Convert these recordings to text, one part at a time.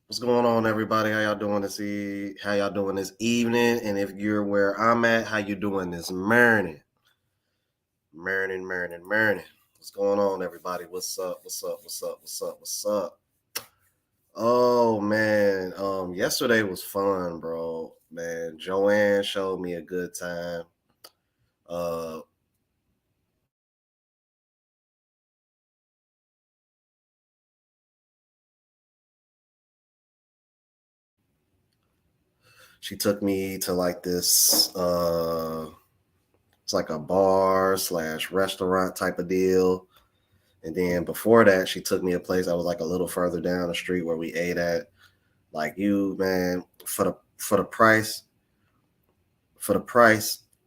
What's going on, everybody? How y'all doing How y'all doing this evening? And if you're where I'm at, how you doing this morning? Morning. What's going on, everybody? What's up? Oh man, yesterday was fun, bro. Man, Joanne showed me a good time. She took me to like this it's like a bar / restaurant type of deal. And then before that, she took me a place that was like a little further down the street where we ate at. Like you, man, for the price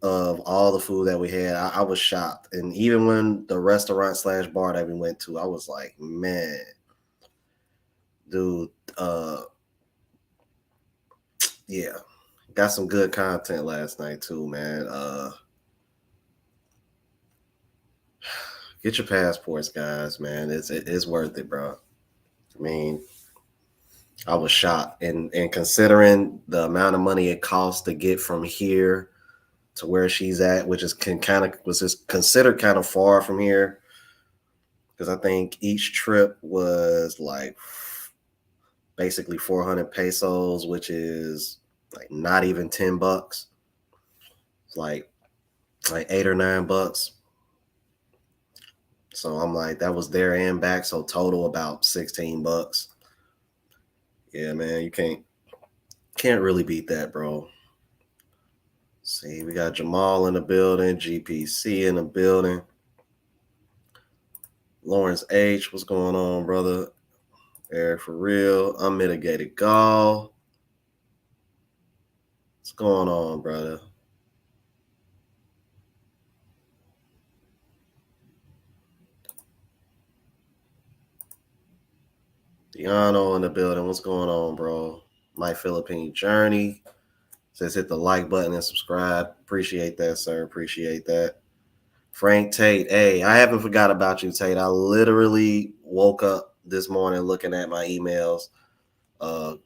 of all the food that we had, I was shocked. And even when the restaurant / bar that we went to, I was like, man, dude, yeah, got some good content last night too, man. Get your passports, guys, man. It's worth it, bro. I mean, I was shocked, and considering the amount of money it costs to get from here to where she's at, which is can kind of was just considered kind of far from here, because I think each trip was like basically 400 pesos, which is like not even $10. It's like $8 or $9. So I'm like, that was there and back, so total about $16. Yeah, man, you can't really beat that, bro. See, we got Jamal in the building, GPC in the building. Lawrence H, what's going on, brother? Eric for real. Unmitigated gall. What's going on, brother? Deano in the building. What's going on, bro? My Philippine Journey says hit the like button and subscribe. Appreciate that, sir. Appreciate that. Frank Tate. Hey, I haven't forgot about you, Tate. I literally woke up this morning looking at my emails.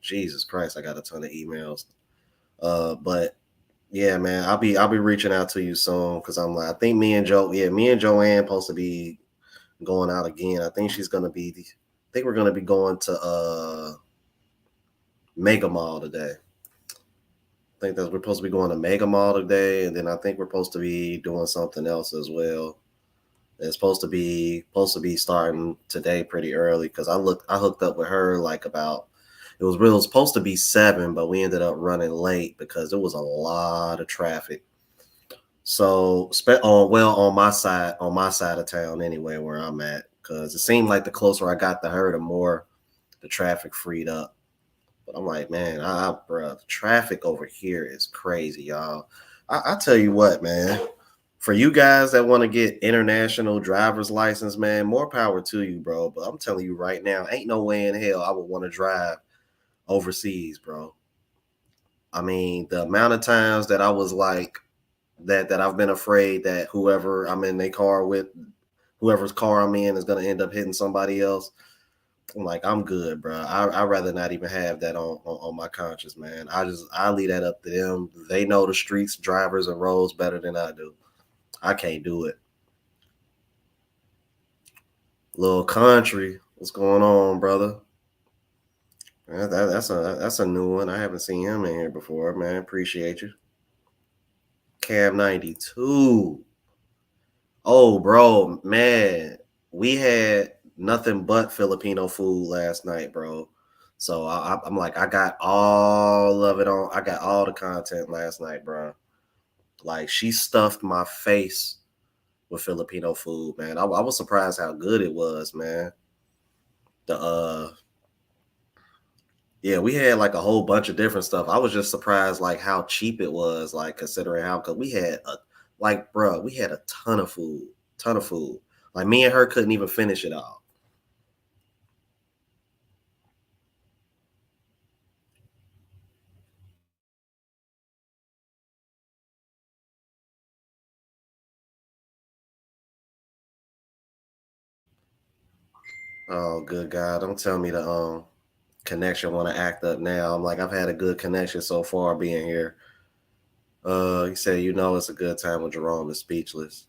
Jesus Christ, I got a ton of emails. But yeah, man, I'll be reaching out to you soon because I'm like, I think me and Joanne supposed to be going out again. I think I think we're gonna be going to Mega Mall today. I think that we're supposed to be going to Mega Mall today, and then I think we're supposed to be doing something else as well. It's supposed to be starting today pretty early because I hooked up with her like about it was supposed to be 7, but we ended up running late because there was a lot of traffic. So on my side of town anyway, where I'm at, because it seemed like the closer I got to her, the more the traffic freed up. But I'm like, man, bro, the traffic over here is crazy, y'all. I tell you what, man. For you guys that want to get international driver's license, man, more power to you, bro. But I'm telling you right now, ain't no way in hell I would want to drive overseas, bro. I mean, the amount of times that I was like that I've been afraid that whoever I'm in their car with, whoever's car I'm in is gonna end up hitting somebody else. I'm like, I'm good, bro. I'd rather not even have that on my conscience, man. I leave that up to them. They know the streets, drivers, and roads better than I do. I can't do it. Little country, what's going on, brother? That's a new one. I haven't seen him in here before, man. Appreciate you. Cam 92. Oh, bro, man. We had nothing but Filipino food last night, bro. So I'm like, I got all of it on. I got all the content last night, bro. Like she stuffed my face with Filipino food, man. I was surprised how good it was, man. The Yeah, we had like a whole bunch of different stuff. I was just surprised like how cheap it was, like considering how because we had bro, we had a ton of food, ton of food. Like me and her couldn't even finish it all. Oh, good God! Don't tell me the connection want to act up now. I'm like I've had a good connection so far being here. You say it's a good time when Jerome is speechless.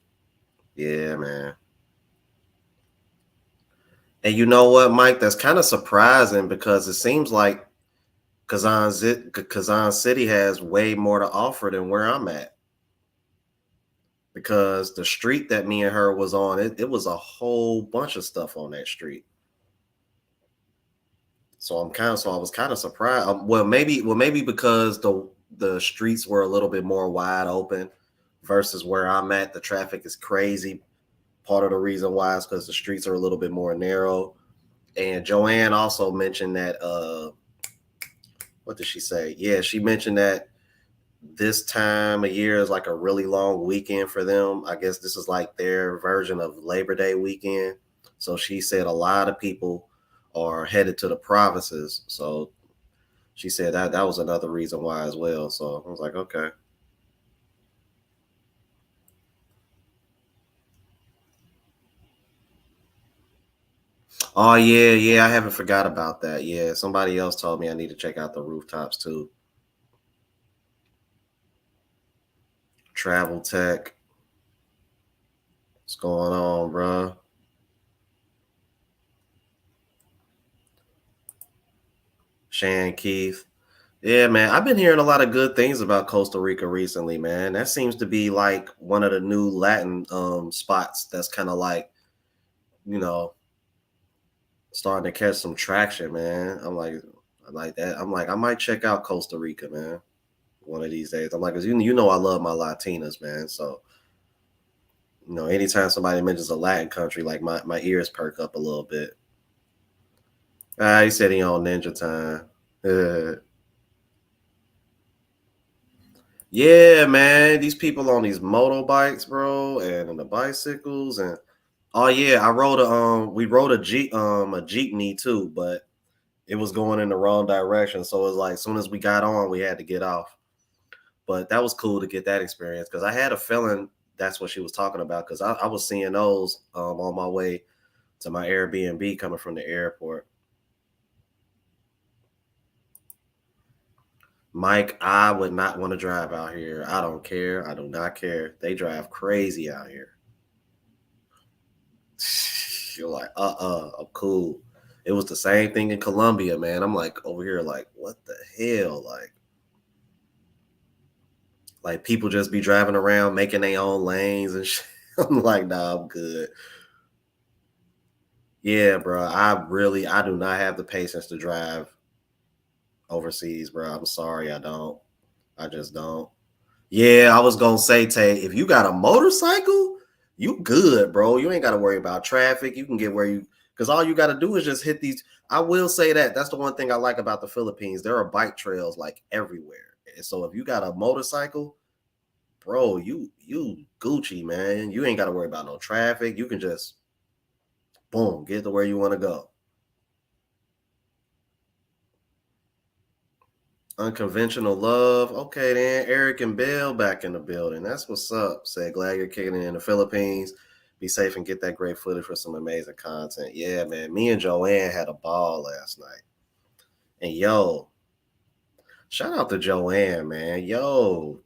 Yeah, man. And you know what, Mike? That's kind of surprising because it seems like Kazan City has way more to offer than where I'm at. Because the street that me and her was on, it was a whole bunch of stuff on that street. So I was kind of surprised. Maybe because the streets were a little bit more wide open versus where I'm at. The traffic is crazy. Part of the reason why is because the streets are a little bit more narrow. And Joanne also mentioned that what did she say? Yeah, she mentioned that this time of year is like a really long weekend for them. I guess this is like their version of Labor Day weekend. So she said a lot of people are headed to the provinces. So she said that was another reason why as well. So I was like, okay. Oh yeah, yeah, I haven't forgot about that. Yeah, somebody else told me I need to check out the rooftops too. Travel Tech. What's going on, bro? Shan Keith. Yeah, man. I've been hearing a lot of good things about Costa Rica recently, man. That seems to be like one of the new Latin spots that's kind of like, you know, starting to catch some traction, man. I like that. I'm like, I might check out Costa Rica, man, one of these days. I'm like, cause you know I love my Latinas, man. So, anytime somebody mentions a Latin country, like my ears perk up a little bit. He said he on Ninja Time. Yeah, man. These people on these motorbikes, bro, and on the bicycles, and oh yeah, we rode a jeepney too, but it was going in the wrong direction. So it was like as soon as we got on, we had to get off. But that was cool to get that experience because I had a feeling that's what she was talking about because I was seeing those on my way to my Airbnb coming from the airport. Mike, I would not want to drive out here. I don't care. I do not care. They drive crazy out here. You're like, I'm cool. It was the same thing in Colombia, man. I'm like over here, like, what the hell? Like people just be driving around making their own lanes and shit. I'm like, nah, I'm good. Yeah, bro. I do not have the patience to drive overseas, bro. I'm sorry, I don't. I just don't. Yeah, I was gonna say, Tay, if you got a motorcycle, you good, bro. You ain't got to worry about traffic. You can get where you, because all you got to do is just hit these. I will say that that's the one thing I like about the Philippines. There are bike trails like everywhere, and so if you got a motorcycle, bro, you Gucci, man. You ain't got to worry about no traffic. You can just boom get to where you want to go. Unconventional love. Okay, then Eric and Bill back in the building. That's what's up. Say glad you're kicking it in the Philippines. Be safe and get that great footage for some amazing content. Yeah, man. Me and Joanne had a ball last night. And yo, shout out to Joanne, man. Yo,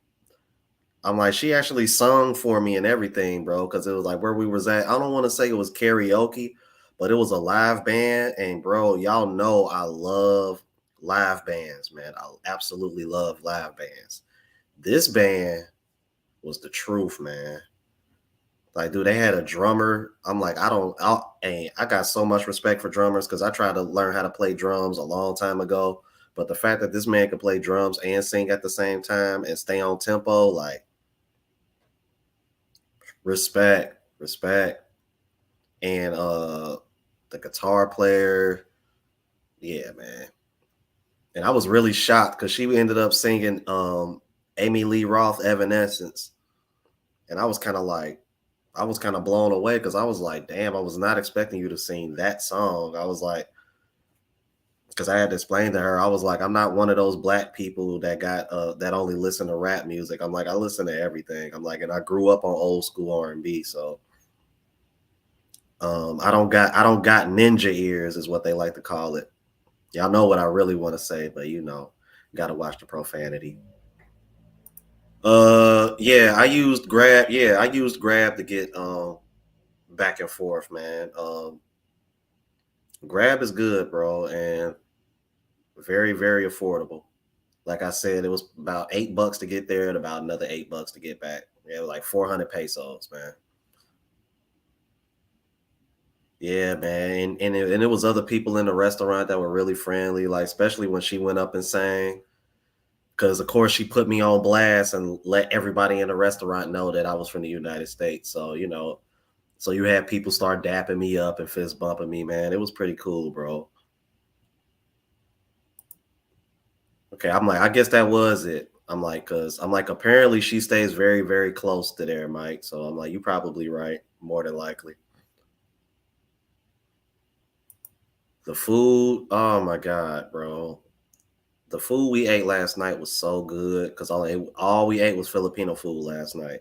I'm like, she actually sung for me and everything, bro, because it was like where we was at. I don't want to say it was karaoke, but it was a live band. And bro, y'all know I love live bands, man. I absolutely love live bands. This band was the truth, man. Like, dude, they had a drummer. I'm like, I got so much respect for drummers because I tried to learn how to play drums a long time ago. But the fact that this man could play drums and sing at the same time and stay on tempo, like, respect, respect. And the guitar player, yeah, man. And I was really shocked because she ended up singing Amy Lee Roth Evanescence. And I was kind of blown away because I was like, damn, I was not expecting you to sing that song. I was like, because I had to explain to her, I was like, I'm not one of those black people that got that only listen to rap music. I'm like, I listen to everything. I'm like, and I grew up on old school R&B, so I don't got ninja ears, is what they like to call it. Y'all know what I really want to say, but gotta watch the profanity. Yeah, I used Grab to get back and forth, man. Grab is good, bro, and very, very affordable. Like I said, it was about $8 to get there and about another $8 to get back. Yeah, like 400 pesos, man. Yeah, man, and it was other people in the restaurant that were really friendly, like especially when she went up and sang. Because of course she put me on blast and let everybody in the restaurant know that I was from the United States. So so you had people start dapping me up and fist bumping me, man. It was pretty cool, bro. Okay, I'm like, I guess that was it. I'm like, apparently she stays very, very close to there, Mike. So I'm like, you probably right, more than likely. The food, oh my god, bro. The food we ate last night was so good because all we ate was Filipino food last night.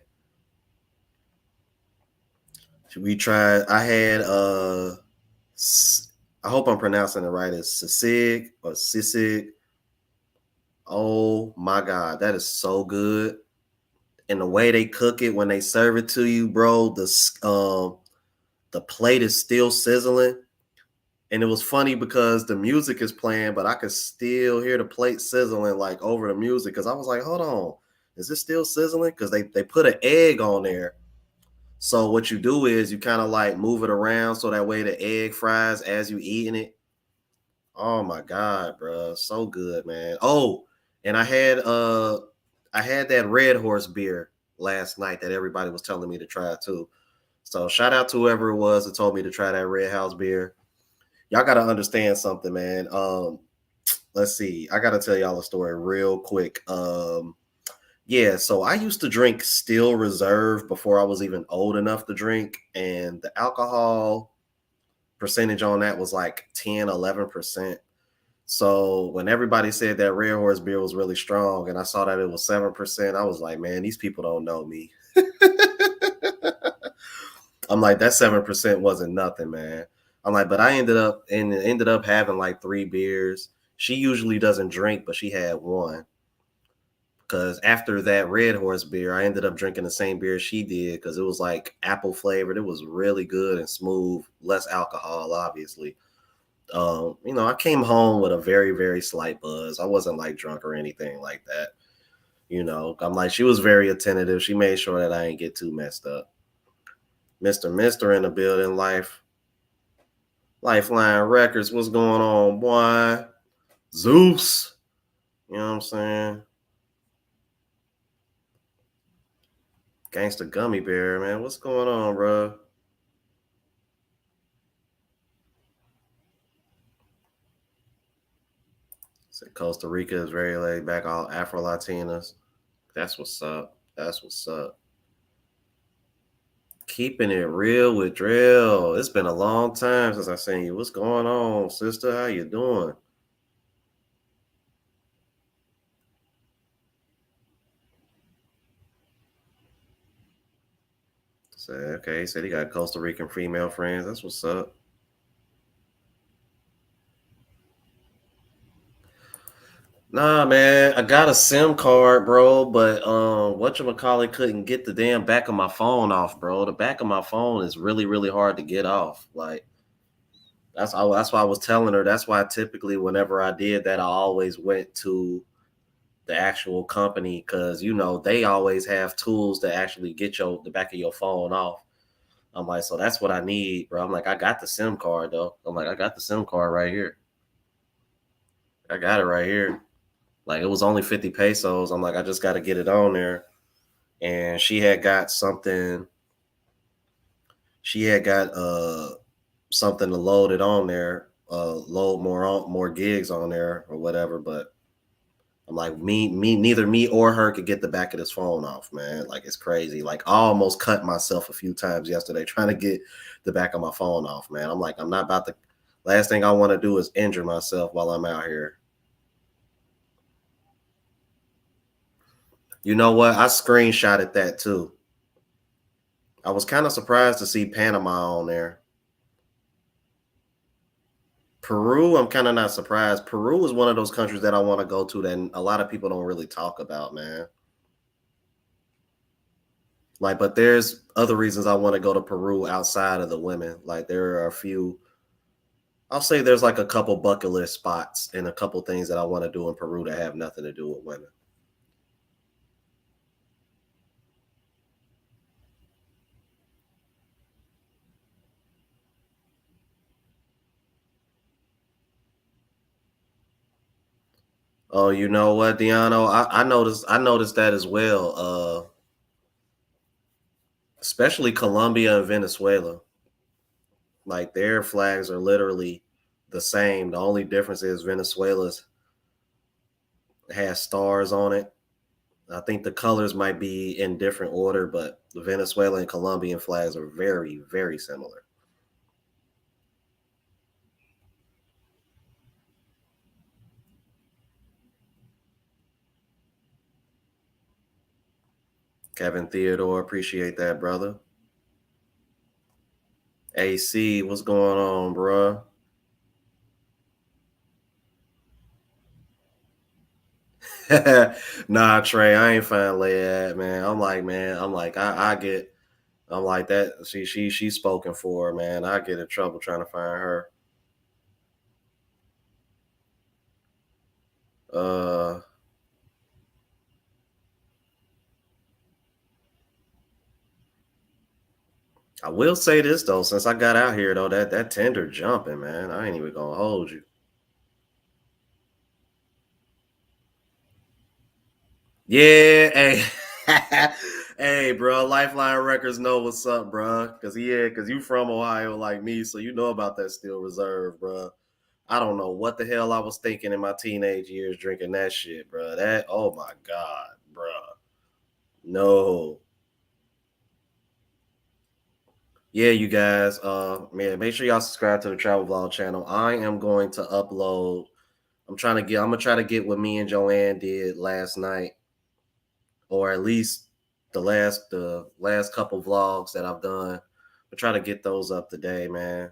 We tried. I had I hope I'm pronouncing it right. It's sisig or sisig. Oh my god, that is so good. And the way they cook it when they serve it to you, bro, the plate is still sizzling. And it was funny because the music is playing, but I could still hear the plate sizzling like over the music. Cause I was like, hold on, is this still sizzling? Because they put an egg on there. So what you do is you kind of like move it around so that way the egg fries as you eating it. Oh my god, bro, so good, man. Oh, and I had that Red Horse beer last night that everybody was telling me to try too. So shout out to whoever it was that told me to try that Red House beer. Y'all got to understand something, man. Let's see. I got to tell y'all a story real quick. Yeah, so I used to drink Still Reserve before I was even old enough to drink, and the alcohol percentage on that was like 10, 11%. So when everybody said that Red Horse beer was really strong and I saw that it was 7%, I was like, man, these people don't know me. I'm like, that 7% wasn't nothing, man. I'm like, but I ended up having like 3 beers. She usually doesn't drink, but she had one. Because after that Red Horse beer, I ended up drinking the same beer she did because it was like apple flavored. It was really good and smooth, less alcohol, obviously. I came home with a very, very slight buzz. I wasn't like drunk or anything like that. I'm like, she was very attentive. She made sure that I didn't get too messed up. Mr. in the building, Lifeline Records, what's going on, boy? Zeus. You know what I'm saying? Gangsta Gummy Bear, man. What's going on, bro? Said Costa Rica is very laid back, all Afro Latinas. That's what's up. That's what's up. Keeping it real with Drill. It's been a long time since I seen you. What's going on, sister? How you doing? Say, okay, he said he got Costa Rican female friends. That's what's up. Nah, man, I got a SIM card, bro, but whatchamacallit couldn't get the damn back of my phone off, bro. The back of my phone is really, really hard to get off. Like that's why I was telling her. That's why typically whenever I did that, I always went to the actual company because they always have tools to actually get the back of your phone off. I'm like, so that's what I need, bro. I'm like, I got the SIM card though. I'm like, I got the SIM card right here. I got it right here. Like it was only 50 pesos. I'm like, I just got to get it on there. And she had got something. She had got something to load it on there, load more gigs on there or whatever. But I'm like, neither me or her could get the back of this phone off, man. Like it's crazy. Like I almost cut myself a few times yesterday trying to get the back of my phone off, man. I'm like, I'm not about to. Last thing I want to do is injure myself while I'm out here. You know what? I screenshotted that too. I was kind of surprised to see Panama on there. Peru, I'm kind of not surprised. Peru is one of those countries that I want to go to that a lot of people don't really talk about, man. Like, but there's other reasons I want to go to Peru outside of the women. Like, there are a few. I'll say there's like a couple bucket list spots and a couple things that I want to do in Peru that have nothing to do with women. Oh, you know what, Diano? I noticed that as well. Especially Colombia and Venezuela. Like their flags are literally the same. The only difference is Venezuela's has stars on it. I think the colors might be in different order, but the Venezuelan and Colombian flags are very, very similar. Kevin Theodore, appreciate that, brother. AC, what's going on, bruh? Nah, Trey, I ain't find Leia, man. I'm like, man, I'm like, I get, I'm like that. She's spoken for, man. I get in trouble trying to find her. Uh, I will say this though, since I got out here though, that tender jumping, man. I ain't even gonna hold you. Yeah, hey, hey, bro. Lifeline Records know what's up, bro. Cause you from Ohio like me, so you know about that Steel Reserve, bro. I don't know what the hell I was thinking in my teenage years drinking that shit, bro. That, oh my god, bro. No. Yeah, you guys. Man, make sure y'all subscribe to the Travel Vlog channel. I am going to upload. I'm gonna try to get what me and Joanne did last night, or at least the last couple vlogs that I've done. I'm trying to get those up today, man.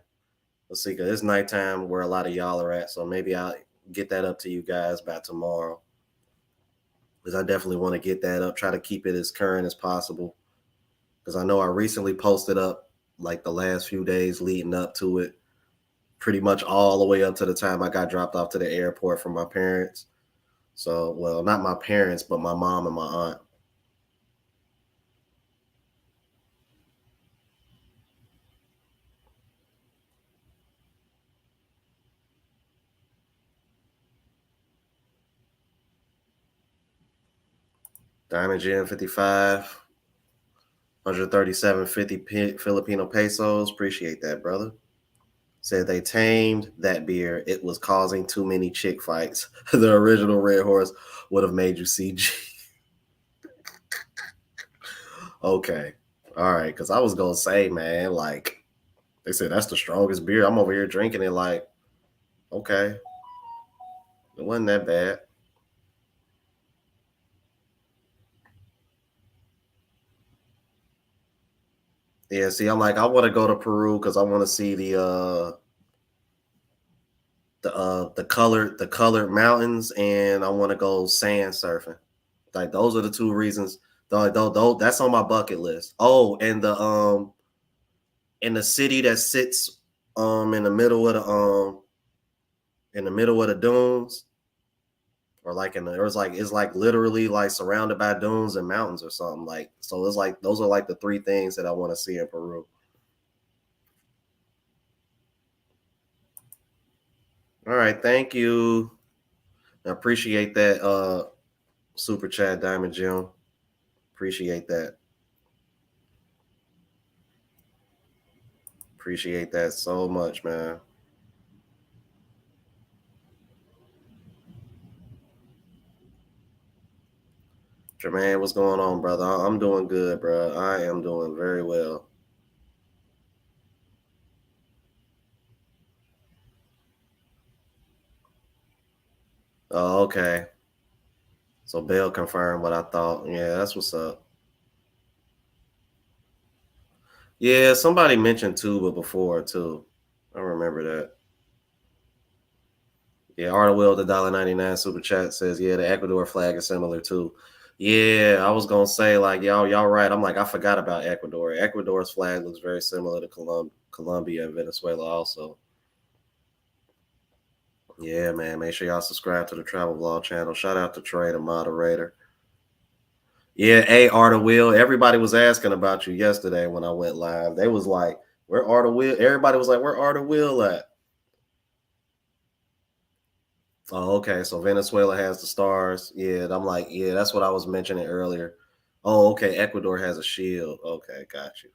Let's see, cause it's nighttime where a lot of y'all are at, so maybe I'll get that up to you guys by tomorrow. Because I definitely want to get that up, try to keep it as current as possible. Because I know I recently posted up like the last few days leading up to it, pretty much all the way up to the time I got dropped off to the airport from my parents. So, well, not my parents, but my mom and my aunt. Diamond Gem 55, 137.50 Filipino pesos. Appreciate that, brother. Said they tamed that beer. It was causing too many chick fights. The original Red Horse would have made you CG. Okay. All right. Cause I was gonna say, man, like they said that's the strongest beer. I'm over here drinking it like, okay, it wasn't that bad. Yeah, see, I'm like, I want to go to Peru because I want to see the colored mountains and I want to go sand surfing. Like those are the two reasons. That's on my bucket list. Oh, and the in the city that sits in the middle of the dunes, or like in the or it's like literally like surrounded by dunes and mountains or something, like, so it's like those are like the three things that I want to see in Peru. All right, thank you. I appreciate that super chat, Diamond Jim. Appreciate that. Appreciate that so much, man. Jermaine, what's going on, brother? I'm doing good, bro. I am doing very well. Oh, okay. So Bell confirmed what I thought. Yeah, that's what's up. Yeah, somebody mentioned Tuba before too. I remember that. Yeah, Art Will, the $1.99 super chat says, yeah, the Ecuador flag is similar too. Yeah, I was gonna say like y'all right. I'm like I forgot about Ecuador. Ecuador's flag looks very similar to Colombia and Venezuela also. Yeah, man. Make sure y'all subscribe to the Travel Vlog channel. Shout out to Trey, the moderator. Yeah, hey, Art of Will. Everybody was asking about you yesterday when I went live. They was like, where Art of Will? Everybody was like, where Art of Will at? Oh, okay. So Venezuela has the stars. Yeah, I'm like, yeah, that's what I was mentioning earlier. Oh, okay. Ecuador has a shield. Okay, got you.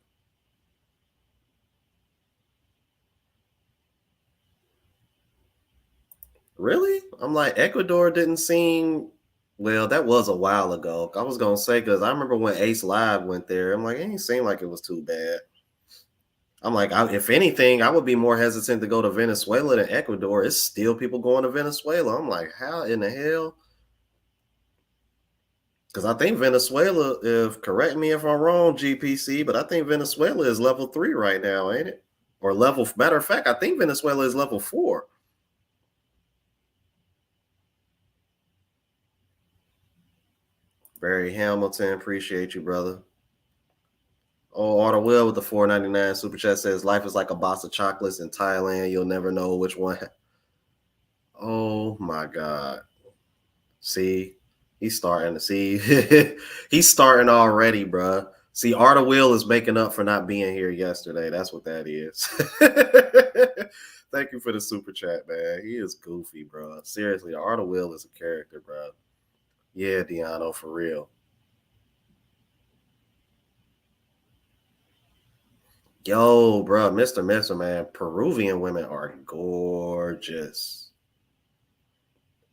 Really? I'm like, Ecuador didn't seem. Well, that was a while ago. I was gonna say because I remember when Ace Live went there. I'm like, it didn't seem like it was too bad. I'm like, if anything, I would be more hesitant to go to Venezuela than Ecuador. It's still people going to Venezuela. I'm like, how in the hell? Because I think Venezuela, if correct me if I'm wrong, GPC, but I think Venezuela is level 3 right now, ain't it? Or level, matter of fact, I think Venezuela is level 4. Barry Hamilton, appreciate you, brother. Oh, Arthur Will with the 4.99 super chat says life is like a box of chocolates in Thailand. You'll never know which one. Oh my God. See, he's starting to see. He's starting already, bruh. See, Arta Will is making up for not being here yesterday. That's what that is. Thank you for the super chat, man. He is goofy, bro. Seriously, Arta Will is a character, bro. Yeah, Deano, for real. Yo, bro, Mr. Man, Peruvian women are gorgeous.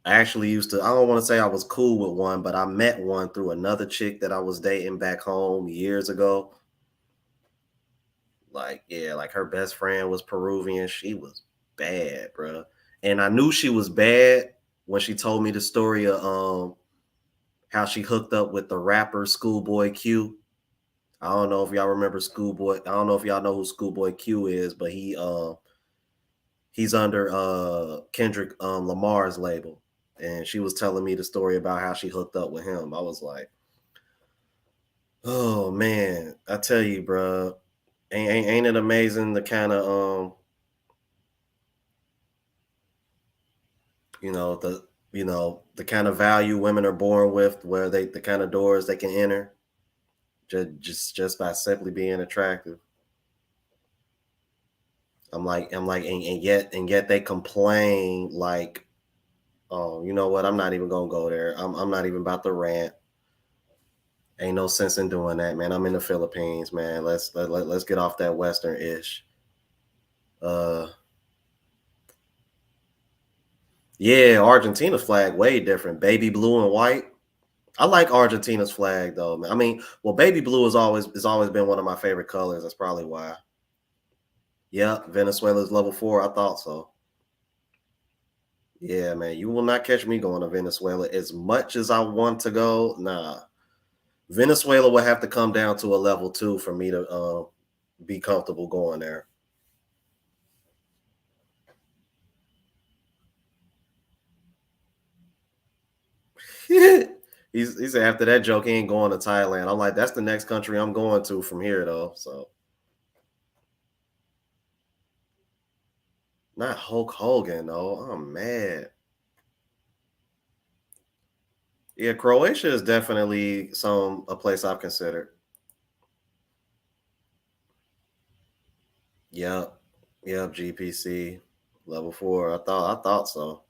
I actually used to, I don't want to say I was cool with one, but I met one through another chick that I was dating back home years ago. Like, yeah, like her best friend was Peruvian. She was bad, bro. And I knew she was bad when she told me the story of how she hooked up with the rapper Schoolboy Q. I don't know if y'all remember Schoolboy. I don't know if y'all know who Schoolboy Q is, but he's under Kendrick Lamar's label. And she was telling me the story about how she hooked up with him. I was like, oh man, I tell you, bro, ain't it amazing the kind of you know the the kind of value women are born with, where they the kind of doors they can enter just by simply being attractive. I'm like, and yet they complain like, oh, you know what? I'm not even gonna go there. I'm not even about to rant. Ain't no sense in doing that, man. I'm in the Philippines, man. Let's get off that Western ish. Uh, yeah, Argentina's flag way different. Baby blue and white. I like Argentina's flag though, man. I mean, well, baby blue is always been one of my favorite colors. That's probably why. Yeah, Venezuela's level 4. I thought so. Yeah, man. You will not catch me going to Venezuela as much as I want to go. Nah, Venezuela would have to come down to a level 2 for me to be comfortable going there. He said after that joke, he ain't going to Thailand. I'm like, that's the next country I'm going to from here, though. So not Hulk Hogan, though. I'm mad. Yeah, Croatia is definitely a place I've considered. Yep, yep, GPC level 4. I thought so.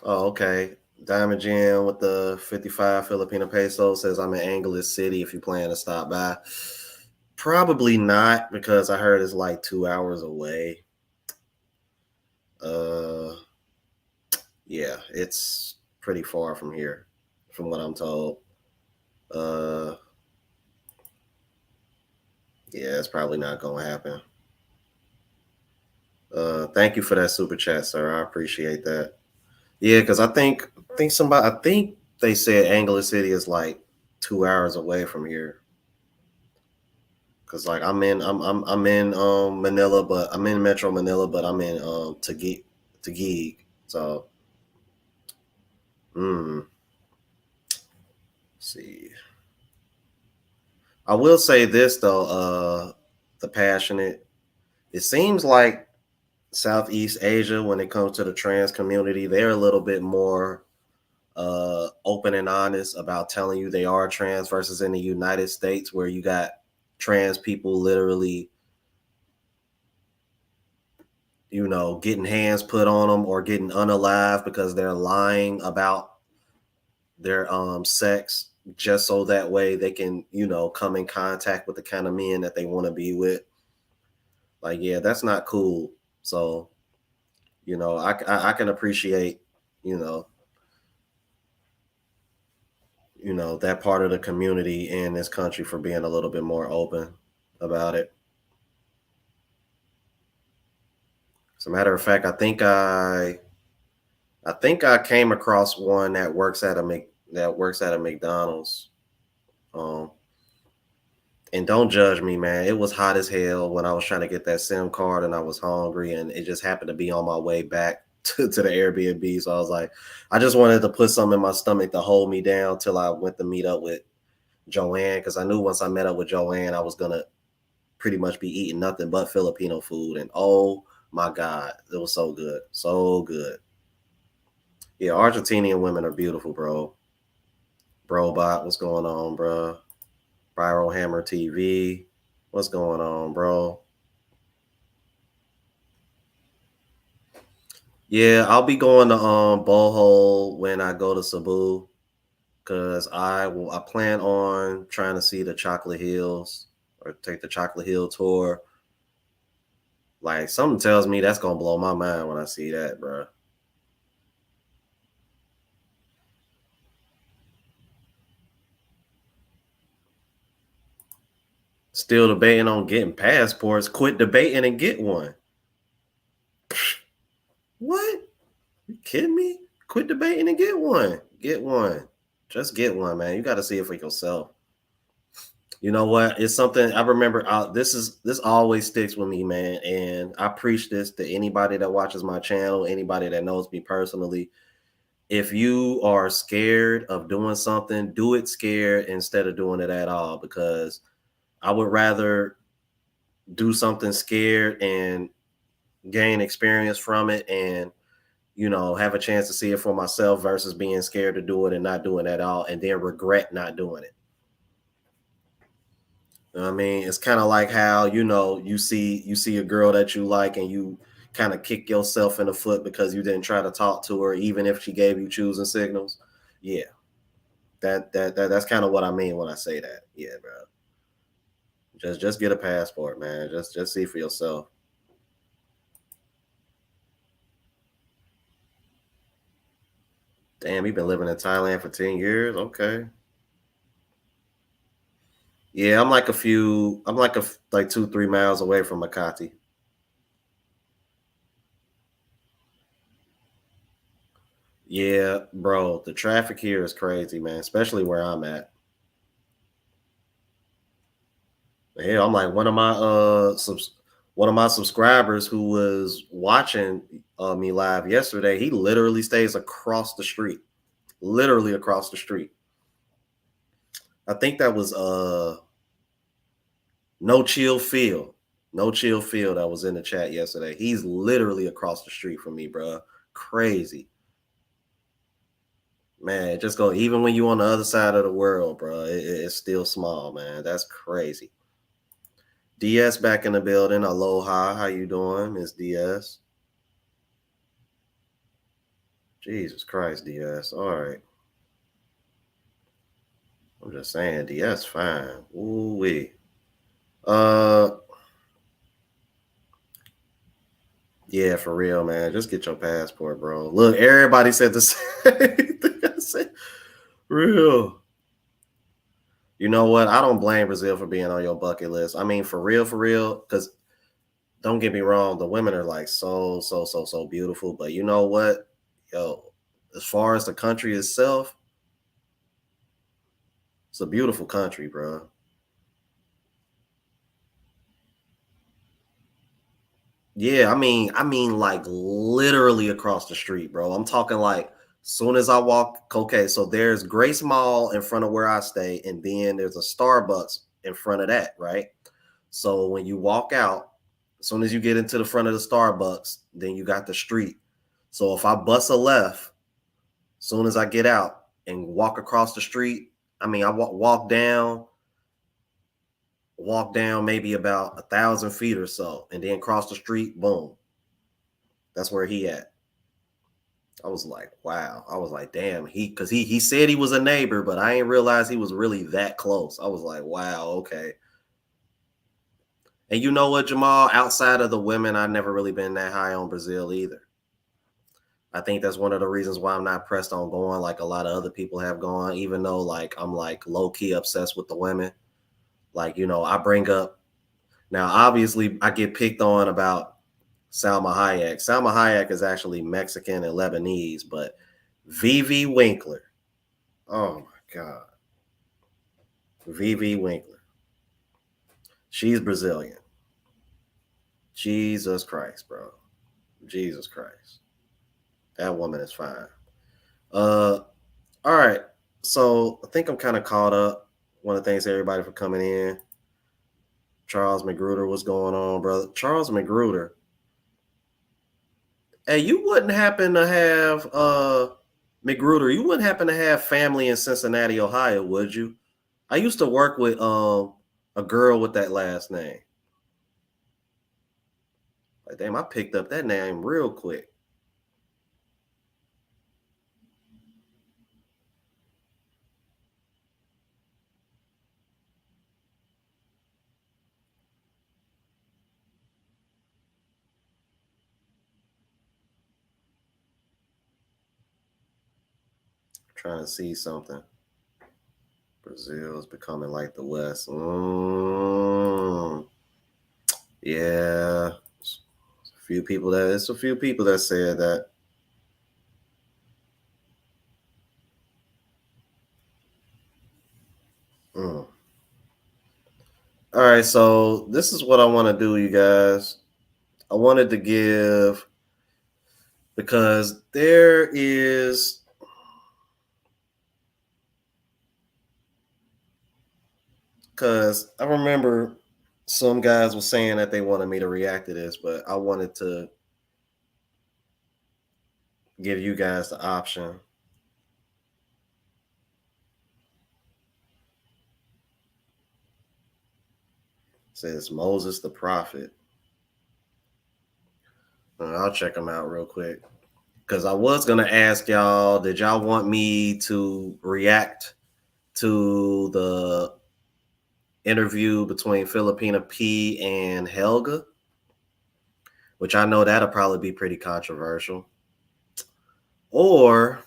Oh, okay. Diamond Jam with the 55 Filipino pesos says I'm in Angeles City if you plan to stop by. Probably not because I heard it's like 2 hours away. Uh yeah, it's pretty far from here, from what I'm told. Uh yeah, it's probably not gonna happen. Thank you for that super chat, sir. I appreciate that. Yeah, because I think they said Angeles City is like 2 hours away from here. Cause like I'm in Manila, but I'm in Metro Manila, but I'm in Taguig. So let's see. I will say this though, the passionate. It seems like Southeast Asia, when it comes to the trans community, they're a little bit more open and honest about telling you they are trans versus in the United States, where you got trans people literally, getting hands put on them or getting unalive because they're lying about their sex, just so that way they can, come in contact with the kind of men that they want to be with. Like, yeah, that's not cool. So, I can appreciate, you know, that part of the community in this country for being a little bit more open about it. As a matter of fact, I think I came across one that works at a McDonald's. Um, and don't judge me, man. It was hot as hell when I was trying to get that SIM card and I was hungry, and it just happened to be on my way back to the Airbnb. So I was like, I just wanted to put something in my stomach to hold me down till I went to meet up with Joanne, because I knew once I met up with Joanne, I was gonna pretty much be eating nothing but Filipino food. And oh my God, it was so good. So good. Yeah, Argentinian women are beautiful, bro. Brobot, what's going on, bro? Viral Hammer TV, what's going on, bro? Yeah, I'll be going to Bohol when I go to Cebu, because I plan on trying to see the Chocolate Hills or take the Chocolate Hill tour. Like something tells me that's gonna blow my mind when I see that, bro. Still debating on getting passports. Quit debating and get one. What? You kidding me? Quit debating and get one. Get one. Just get one, man. You got to see it for yourself. You know what? It's something I remember. This always sticks with me, man. And I preach this to anybody that watches my channel, anybody that knows me personally. If you are scared of doing something, do it scared instead of doing it at all. Because I would rather do something scared and gain experience from it, and have a chance to see it for myself versus being scared to do it and not doing it at all and then regret not doing it. You know what I mean? It's kind of like how, you see a girl that you like and you kind of kick yourself in the foot because you didn't try to talk to her even if she gave you choosing signals. Yeah. That's kind of what I mean when I say that. Yeah, bro. Just get a passport, man. Just see for yourself. Damn, you've been living in Thailand for 10 years? Okay. Yeah, I'm like 2, 3 miles away from Makati. Yeah, bro, the traffic here is crazy, man, especially where I'm at. Hell, I'm like one of my subscribers who was watching me live yesterday, he literally stays across the street. Literally across the street. I think that was No Chill Feel. No Chill Feel that was in the chat yesterday. He's literally across the street from me, bro. Crazy. Man, just go. Even when you on the other side of the world, bro, it's still small, man. That's crazy. DS back in the building. Aloha, how you doing, Miss DS? Jesus Christ, DS. All right, I'm just saying, DS fine. Ooh wee. Uh, yeah, for real, man. Just get your passport, bro. Look, everybody said the same thing. I said, real. You know what? I don't blame Brazil for being on your bucket list. I mean, for real, because don't get me wrong, the women are like so beautiful. But you know what? Yo, as far as the country itself, it's a beautiful country, bro. Yeah, I mean, like literally across the street, bro. I'm talking like soon as I walk. Okay, so there's Grace Mall in front of where I stay, and then there's a Starbucks in front of that, right? So when you walk out, as soon as you get into the front of the Starbucks, then you got the street. So if I bust a left, soon as I get out and walk across the street, I mean, I walk down maybe about 1,000 feet or so, and then cross the street. Boom, that's where he at. I was like, wow. I was like, damn. Because he said he was a neighbor, but I didn't realize he was really that close. I was like, wow, okay. And you know what, Jamal? Outside of the women, I've never really been that high on Brazil either. I think that's one of the reasons why I'm not pressed on going like a lot of other people have gone, even though like I'm like low key obsessed with the women. Like, I bring up now, obviously, I get picked on about Salma Hayek. Salma Hayek is actually Mexican and Lebanese, but Vivi Winkler. Oh my God. Vivi Winkler. She's Brazilian. Jesus Christ, bro. Jesus Christ. That woman is fine. Uh, all right. So I think I'm kind of caught up. Want to thanks everybody for coming in. Charles Magruder, what's going on, brother? Charles Magruder. Hey, you wouldn't happen to have Magruder, you wouldn't happen to have family in Cincinnati, Ohio, would you? I used to work with a girl with that last name. Like, damn, I picked up that name real quick. Trying to see something. Brazil is becoming like the West. Yeah. It's a few people that said that. Mm. All right, so this is what I want to do, you guys. I wanted to give because there is because I remember some guys were saying that they wanted me to react to this, but I wanted to give you guys the option. It says Moses the prophet. I'll check them out real quick because I was gonna ask y'all, did y'all want me to react to the interview between Filipina P and Helga, which I know that'll probably be pretty controversial. Or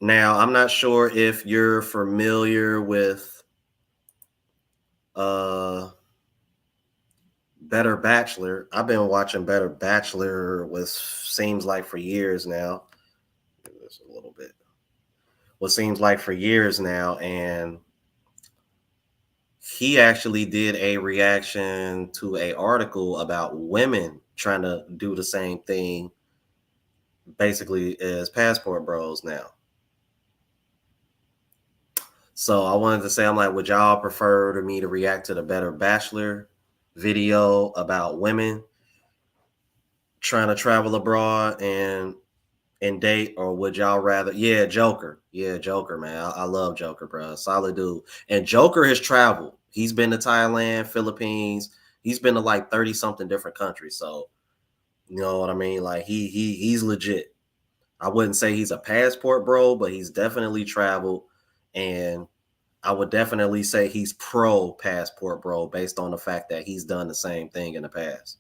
now I'm not sure if you're familiar with uh Better Bachelor. I've been watching Better Bachelor with seems like for years now. Give this a little bit. What seems like for years now, and he actually did a reaction to a article about women trying to do the same thing basically as passport bros now. So I wanted to say, I'm like, would y'all prefer to me to react to the Better Bachelor video about women trying to travel abroad and date, or would y'all rather? Yeah, Joker. Yeah, Joker, man. I love Joker, bro. Solid dude. And Joker has traveled. He's been to Thailand, Philippines. He's been to like 30 something different countries. So you know what I mean? Like he's legit. I wouldn't say he's a passport bro, but he's definitely traveled. And I would definitely say he's pro passport bro based on the fact that he's done the same thing in the past.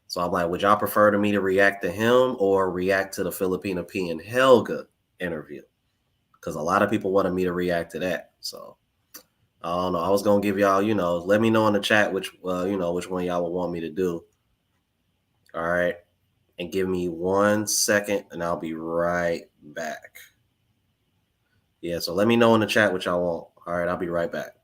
So I'm like, would y'all prefer to me to react to him or react to the Filipina P and Helga interview? Because a lot of people wanted me to react to that. So I don't know. I was gonna give y'all, let me know in the chat which which one y'all would want me to do. All right. And give me 1 second and I'll be right back. Yeah, so let me know in the chat what y'all want. All right, I'll be right back.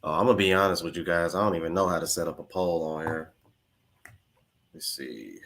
Oh, I'm gonna be honest with you guys. I don't even know how to set up a poll on here. Let's see.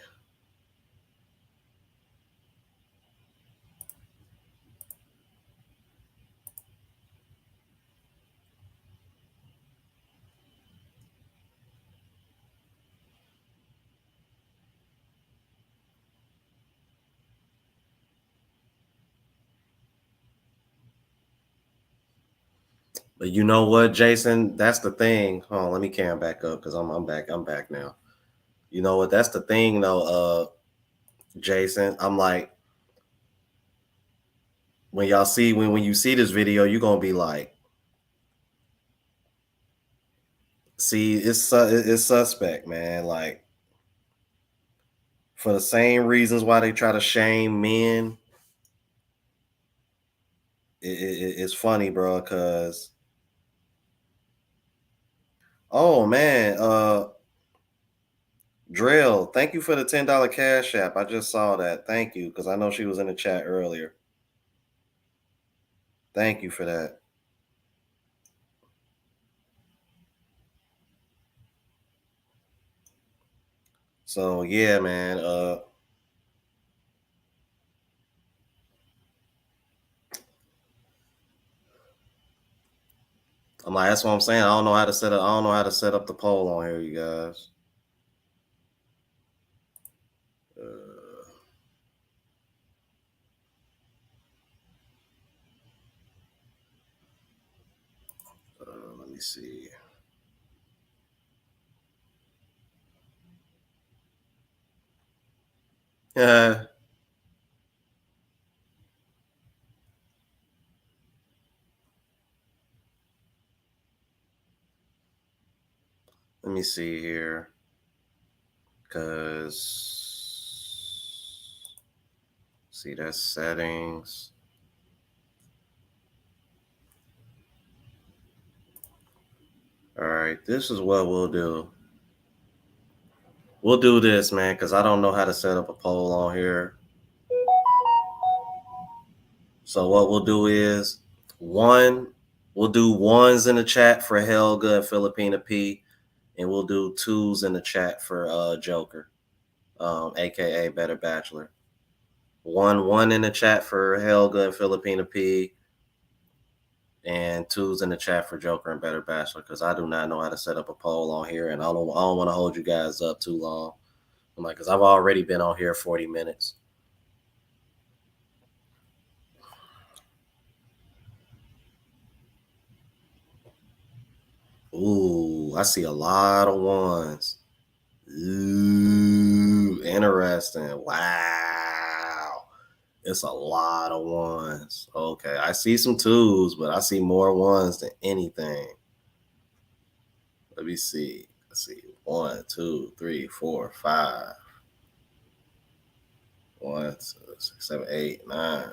But you know what, Jason? That's the thing. Hold on, let me cam back up because I'm back. I'm back now. You know what? That's the thing though, Jason. I'm like, when y'all see when you see this video, you're gonna be like, see, it's suspect, man. Like for the same reasons why they try to shame men, it's funny, bro. Cause oh man, Drill, thank you for the $10 cash app. I just saw that. Thank you, because I know she was in the chat earlier. Thank you for that. So yeah, man. I'm like, that's what I'm saying. I don't know how to set up. I don't know how to set up the poll on here, you guys. Uh, let me see. Yeah. Let me see here, cause see that's settings. All right, this is what we'll do. We'll do this, man, because I don't know how to set up a poll on here. So what we'll do is we'll do ones in the chat for Helga and Filipina P, and we'll do twos in the chat for Joker, aka Better Bachelor. One in the chat for Helga and Filipina P, and twos in the chat for Joker and Better Bachelor, because I do not know how to set up a poll on here, and I don't want to hold you guys up too long. I'm like, because I've already been on here 40 minutes. Ooh, I see a lot of ones. Ooh, interesting. Wow. It's a lot of ones. Okay. I see some twos, but I see more ones than anything. Let me see. Let's see. 1, 2, 3, 4, 5. 1, 2, 6, 7, 8, 9.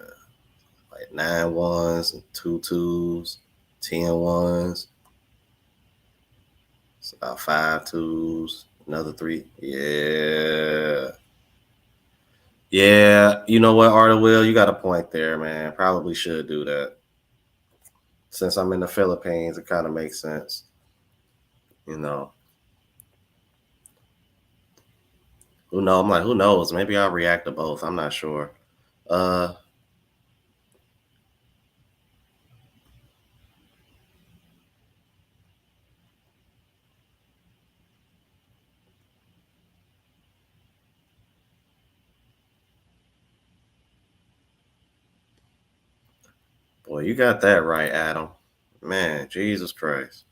Like 9 ones and 2 twos, 10 ones. It's about 5 twos, another 3. Yeah. Yeah, you know what, Arta Will, you got a point there, man. Probably should do that. Since I'm in the Philippines, it kind of makes sense. You know. Who knows? I'm like, who knows? Maybe I'll react to both. I'm not sure. Uh boy, you got that right, Adam. Man, Jesus Christ.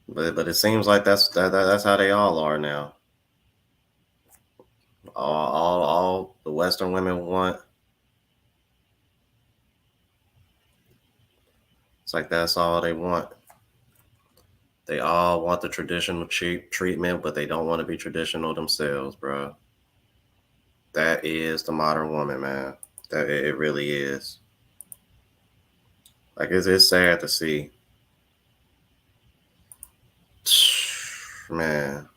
But it seems like that's how they all are now. All the Western women want. It's like that's all they want. They all want the traditional cheap treatment, but they don't want to be traditional themselves, bro. That is the modern woman, man. That it really is. Like it's sad to see, man.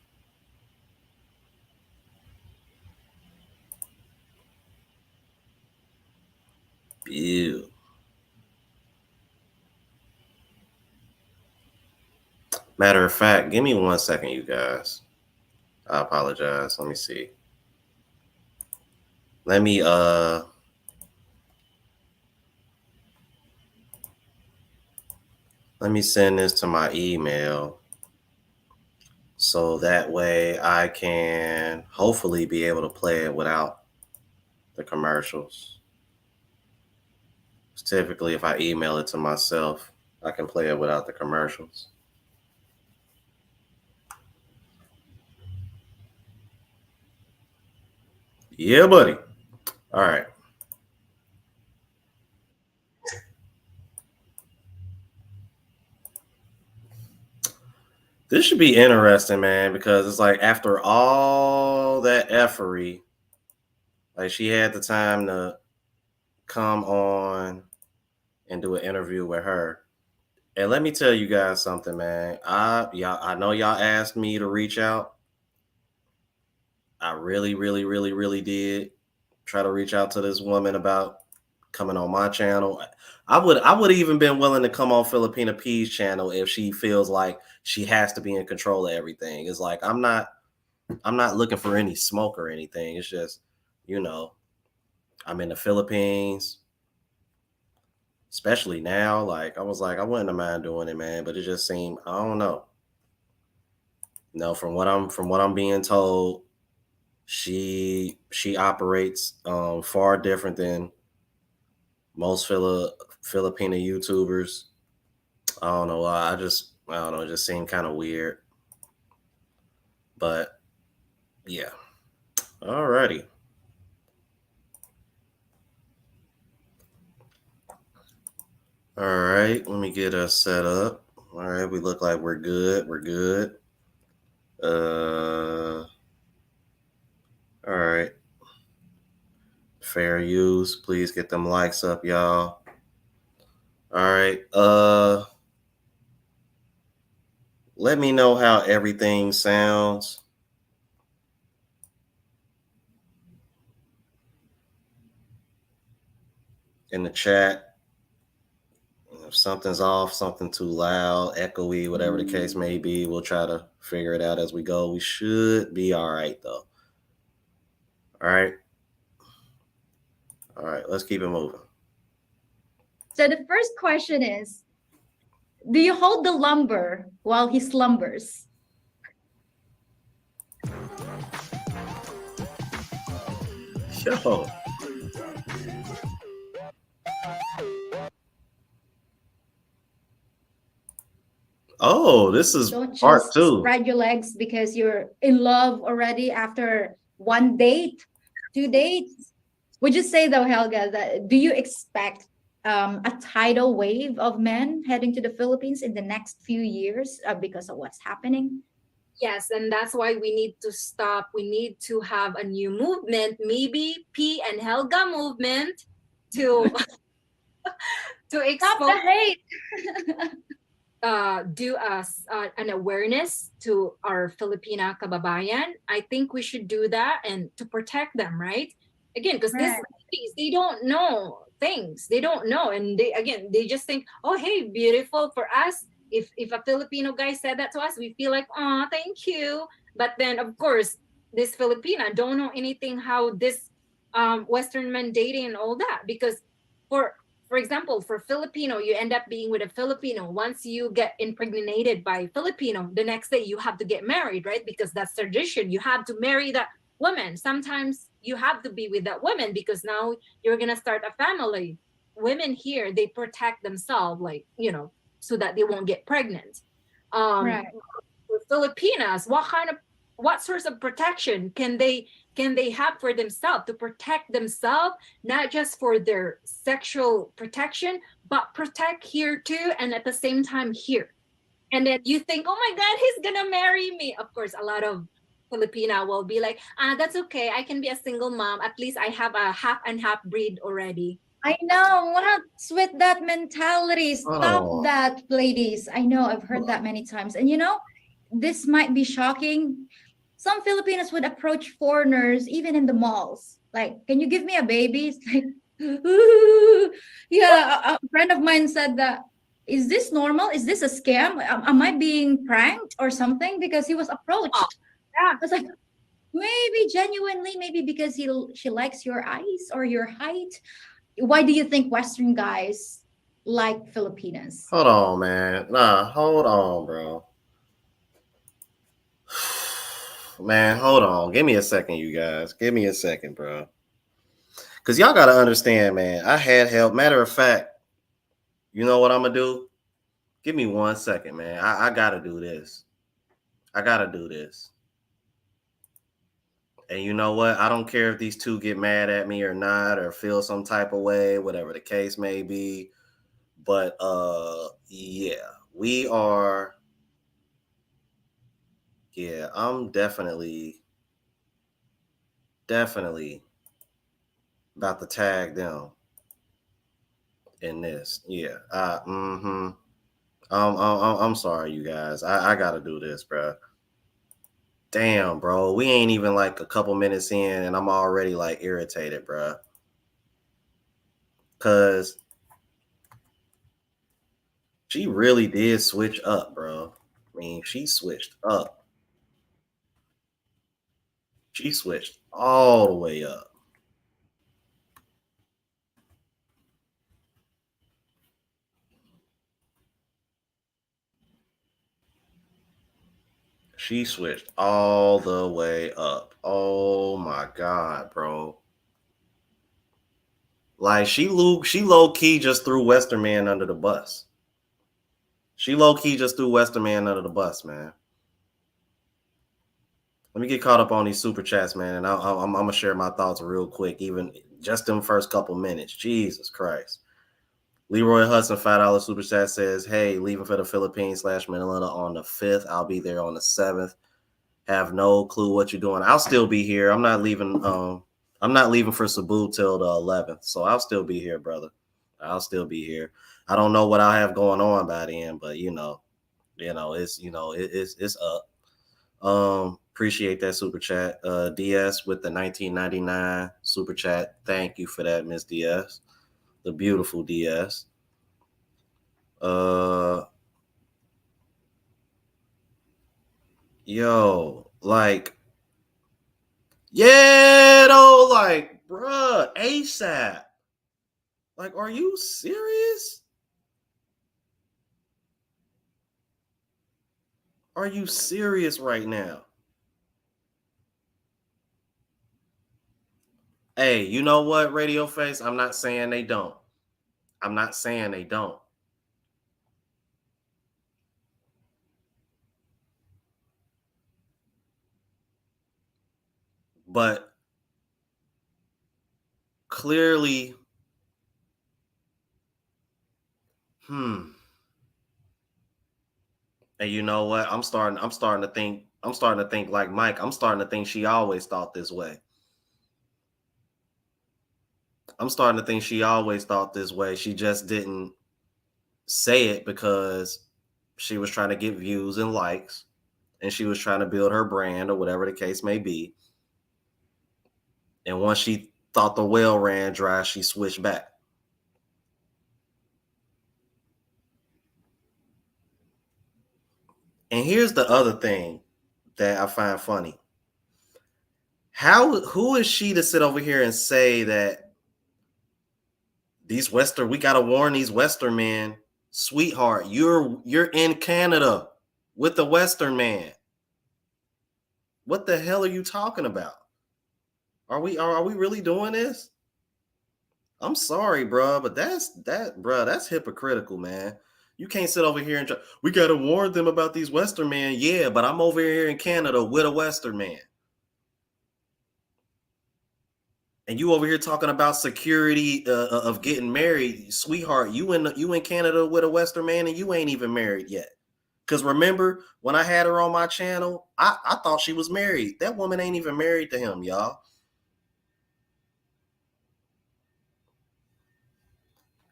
Ew. Matter of fact, give me 1 second, you guys. I apologize. Let me see. Let me send this to my email so that way I can hopefully be able to play it without the commercials. Typically, if I email it to myself, I can play it without the commercials. Yeah, buddy. All right. This should be interesting, man, because it's like after all that effery, like she had the time to come on and do an interview with her. And let me tell you guys something, man. I know y'all asked me to reach out. I really, really, really, really did try to reach out to this woman about coming on my channel. I would even been willing to come on Filipina P's channel if she feels like she has to be in control of everything. It's like I'm not looking for any smoke or anything. It's just, you know, I'm in the Philippines, especially now. Like I was like, I wouldn't mind doing it, man, but it just seemed, I don't know. No, from what I'm being told, she operates far different than most Filipino YouTubers. I don't know. I don't know. It just seemed kind of weird. But yeah. Alrighty. All right. Let me get us set up. All right. We look like we're good. We're good. All right. Fair use. Please get them likes up, y'all. All right. Let me know how everything sounds in the chat. If something's off, something too loud, echoey, whatever the case may be, we'll try to figure it out as we go. We should be all right, though. All right. All right. Let's keep it moving. So the first question is, do you hold the lumber while he slumbers? Yo. Oh, this is Don't part just two. spread your legs because you're in love already after one date, two dates. Would you say though, Helga, that do you expect a tidal wave of men heading to the Philippines in the next few years because of what's happening? Yes, and that's why we need to stop. We need to have a new movement, maybe P and Helga movement to to Stop the expose hate. do us an awareness to our Filipina kababayan. I think we should do that and to protect them, right? Again, because these Right. ladies, they don't know things. They don't know, and they just think, oh, hey, beautiful for us. If a Filipino guy said that to us, we feel like, oh, thank you. But then, of course, this Filipina don't know anything how this Western men dating and all that because for for example, for Filipino, you end up being with a Filipino. Once you get impregnated by Filipino, the next day you have to get married, right? Because that's tradition. You have to marry that woman. Sometimes you have to be with that woman because now you're gonna start a family. Women here, they protect themselves, like so that they won't get pregnant. Um, Right. for Filipinas, what sorts of protection can they have for themselves to protect themselves, not just for their sexual protection, but protect here too, and at the same time here. And then you think, oh my God, he's gonna marry me. Of course, a lot of Filipina will be like, that's okay. I can be a single mom. At least I have a half and half breed already. I know. What's with that mentality? Stop Oh, that, ladies. I know. I've heard that many times. And this might be shocking. Some Filipinos would approach foreigners even in the malls. Like, can you give me a baby? It's like, ooh. Yeah, a friend of mine said that. Is this normal? Is this a scam? Am I being pranked or something? Because he was Oh, approached. yeah. I was like, maybe genuinely, maybe because she likes your eyes or your height. Why do you think Western guys like Filipinas? hold on, man. Nah, hold on, bro. Man, hold on. Give me a second, you guys. Give me a second, bro. Cause y'all gotta understand, man. I had help. Matter of fact, you know what I'm gonna do? Give me 1 second, man. I gotta do this. I gotta do this. And you know what? I don't care if these two get mad at me or not, or feel some type of way, whatever the case may be. But yeah, we are. Yeah, I'm definitely about to tag them in this. Yeah. I'm sorry, you guys. I gotta do this, bro. Damn, bro. We ain't even like a couple minutes in, and I'm already like irritated, bro. Cause she really did switch up, bro. I mean, she switched up. She switched all the way up. She switched all the way up. Oh my god, bro. Like she low key just threw Western Man under the bus. She low key just threw Western Man under the bus, man. Let me get caught up on these super chats, man, and I'm gonna share my thoughts real quick, even just them first couple minutes. Jesus Christ. Leroy Hudson, $5 super chat says, "Hey, leaving for the Philippines / Manila on the 5th. I'll be there on the 7th. Have no clue what you're doing. I'll still be here. I'm not leaving. I'm not leaving for Cebu till the 11th, so I'll still be here, brother. I'll still be here. I don't know what I have going on by then, but it's up. Appreciate that super chat. DS with the 1999 super chat. Thank you for that, Miss DS. The beautiful DS. Uh, yo, like, yeah, though, like, bruh, ASAP. Like, are you serious? Are you serious right now? Hey, you know what, Radio Face? I'm not saying they don't. I'm not saying they don't. But clearly, hmm. And you know what? I'm starting to think like Mike. I'm starting to think she always thought this way. I'm starting to think she always thought this way. She just didn't say it because she was trying to get views and likes, and she was trying to build her brand or whatever the case may be. And once she thought the well ran dry, she switched back. And here's the other thing that I find funny. Who is she to sit over here and say that we gotta warn these Western men, sweetheart, you're in Canada with the Western man. What the hell are you talking about? Are we really doing this? I'm sorry, bro, but that's hypocritical, man. You can't sit over here and try, we gotta warn them about these Western men. Yeah, but I'm over here in Canada with a Western man. And you over here talking about security of getting married, sweetheart. You in Canada with a Western man, and you ain't even married yet. Because remember when I had her on my channel, I thought she was married. That woman ain't even married to him, y'all.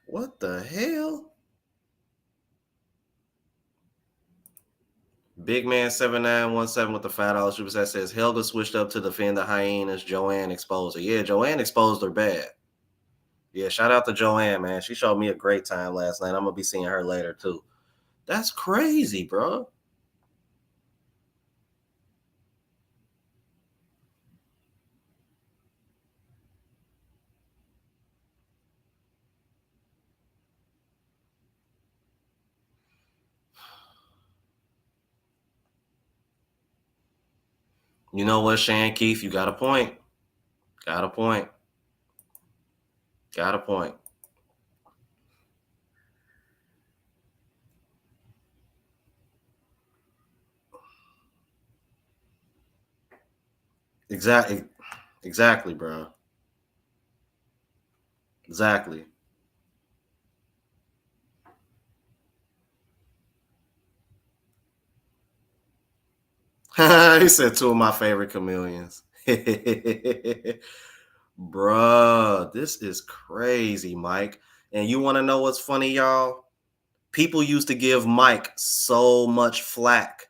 What the hell? Big man 7917 with the $5 super chat says Helga switched up to defend the hyenas. Joanne exposed her. Yeah, Joanne exposed her bad. Yeah, shout out to Joanne, man. She showed me a great time last night. I'm gonna be seeing her later too. That's crazy, bro. You know what, Shan Keith? You got a point. Got a point. Got a point. Exactly. Exactly, bro. Exactly. He said two of my favorite chameleons. Bruh, this is crazy, Mike. And you want to know what's funny, y'all? People used to give Mike so much flack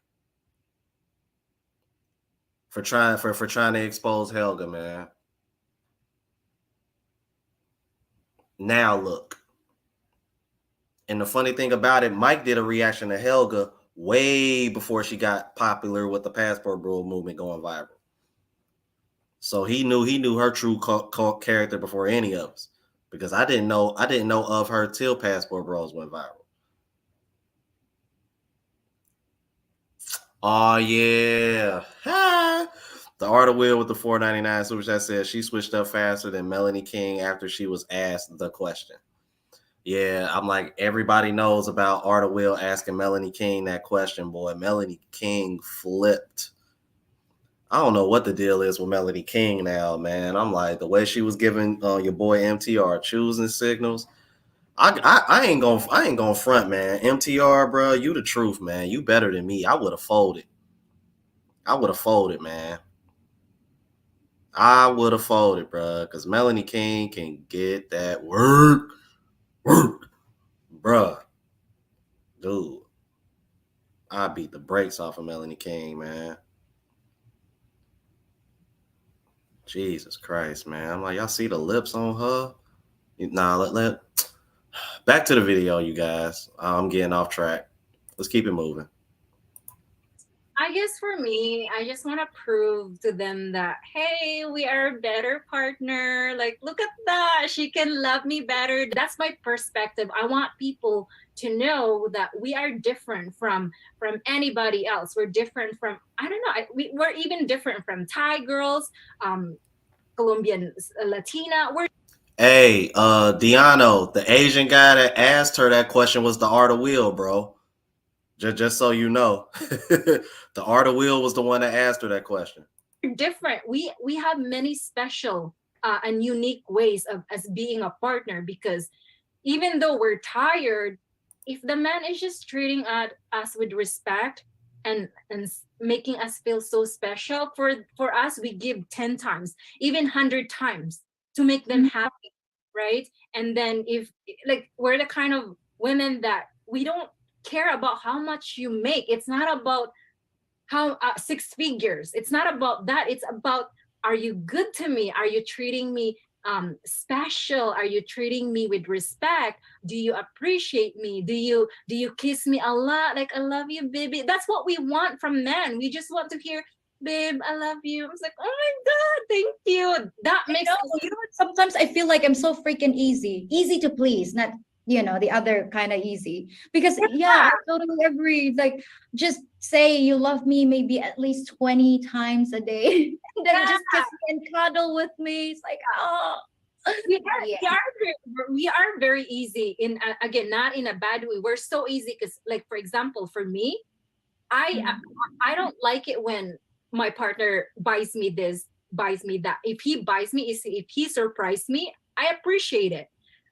for trying to expose Helga, man. Now look. And the funny thing about it, Mike did a reaction to Helga way before she got popular with the passport bro movement going viral. So he knew her true character before any of us, because I didn't know of her till Passport Bros went viral. Oh yeah, the Art of Will with the 4.99 super chat says she switched up faster than Melanie King after she was asked the question. Yeah, I'm like, everybody knows about Art of Will asking Melanie King that question, boy. Melanie King flipped. I don't know what the deal is with Melanie King now, man. I'm like, the way she was giving your boy MTR choosing signals. I ain't gonna front, man. MTR, bro, you the truth, man. You better than me. I would have folded. I would have folded, man. I would have folded, bro, because Melanie King can get that work, bro. Dude, I beat the brakes off of Melanie King, man. Jesus Christ, man. I'm like, y'all see the lips on her? Nah, let back to the video, you guys. I'm getting off track. Let's keep it moving. I guess for me, I just want to prove to them that, hey, we are a better partner. Like, look at that. She can love me better. That's my perspective. I want people to know that we are different from anybody else. We're different from, I don't know, we're even different from Thai girls, Colombian, Latina. We're Hey, Diano, the Asian guy that asked her that question was the Art of Will, bro. Just so you know, the Art of Will was the one that asked her that question. different. We have many special and unique ways of as being a partner, because even though we're tired, if the man is just treating us with respect and making us feel so special, for us, we give 10 times, even 100 times to make them Mhm. happy, right? And then if, like, we're the kind of women that we don't care about how much you make. It's not about how six figures. It's not about that. It's about, are you good to me? Are you treating me special? Are you treating me with respect? Do you appreciate me? Do you kiss me a lot? Like, I love you, baby. That's what we want from men. We just want to hear, babe, I love you. I was like, oh my god, thank you. That I makes know, you know what? Sometimes I feel like I'm so freaking easy to please, not the other kind of easy. Because yeah, I totally agree. Like, just say you love me maybe at least 20 times a day, and then yeah. just kiss me and cuddle with me. It's like, oh, we are yeah. we are very easy in, again, not in a bad way. We're so easy because, like, for example, for me, I Mm. I don't like it when my partner buys me this, buys me that. If he buys me, if he surprised me, I appreciate it.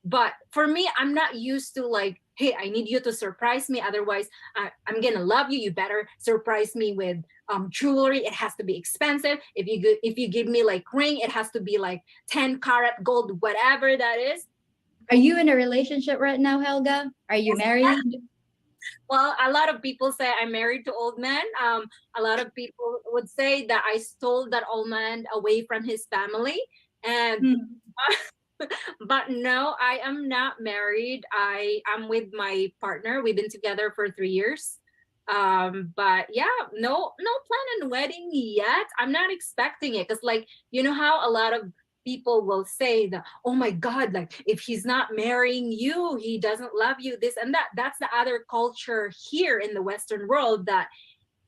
But for me, I'm not used to, like, hey, I need you to surprise me. Otherwise, I'm gonna love you. You better surprise me with jewelry. It has to be expensive. If you give me like ring, it has to be like 10 karat gold, whatever that is. Are you in a relationship right now, Helga? Are you married? Well, a lot of people say I'm married to old men. A lot of people would say that I stole that old man away from his family. And Hmm. but no, I am not married. I am with my partner. We've been together for 3 years. But yeah, no plan on wedding yet. I'm not expecting it because, like, you know how a lot of people will say that, oh my god, like, if he's not marrying you, he doesn't love you, this and that. That's the other culture here in the Western world. That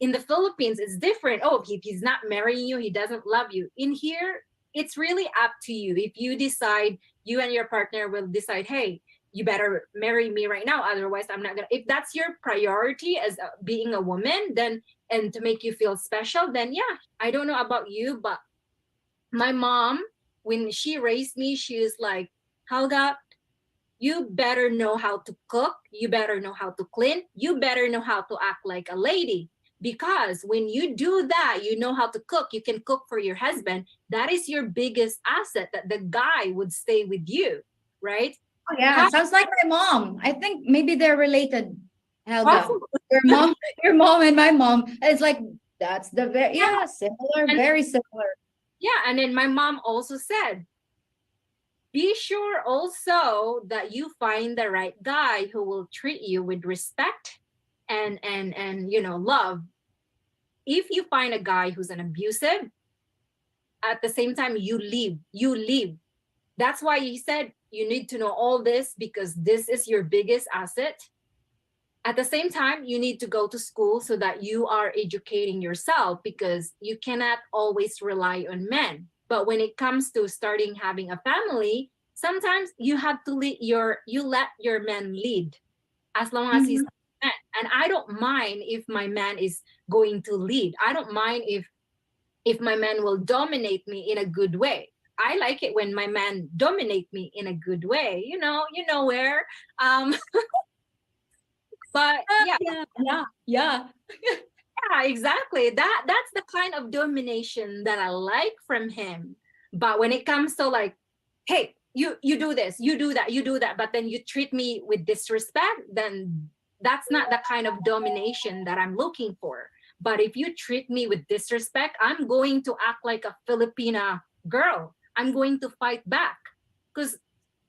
in the Philippines it's different. Oh, if he's not marrying you, he doesn't love you. In here, it's really up to you. If you decide you and your partner will decide, hey, you better marry me right now, otherwise I'm not gonna. If that's your priority as being a woman, then, and to make you feel special, then yeah, I don't know about you, but my mom, when she raised me, she was like, Helga, you better know how to cook, you better know how to clean, you better know how to act like a lady. Because when you do that, you know how to cook, you can cook for your husband. That is your biggest asset, that the guy would stay with you, right? Oh yeah, How sounds like my mom. I think maybe they're related, Helga. possible? Your mom, your mom and my mom. It's like that's the very, Yeah. yeah, similar, And very similar. yeah, and then my mom also said, be sure also that you find the right guy who will treat you with respect and love. If you find a guy who's an abusive, at the same time you leave. That's why he said you need to know all this, because this is your biggest asset. At the same time, you need to go to school so that you are educating yourself, because you cannot always rely on men. But when it comes to starting having a family, sometimes you have to you let your man lead, as long as he's Mhm. a man. And I don't mind if my man is going to lead. I don't mind if my man will dominate me in a good way. I like it when my man dominate me in a good way. You know where. Um, but yeah, Yeah, yeah, yeah. yeah, exactly. That's the kind of domination that I like from him. But when it comes to like, hey, you do this, you do that, you do that, but then you treat me with disrespect, then that's not the kind of domination that I'm looking for. But if you treat me with disrespect, I'm going to act like a Filipina girl. I'm going to fight back. Because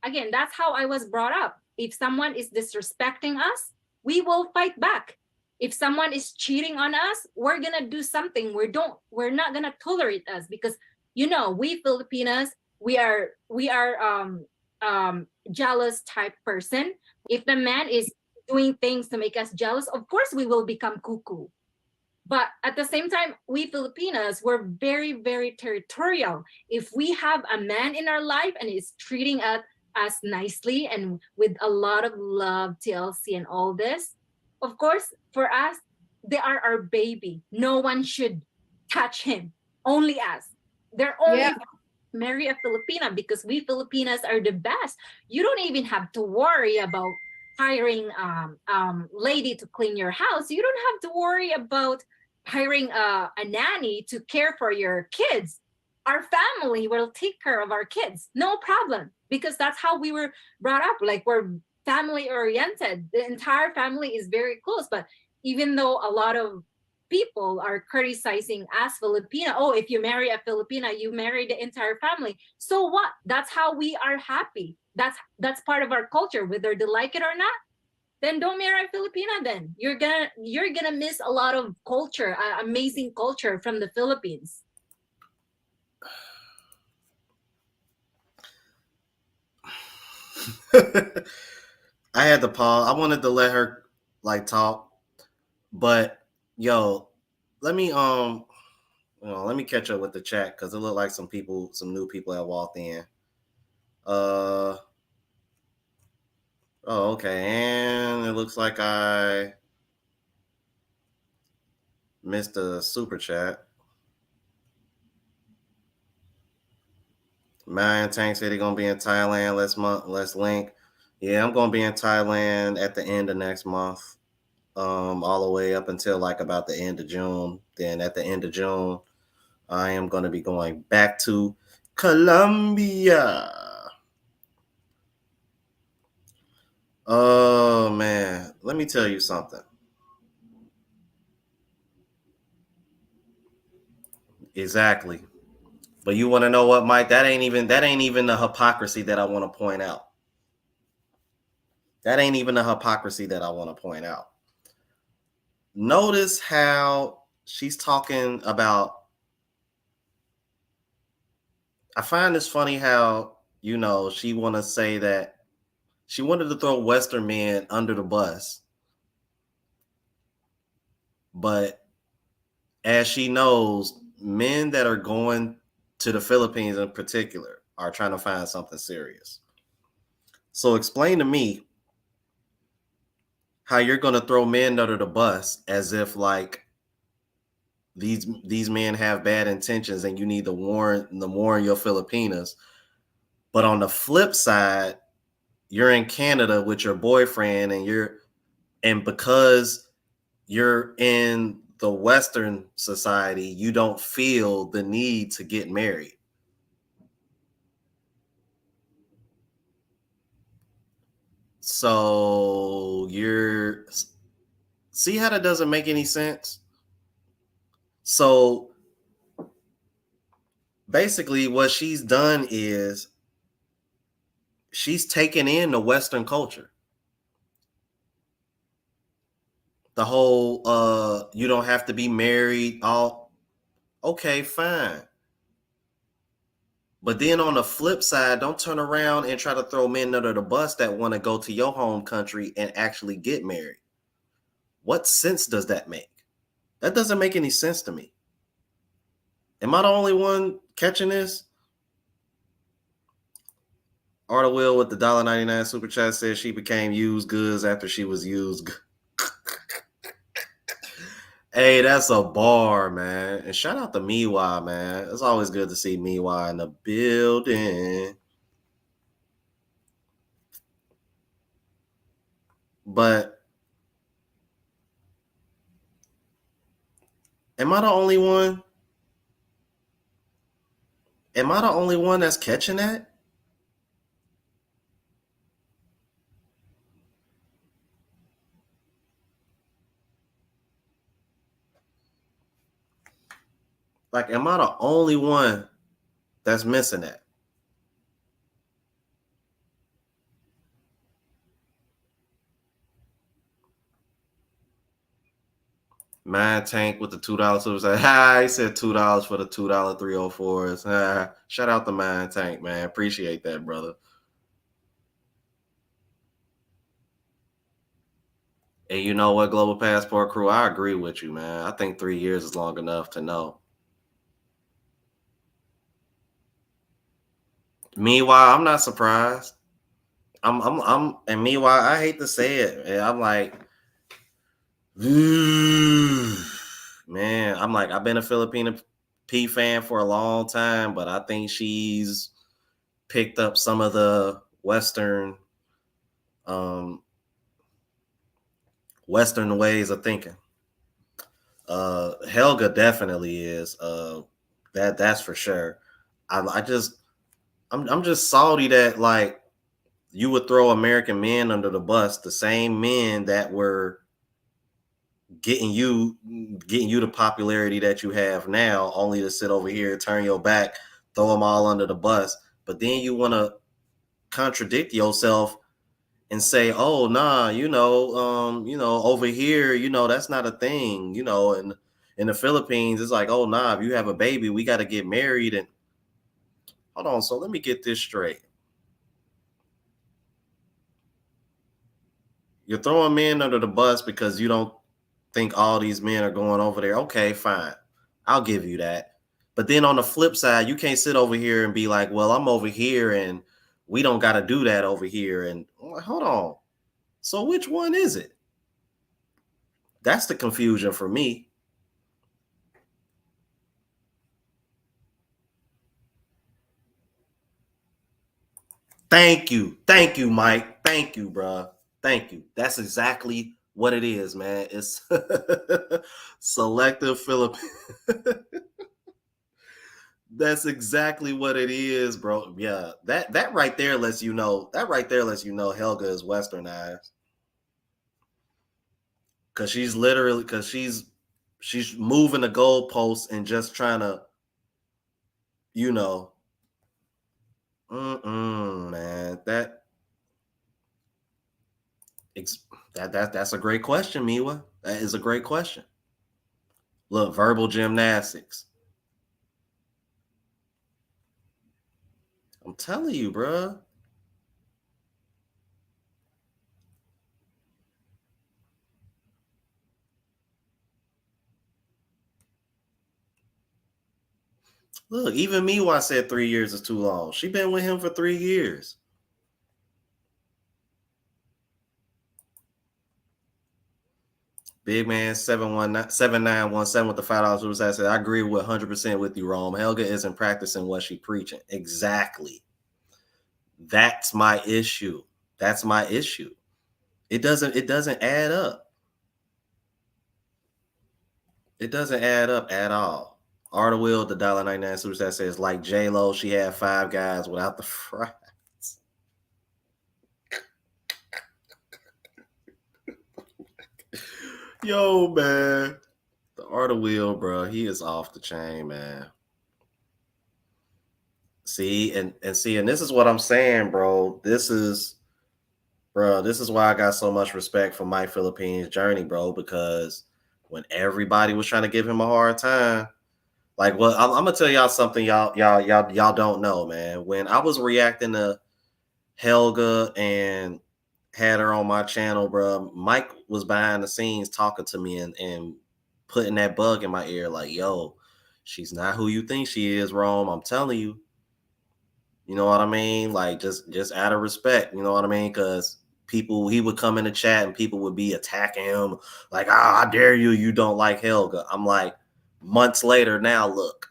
again, that's how I was brought up. If someone is disrespecting us, we will fight back. If someone is cheating on us, we're gonna do something. We're not gonna tolerate us, because we Filipinas, we are jealous type person. If the man is doing things to make us jealous, of course we will become cuckoo. But at the same time, we Filipinas, we're very, very territorial. If we have a man in our life and is treating us nicely and with a lot of love, TLC, and all this, of course, for us, they are our baby. No one should touch him. Only us. They're Yeah. only marry a Filipina, because we Filipinas are the best. You don't even have to worry about hiring lady to clean your house. You don't have to worry about hiring a nanny to care for your kids. Our family will take care of our kids, no problem, because that's how we were brought up. Like, we're family oriented. The entire family is very close. But even though a lot of people are criticizing as Filipina, oh, if you marry a Filipina, you marry the entire family. So what? That's how we are happy. That's part of our culture, whether they like it or not. Then don't marry a Filipina. Then you're gonna miss a lot of culture, amazing culture from the Philippines. I had to pause. I wanted to let her like talk, but yo, let me let me catch up with the chat because it looked like some new people have walked in. Uh oh, okay, and it looks like I missed a super chat. Mayan Tank said he gonna be in Thailand Let's link. Yeah, I'm gonna be in Thailand at the end of next month. All the way up until like about the end of June. Then at the end of June, I am gonna be going back to Colombia. Oh man, let me tell you something. Exactly. But you want to know what, Mike? That ain't even the hypocrisy that I want to point out. That ain't even the hypocrisy that I want to point out. Notice how she's talking about. I find this funny how she want to say that she wanted to throw Western men under the bus, but as she knows, men that are going to the Philippines in particular are trying to find something serious. So explain to me how you're gonna throw men under the bus as if like these men have bad intentions and you need to warn your Filipinas. But on the flip side, you're in Canada with your boyfriend and because you're in the Western society, you don't feel the need to get married. So you're see how that doesn't make any sense? So basically what she's done is she's taken in the Western culture. The whole you don't have to be married, all okay, fine. But then on the flip side, don't turn around and try to throw men under the bus that want to go to your home country and actually get married. What sense does that make? That doesn't make any sense to me. Am I the only one catching this? Arta Will with the $1.99 super chat says she became used goods after she was used. Hey, that's a bar, man. And shout out to Miwa, man. It's always good to see Miwa in the building. But am I the only one? Am I the only one that's catching that? Like, am I the only one that's missing that? Mind Tank with the $2 super chat. Hi, he said $2 for the $2 304s. Shout out to Mind Tank, man. Appreciate that, brother. And you know what, Global Passport Crew? I agree with you, man. I think 3 years is long enough to know. Meanwhile, I'm not surprised. And meanwhile, I hate to say it, and I'm like, man, I'm like, I've been a Filipino P fan for a long time, but I think she's picked up some of the um, Western ways of thinking. Helga definitely is. That's for sure. I'm just salty that like you would throw American men under the bus, the same men that were getting you the popularity that you have now, only to sit over here, turn your back, throw them all under the bus. But then you want to contradict yourself and say, "Oh, nah, over here, that's not a thing." And in the Philippines, it's like, "Oh, nah, if you have a baby, we got to get married." And hold on, so let me get this straight. You're throwing men under the bus because you don't think all these men are going over there. Okay, fine. I'll give you that. But then on the flip side, you can't sit over here and be like, well, I'm over here and we don't got to do that over here. And hold on. So which one is it? That's the confusion for me. Thank you. Thank you, Mike. Thank you, bro. Thank you. That's exactly what it is, man. It's selective Philip. That's exactly what it is, bro. Yeah, that right there lets you know. That right there lets you know Helga is westernized because she's moving the goalposts and just trying to, you know, man. That's a great question, Miwa. That is a great question. Look, verbal gymnastics. I'm telling you, bro. Look, even Miwa said 3 years is too long. She been with him for 3 years. Big man 7917 with the $5 super chat said, I agree with 100% with you, Rome. Helga isn't practicing what she preaching. Exactly. That's my issue. That's my issue. It doesn't add up. It doesn't add up at all. Arta Will, the $1.99 super chat says, like J Lo, she had 5 guys without the fries. Yo, man. The Art of Will, bro, he is off the chain, man. See, and this is what I'm saying, bro. This is why I got so much respect for Mike Philippine's journey, bro, because when everybody was trying to give him a hard time, like, well, I'm gonna tell y'all something y'all don't know, man. When I was reacting to Helga and had her on my channel, bro, Mike was behind the scenes talking to me and putting that bug in my ear, like, yo, she's not who you think she is, Rome. I'm telling you. You know what I mean? Like, just out of respect, you know what I mean? Because people, he would come in the chat and people would be attacking him, like, ah, I dare you, you don't like Helga. I'm like, months later, now look.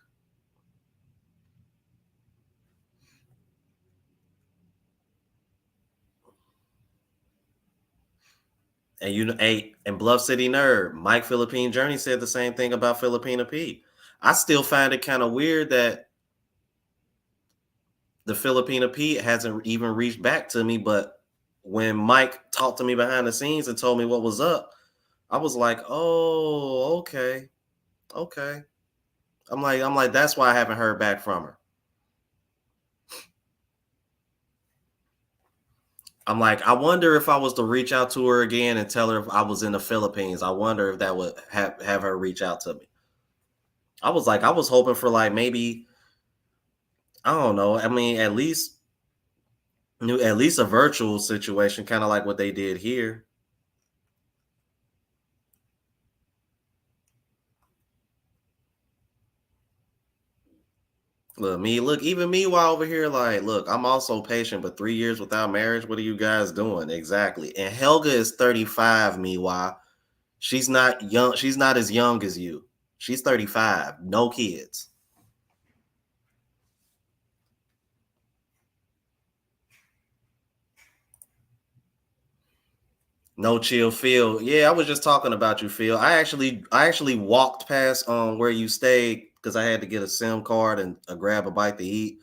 And you know, hey, and Bluff City Nerd, Mike Philippine Journey said the same thing about Filipina P. I still find it kind of weird that the Filipina P hasn't even reached back to me, but when Mike talked to me behind the scenes and told me what was up, I was like, oh, okay. Okay. I'm like, that's why I haven't heard back from her. I'm like, I wonder if I was to reach out to her again and tell her if I was in the Philippines, I wonder if that would have her reach out to me. I was like, I was hoping for like maybe, I don't know. I mean, at least a virtual situation, kind of like what they did here. Look, even me while over here, like, look, I'm also patient, but 3 years without marriage, what are you guys doing? Exactly. And Helga is 35, meanwhile. She's not young, she's not as young as you. She's 35, no kids. No chill, Phil. Yeah, I was just talking about you, Phil. I actually walked past where you stayed because I had to get a SIM card and grab a bite to eat.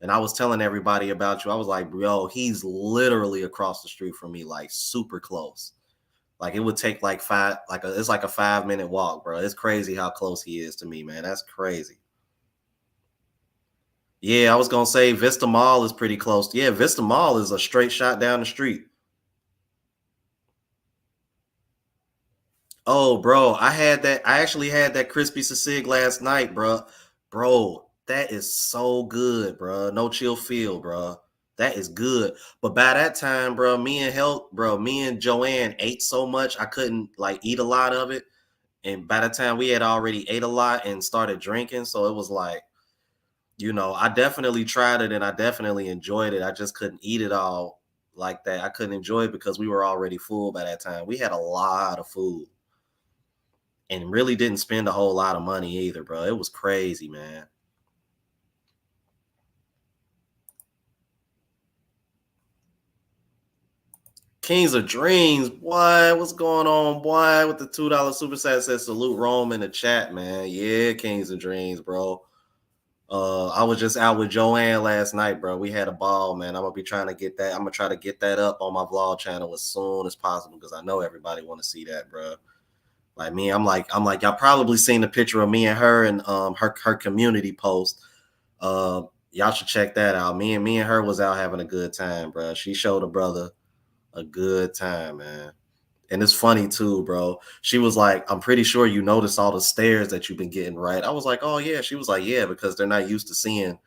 And I was telling everybody about you. I was like, yo, he's literally across the street from me, like super close. Like it would take like it's like a 5 minute walk, bro. It's crazy how close he is to me, man. That's crazy. Yeah, I was gonna say Vista Mall is pretty close. Yeah, Vista Mall is a straight shot down the street. Oh, bro, I actually had that crispy sisig last night, bro. Bro, that is so good, bro. No chill feel, bro. That is good. But by that time, me and Joanne ate so much I couldn't like eat a lot of it. And by the time we had already ate a lot and started drinking, so it was like, I definitely tried it and I definitely enjoyed it. I just couldn't eat it all like that. I couldn't enjoy it because we were already full by that time. We had a lot of food and really didn't spend a whole lot of money either, bro. It was crazy, man. Kings of Dreams, boy, what's going on, boy? With the $2 super chat says salute Rome in the chat, man. Yeah, Kings of Dreams, bro. I was just out with Joanne last night, bro. We had a ball, man. I'm gonna be trying to get that. I'm gonna try to get that up on my vlog channel as soon as possible because I know everybody want to see that, bro. Like me, I'm like, y'all probably seen the picture of me and her and her community post. Y'all should check that out. Me and her was out having a good time, bro. She showed a brother a good time, man. And it's funny too, bro. She was like, I'm pretty sure you noticed all the stares that you've been getting, right? I was like, oh yeah. She was like, yeah, because they're not used to seeing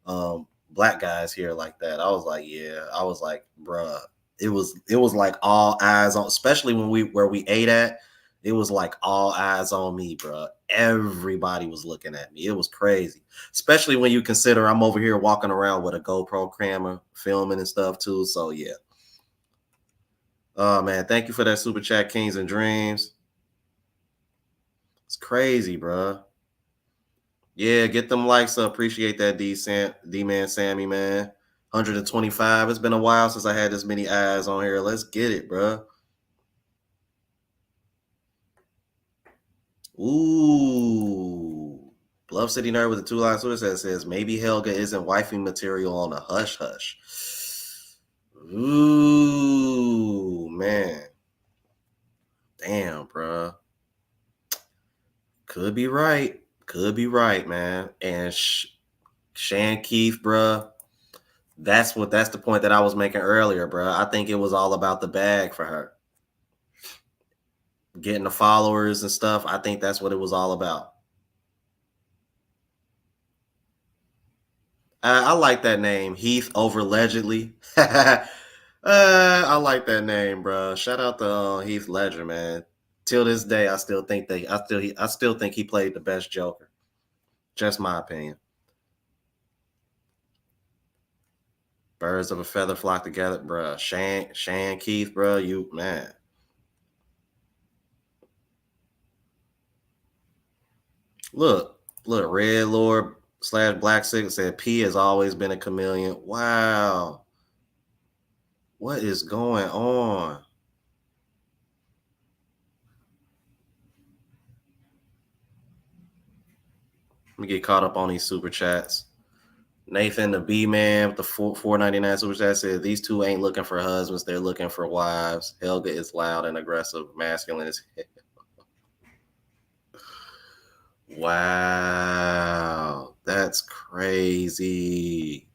black guys here like that. I was like, yeah. I was like, bruh. It was like all eyes on, especially when we ate at, it was like all eyes on me, bruh. Everybody was looking at me. It was crazy. Especially when you consider I'm over here walking around with a GoPro camera, filming and stuff too. So yeah. Oh man, thank you for that super chat, Kings and Dreams. crazy, bro. Yeah, get them likes up. Appreciate that, D man, Sammy, man. 125. It's been a while since I had this many eyes on here. Let's get it, bro. Ooh. Bluff City Nerd with the 2 line source that says maybe Helga isn't wifey material on a hush hush. Ooh, man. Damn, bro. Could be right. Could be right, man. And Shan Keith, bro. That's the point that I was making earlier, bro. I think it was all about the bag for her. Getting the followers and stuff. I think that's what it was all about. I like that name, Heath over allegedly. I like that name, bro. Shout out to Heath Ledger, man. Till this day, I still think he played the best Joker. Just my opinion. Birds of a feather flock together, bro. Shan Keith, bro. You man. Look, Red Lord / Black Six said P has always been a chameleon. Wow. What is going on? Let me get caught up on these super chats. Nathan the B man with the 4.99 super chat said these two ain't looking for husbands, they're looking for wives. Helga is loud and aggressive, masculine as hell. Wow, that's crazy.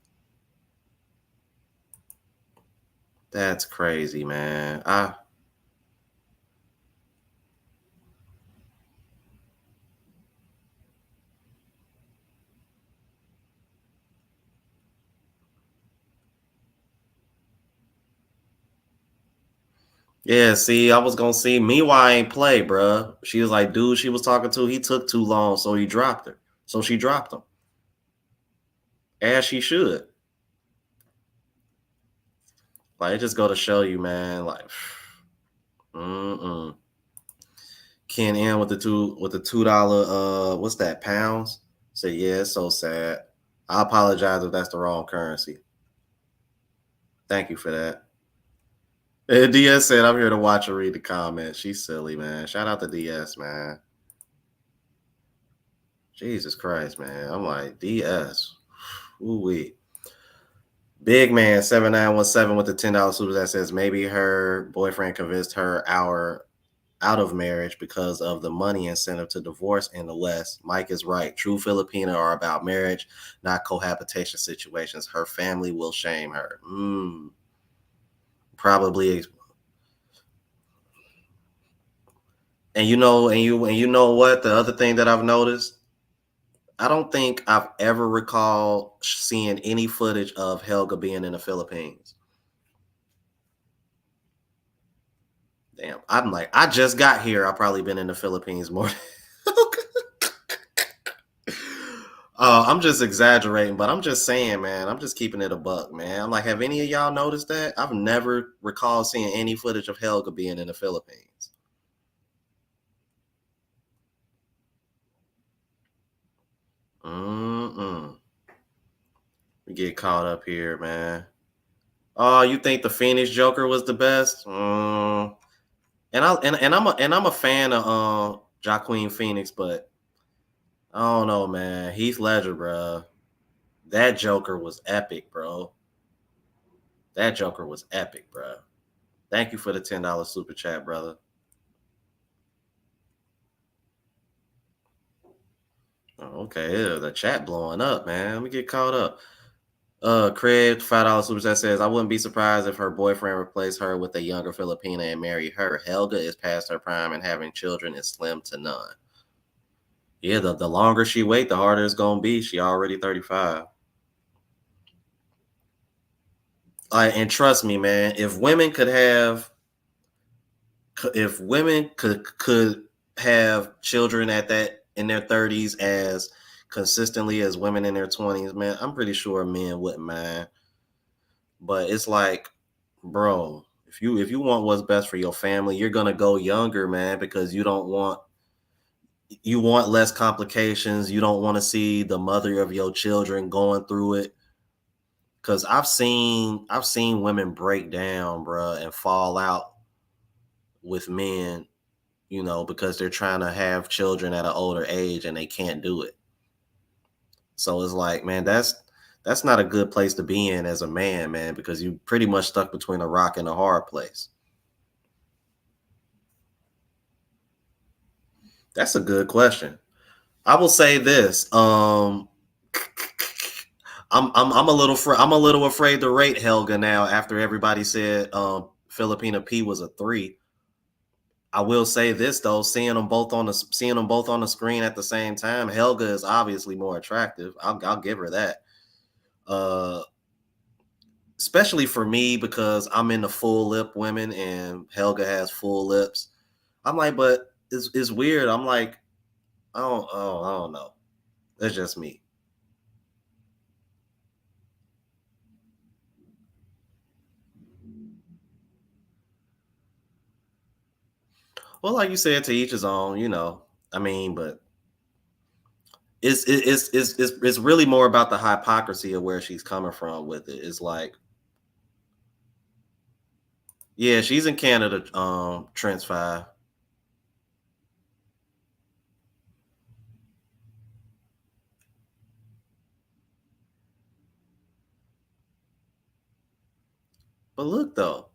That's crazy, man. Yeah, see, I was gonna see. Meanwhile, I ain't play, bro. She was like, dude, she was talking to, he took too long, so he dropped her. So she dropped him, as she should. Like, it just go to show you, man. Like, mm. Ken in with the $2. What's that? Pounds. Say, yeah, it's so sad. I apologize if that's the wrong currency. Thank you for that. And DS said, I'm here to watch and read the comments. She's silly, man. Shout out to DS, man. Jesus Christ, man. I'm like, DS. Ooh-wee. Big man 7917 with the $10 super that says maybe her boyfriend convinced her out of marriage because of the money incentive to divorce in the West. Mike is right. True Filipino are about marriage, not cohabitation situations. Her family will shame her. Probably. And you know what? The other thing that I've noticed, I don't think I've ever recalled seeing any footage of Helga being in the Philippines. Damn, I'm like, I just got here. I've probably been in the Philippines more. I'm just exaggerating, but I'm just saying, man. I'm just keeping it a buck, man. I'm like, have any of y'all noticed that? I've never recalled seeing any footage of Helga being in the Philippines. We get caught up here, man. Oh, you think the Phoenix Joker was the best? I'm a fan of Joaquin Phoenix, but I don't know, man. Heath Ledger, bro. That Joker was epic, bro. That Joker was epic, bro. Thank you for the $10 super chat, brother. Oh, okay, yeah, the chat blowing up, man. Let me get caught up. Craig, $5 super chat says, I wouldn't be surprised if her boyfriend replaced her with a younger Filipina and marry her. Helga is past her prime and having children is slim to none. Yeah, the longer she wait, the harder it's gonna be. She already 35. And trust me, man, if women could have children at that in their 30s as consistently as women in their 20s, man, I'm pretty sure men wouldn't mind. But it's like, bro, if you want what's best for your family, you're gonna go younger, man, because you don't want you want less complications. You don't want to see the mother of your children going through it. Cause I've seen women break down, bruh, and fall out with men, because they're trying to have children at an older age and they can't do it. So it's like, man, that's not a good place to be in as a man, man, because you pretty much stuck between a rock and a hard place. That's a good question. I will say this. I'm a little I'm a little afraid to rate Helga now after everybody said Filipina P was a 3. I will say this though, seeing them both on the screen at the same time, Helga is obviously more attractive. I'll give her that. Uh, Especially for me because I'm into full lip women and Helga has full lips. I'm like, but it's weird. I'm like, I don't know. That's just me. Well, like you said, to each his own. I mean, but it's really more about the hypocrisy of where she's coming from with it. It's like, yeah, she's in Canada, Trent's 5. But look though,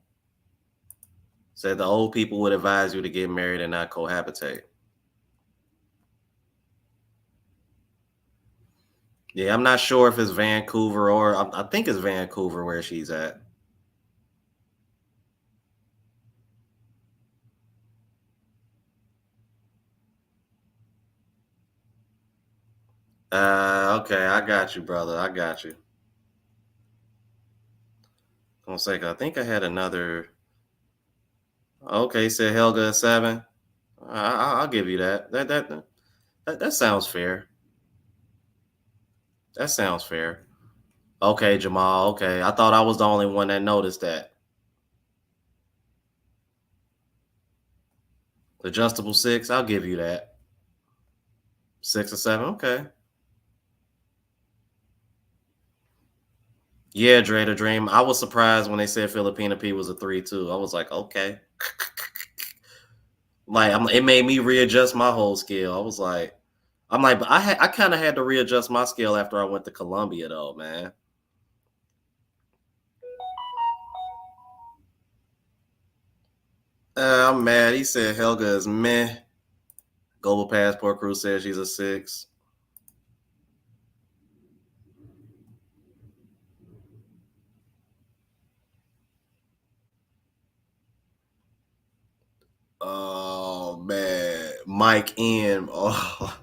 said the old people would advise you to get married and not cohabitate. Yeah, I'm not sure if it's Vancouver or I think it's Vancouver where she's at. Okay, I got you, brother. I got you. Gonna say, I think I had another. Okay, said Helga at 7. I'll give you that. That sounds fair. That sounds fair. Okay, Jamal. Okay, I thought I was the only one that noticed that. Adjustable 6. I'll give you that. 6 or 7. Okay. Yeah, Dre the Dream. I was surprised when they said Filipina P was a 3 too. I was like, okay. Like it made me readjust my whole scale. But I kind of had to readjust my scale after I went to Columbia though, man. I'm mad. He said Helga is meh. Global Passport Crew says she's a 6. Oh man, Mike M. Oh,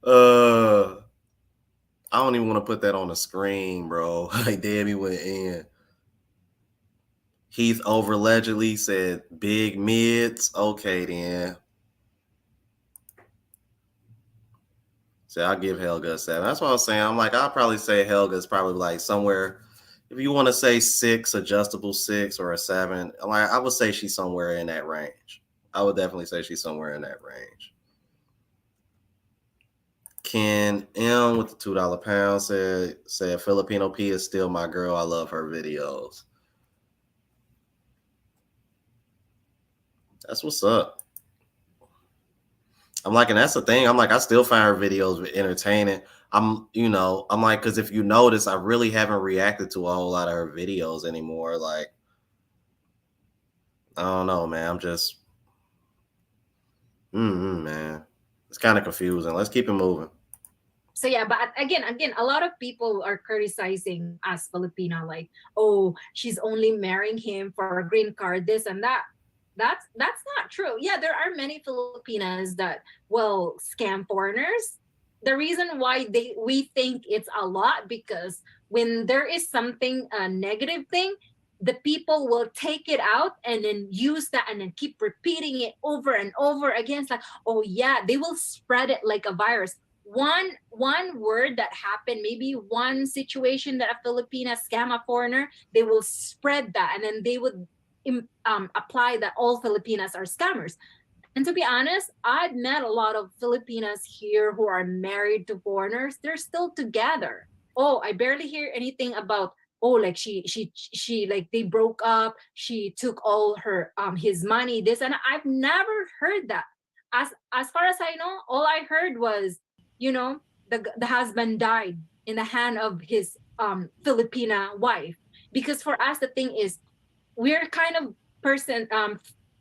uh, I don't even want to put that on the screen, bro. Like, damn, he went in. Heath over allegedly said big mids. Okay, then. So I'll give Helga a 7. That's what I was saying. I'm like, I'll probably say Helga is probably like somewhere. If you want to say 6, adjustable 6 or a 7, like I would say she's somewhere in that range. I would definitely say she's somewhere in that range. Ken M with the $2 pound said Filipino P is still my girl. I love her videos. That's what's up. I'm like, and that's the thing. I'm like, I still find her videos entertaining. I'm like, because if you notice, I really haven't reacted to a whole lot of her videos anymore. Like, I don't know, man. I'm just, man. It's kind of confusing. Let's keep it moving. So yeah, but again, a lot of people are criticizing us Filipina, like, oh, she's only marrying him for a green card, this and that. That's not true. Yeah, there are many Filipinas that will scam foreigners. The reason why we think it's a lot, because when there is something, a negative thing, the people will take it out and then use that and then keep repeating it over and over again. It's like, oh yeah, they will spread it like a virus. One word that happened, maybe one situation that a Filipina scam a foreigner, they will spread that and then they would apply that all Filipinas are scammers. And to be honest, I've met a lot of Filipinas here who are married to foreigners. They're still together. Oh, I barely hear anything about, oh, like she like they broke up, she took all her his money, this, and I've never heard that. As far as I know, all I heard was, you know, the husband died in the hand of his Filipina wife. Because for us the thing is, we're kind of person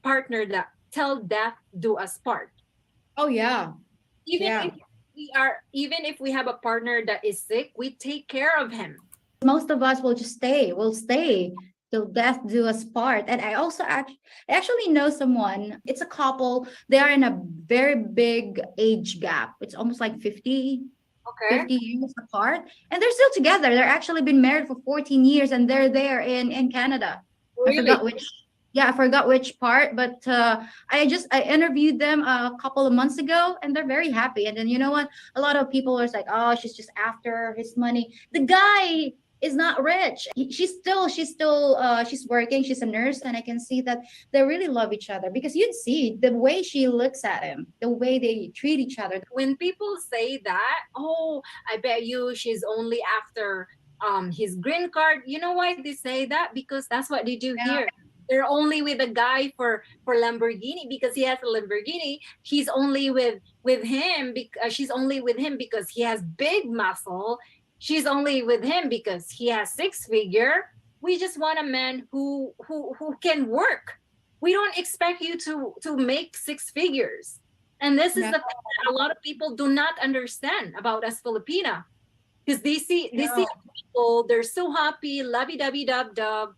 partner that tell death do us part. Oh yeah. Even Yeah. if even if we have a partner that is sick, we take care of him. Most of us will just stay. We'll stay till death do us part. And I actually know someone. It's a couple. They are in a very big age gap. It's almost like Okay. 50 years apart, and they're still together. They're actually been married for 14 years, and they're there in Canada. I Really? forgot which. Yeah, I forgot which part, but I interviewed them a couple of months ago, and they're very happy. And then you know what? A lot of people are like, "Oh, she's just after his money." The guy is not rich. She's working. She's a nurse, and I can see that they really love each other because you'd see the way she looks at him, the way they treat each other. When people say that, oh, I bet you she's only after his green card. You know why they say that? Because that's what they do Yeah, here. They're only with a guy for Lamborghini because he has a Lamborghini. He's only with him because she's only with him because he has big muscle. She's only with him because he has six figure. We just want a man who can work. We don't expect you to make six figures. And this is yeah, the thing that a lot of people do not understand about us Filipina. Because they see yeah. people, they're so happy, lovey dovey dub dub.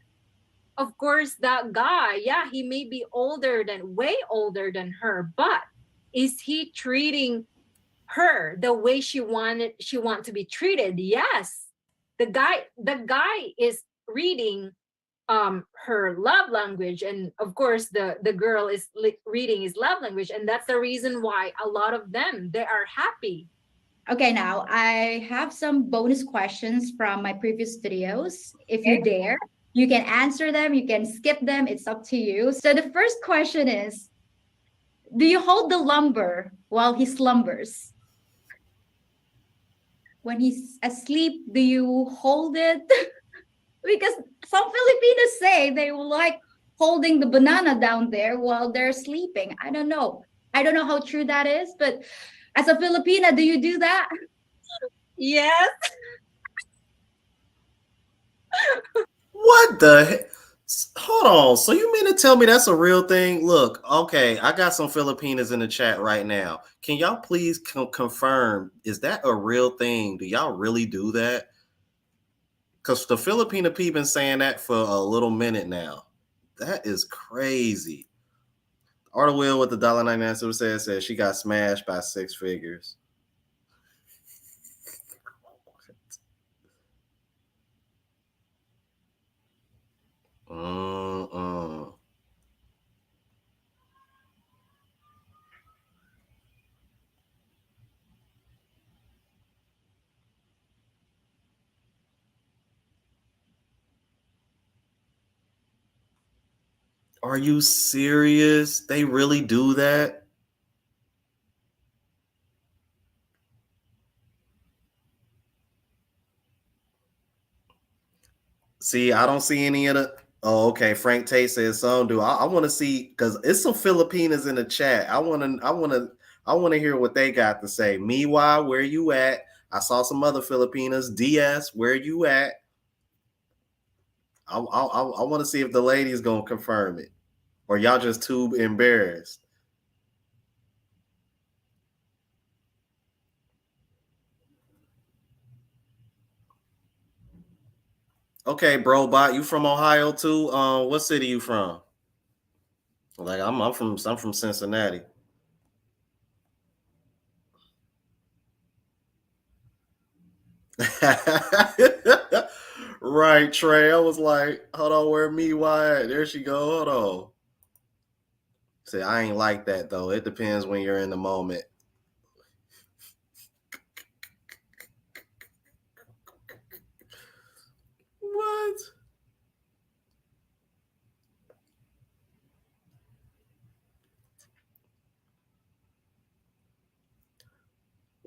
Of course, that guy, yeah, he may be older than way older than her, but is he treating her the way she want to be treated? Yes. The guy is reading her love language, and of course the girl is reading his love language, and that's the reason why a lot of them they are happy. Okay, now I have some bonus questions from my previous videos. If you dare, you can answer them, you can skip them, it's up to you. So the first question is, do you hold the lumber while he slumbers? When he's asleep, do you hold it? Because some Filipinos say they will like holding the banana down there while they're sleeping. I don't know. I don't know how true that is, but as a Filipina, do you do that? Yes. What the heck? Hold on. So you mean to tell me that's a real thing? Look, okay, I got some Filipinas in the chat right now. Can y'all please confirm? Is that a real thing? Do y'all really do that? Because the Filipina people been saying that for a little minute now. That is crazy. Arta Will with the $1.99 super says she got smashed by six figures. Mm-mm. Are you serious? They really do that? See, I don't see any of the. Oh, okay. Frank Tate says some do. I want to see because it's some Filipinas in the chat. I want to hear what they got to say. Meanwhile, where you at? I saw some other Filipinas. DS, where you at? I want to see if the lady's gonna confirm it, or y'all just too embarrassed. Okay, bro, bot, you from Ohio too? What city you from? Like I'm from Cincinnati. Right, Trey. I was like, hold on, where me? Why? There she go. Hold on. See, I ain't like that though. It depends when you're in the moment. What?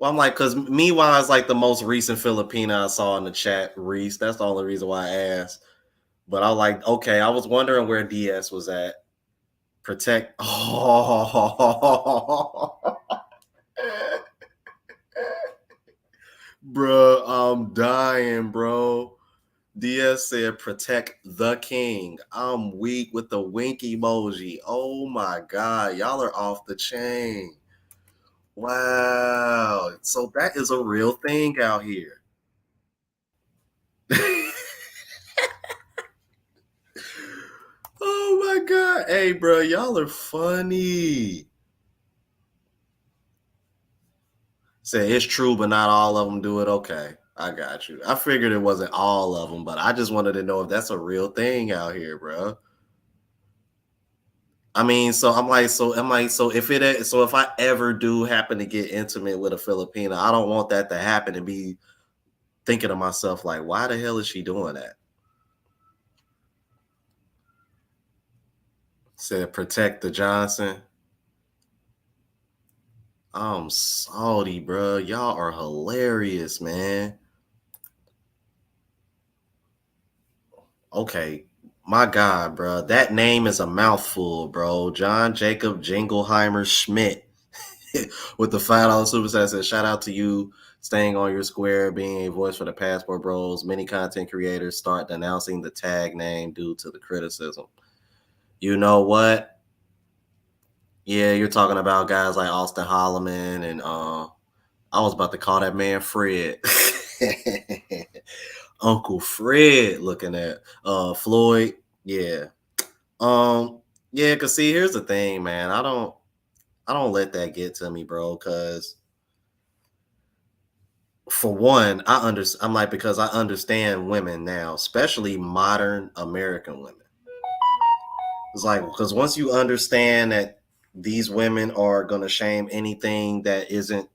Well, I'm like, because meanwhile, it's like the most recent Filipina I saw in the chat, Reese. That's the only reason why I asked. But I like, okay, I was wondering where DS was at. Protect. Oh, bro, I'm dying, bro. DS said, protect the king. I'm weak with the wink emoji. Oh my God. Y'all are off the chain. Wow. So that is a real thing out here. Oh my God. Hey, bro, y'all are funny. Say it's true, but not all of them do it. Okay. I got you. I figured it wasn't all of them, but I just wanted to know if that's a real thing out here, bro. I mean, so if I ever do happen to get intimate with a Filipina, I don't want that to happen and be thinking to myself like, why the hell is she doing that? Said protect the Johnson. I'm salty, bro. Y'all are hilarious, man. Okay, my God, bro, that name is a mouthful, bro. John Jacob Jingleheimer Schmidt with the $5 super chat says, shout out to you staying on your square, being a voice for the Passport Bros. Many content creators start denouncing the tag name due to the criticism. You know what? Yeah, you're talking about guys like Austin Holloman and I was about to call that man Fred. Uncle Fred looking at Floyd. Yeah. Um yeah, cause see, here's the thing, man. I don't let that get to me, bro, cause for one, I'm like, because I understand women now, especially modern American women. It's like, because once you understand that these women are gonna shame anything that isn't,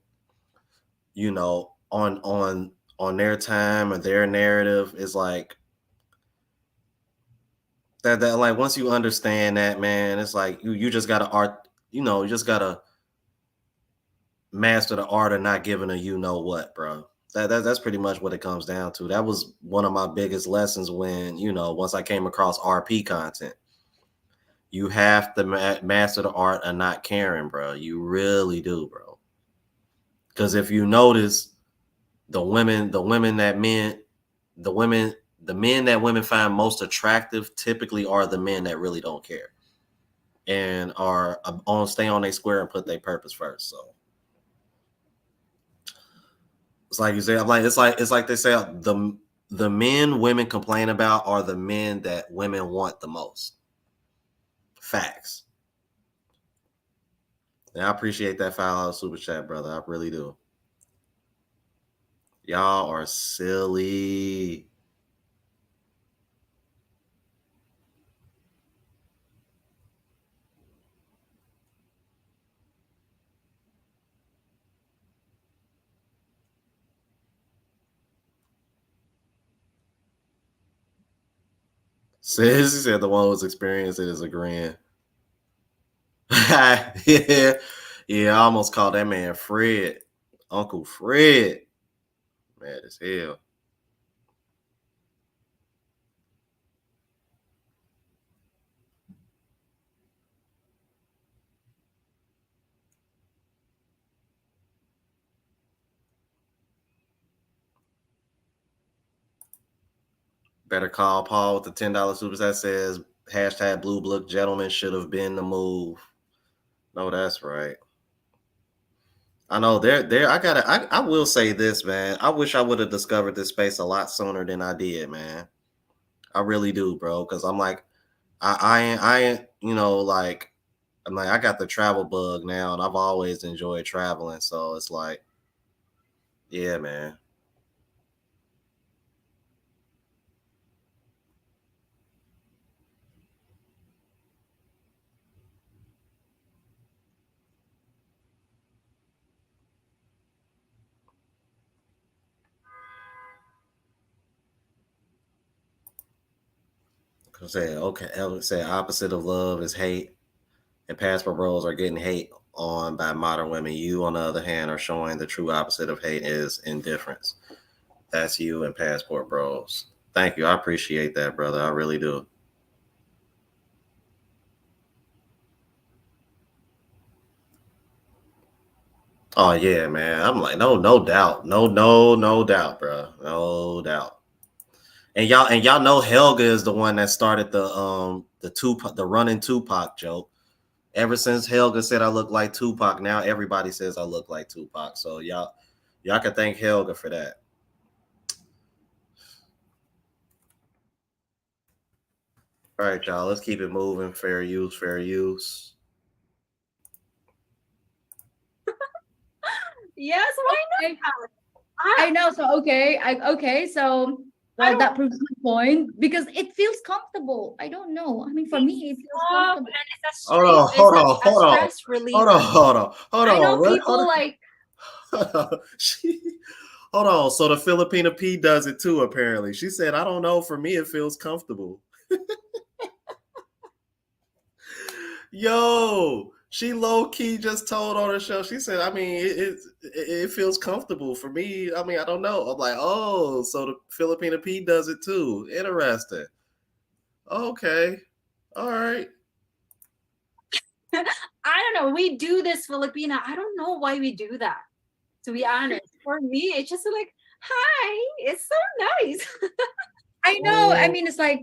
on their time or their narrative, is like that like once you understand that, man, it's like you just gotta you just gotta master the art of not giving a what, bro. That's pretty much what it comes down to. That was one of my biggest lessons when, once I came across RP content. You have to master the art of not caring, bro. You really do, bro. Because if you notice, the women, the men that women find most attractive typically are the men that really don't care and are on stay on their square and put their purpose first. So it's like you say, I'm like, it's like they say the men women complain about are the men that women want the most. Facts. And I appreciate that $5 super chat, brother. I really do. Y'all are silly. Says he said the one who's experienced it is agreeing. Yeah. Yeah, I almost called that man Fred. Uncle Fred. Mad as hell. Better call Paul with the $10 super that says hashtag blue book gentleman should have been the move. No, that's right. I know there I will say this, man. I wish I would have discovered this space a lot sooner than I did, man. I really do, bro. Cause I'm like, I ain't, like I'm like, I got the travel bug now and I've always enjoyed traveling. So it's like, yeah, man. Say okay, say opposite of love is hate, and passport bros are getting hate on by modern women. You, on the other hand, are showing the true opposite of hate is indifference. That's you and Passport Bros. Thank you. I appreciate that, brother. I really do. Oh yeah, man. I'm like, no, no doubt. No doubt, bro. No doubt. And y'all know Helga is the one that started the Tupac, the running Tupac joke. Ever since Helga said I look like Tupac, now everybody says I look like Tupac. So y'all can thank Helga for that. All right, y'all. Let's keep it moving. Fair use, fair use. Yes, why I, not? I know. So okay. So I well, don't that proves my point because it feels comfortable. I don't know. I mean, for think me, it feels stop, comfortable. and it's a Hold stress, on, it's hold on, a hold on, stress hold on, reliever. hold on, hold I on. know What? people like, Hold on. Hold on. So the Filipina P does it too. Apparently, she said, "I don't know. For me, it feels comfortable." Yo, she low key just told on her show. She said, "I mean, it feels comfortable for me. I mean, I don't know." I'm like, "Oh, so the Filipina P does it too. Interesting. Okay, all right." I don't know, we do this Filipina. I don't know why we do that. To be honest, for me, it's just like, hi, it's so nice. I know. I Oh, mean, it's like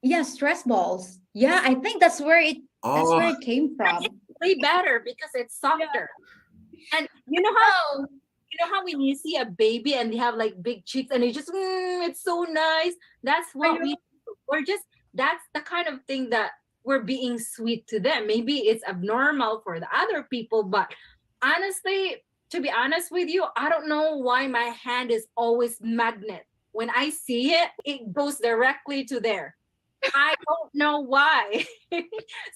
yeah, stress balls. Yeah, I think that's where oh, it came from. Way better because it's Yeah. softer. And No. you know how when you see a baby and they have like big cheeks and it's so nice. That's I what know. we're just, that's the kind of thing that we're being sweet to them. Maybe it's abnormal for the other people, but honestly, to be honest with you, I don't know why my hand is always magnet. When I see it, it goes directly to there. I don't know why.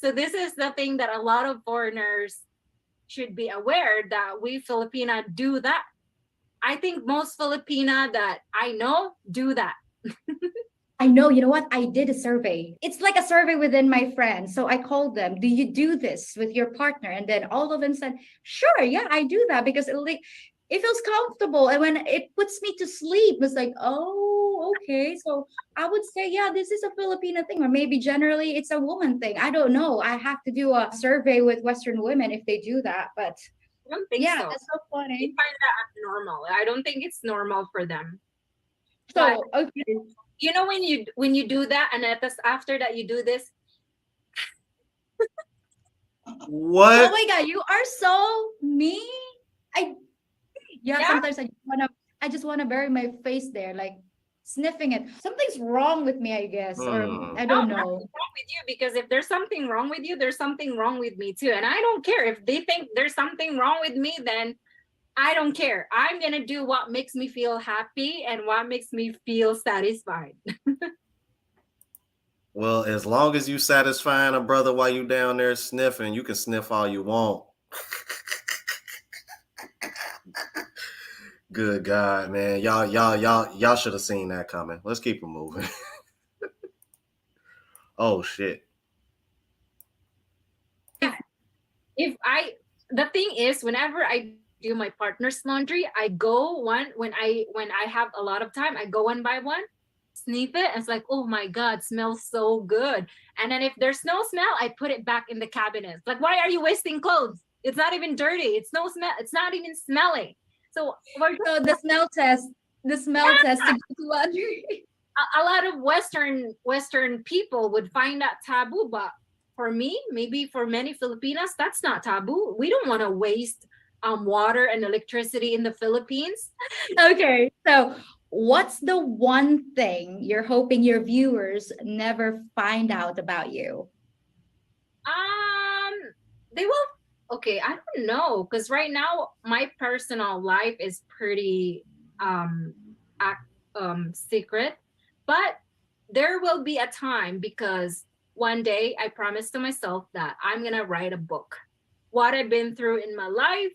So this is the thing that a lot of foreigners should be aware, that we Filipina do that. I think most Filipina that I know do that. I know, you know what? I did a survey. It's like a survey within my friends. So I called them, do you do this with your partner? And then all of them said, sure, yeah, I do that because it feels comfortable. And when it puts me to sleep, it's like, oh, okay. So I would say, yeah, this is a Filipino thing, or maybe generally it's a woman thing. I don't know. I have to do a survey with Western women if they do that. But I don't think yeah, so. that's so They funny. find that abnormal. I don't think it's normal for them. But So, okay. you know when you do that and after that you do this, Oh what? my God, you are so mean. I yeah, yeah, sometimes I just wanna bury my face there, like sniffing it. Something's wrong with me, I guess, or Hmm. I no, don't know. nothing's wrong with you, because if there's something wrong with you, there's something wrong with me too. And I don't care if they think there's something wrong with me, then I don't care. I'm gonna do what makes me feel happy and what makes me feel satisfied. Well, as long as you satisfying a brother while you down there sniffing, you can sniff all you want. Good God, man. Y'all should have seen that coming. Let's keep it moving. Oh shit. if if I The thing is, whenever I do my partner's laundry, I go one when I have a lot of time, I go one by one, sniff it, and it's like, oh my god, smells so good. And then if there's no smell, I put it back in the cabinet. Like, why are you wasting clothes? It's not even dirty. It's no smell. It's not even smelling. So we're just, So the smell test to go to laundry. a lot of Western people would find that taboo, but for me, maybe for many Filipinas, that's not taboo. We don't want to waste water and electricity in the Philippines. Okay, so what's the one thing you're hoping your viewers never find out about you? Um, they will. Okay, I don't know, because right now my personal life is pretty um secret, but there will be a time, because one day I promised to myself that I'm gonna write a book, what I've been through in my life.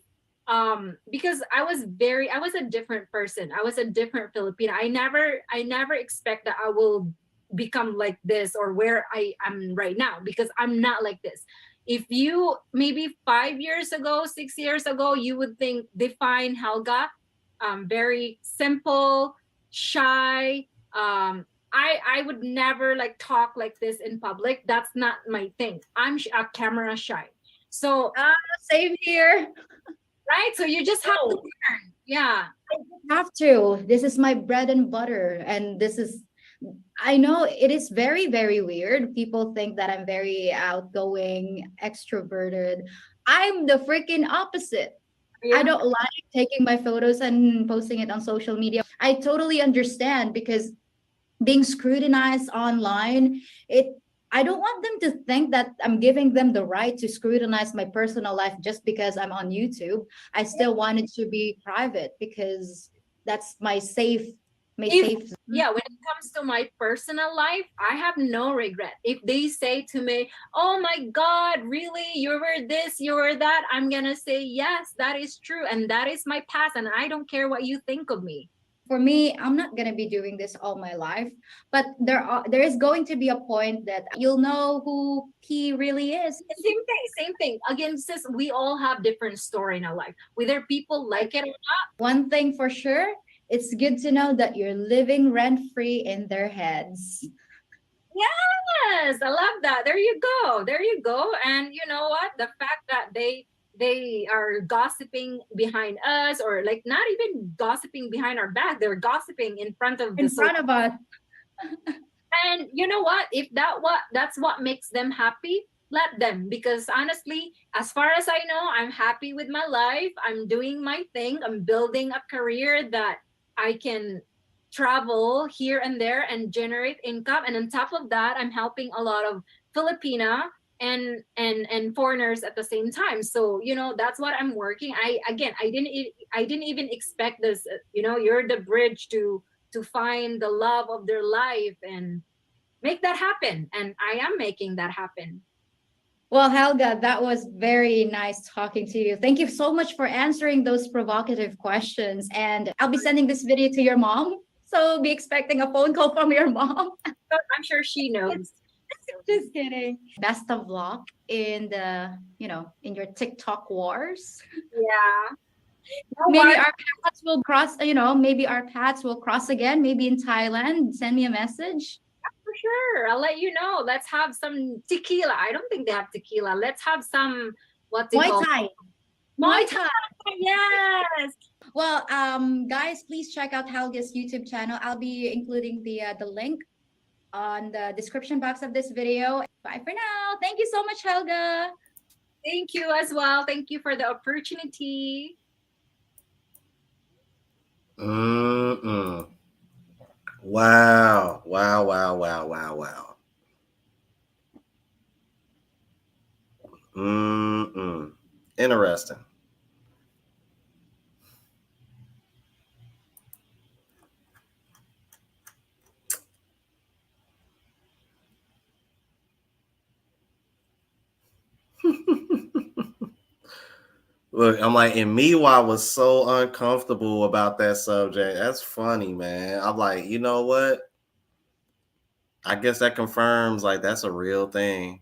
Because I was a different person. I was a different Filipina. I never expect that I will become like this or where I am right now, because I'm not like this. If you maybe 5 years ago, 6 years ago, you would think define Helga, very simple, shy. I would never like talk like this in public. That's not my thing. I'm a camera shy. So Ah, same here. right, so you just have to Oh, learn. Yeah. I have to. This is my bread and butter. And this is, I know it is very, very weird. People think that I'm very outgoing, extroverted. I'm the freaking opposite. I Yeah. don't like taking my photos and posting it on social media. I totally understand because being scrutinized online, it I don't want them to think that I'm giving them the right to scrutinize my personal life just because I'm on YouTube. I still want it to be private because that's my If safe zone. yeah, when it comes to my personal life, I have no regret. If they say to me, "Oh my God, really? You were this, you were that," I'm gonna say, "Yes, that is true, and that is my past, and I don't care what you think of me." For me, I'm not gonna be doing this all my life, but there is going to be a point that you'll know who he really is. Same thing, same thing. Again, sis, we all have different story in our life. Whether people like it or One thing for sure, it's good to know that you're living rent free in their heads. yes, I love that. There you go. There you go. And you know what? The fact that they are gossiping behind us, or like not even gossiping behind our back, they're gossiping in front of the In social. front of us. And you know what? If that's what makes them happy, let them. Because honestly, as far as I know, I'm happy with my life. I'm doing my thing. I'm building a career that I can travel here and there and generate income. And on top of that, I'm helping a lot of Filipina and foreigners at the same time. So that's what I'm working. I didn't even expect this. You're the bridge to find the love of their life and make that happen. And I am making that happen. Well, Helga, that was very nice talking to you. Thank you so much for answering those provocative questions. And I'll be sending this video to your mom. So be expecting a phone call from your mom. So I'm sure she knows. Just kidding. Best of luck in in your TikTok wars. Yeah. No Maybe worries. our paths will cross, maybe our paths will cross again, maybe in Thailand. Send me a message. For sure. I'll let you know. Let's have some tequila. I don't think they have tequila. Let's have some, what do you Muay call, Thai. Muay Muay Thai. Thai. Yes. Well, guys, please check out Helga's YouTube channel. I'll be including the link on the description box of this video. Bye for now. Thank you so much, Helga. Thank you as well. Thank you for the opportunity. Mm-mm. Wow. Wow, wow, wow, wow, wow. Mm-mm. Interesting. Look, I'm like, and meanwhile was so uncomfortable about that subject. That's funny, man. I'm like, you know what? I guess that confirms like that's a real thing.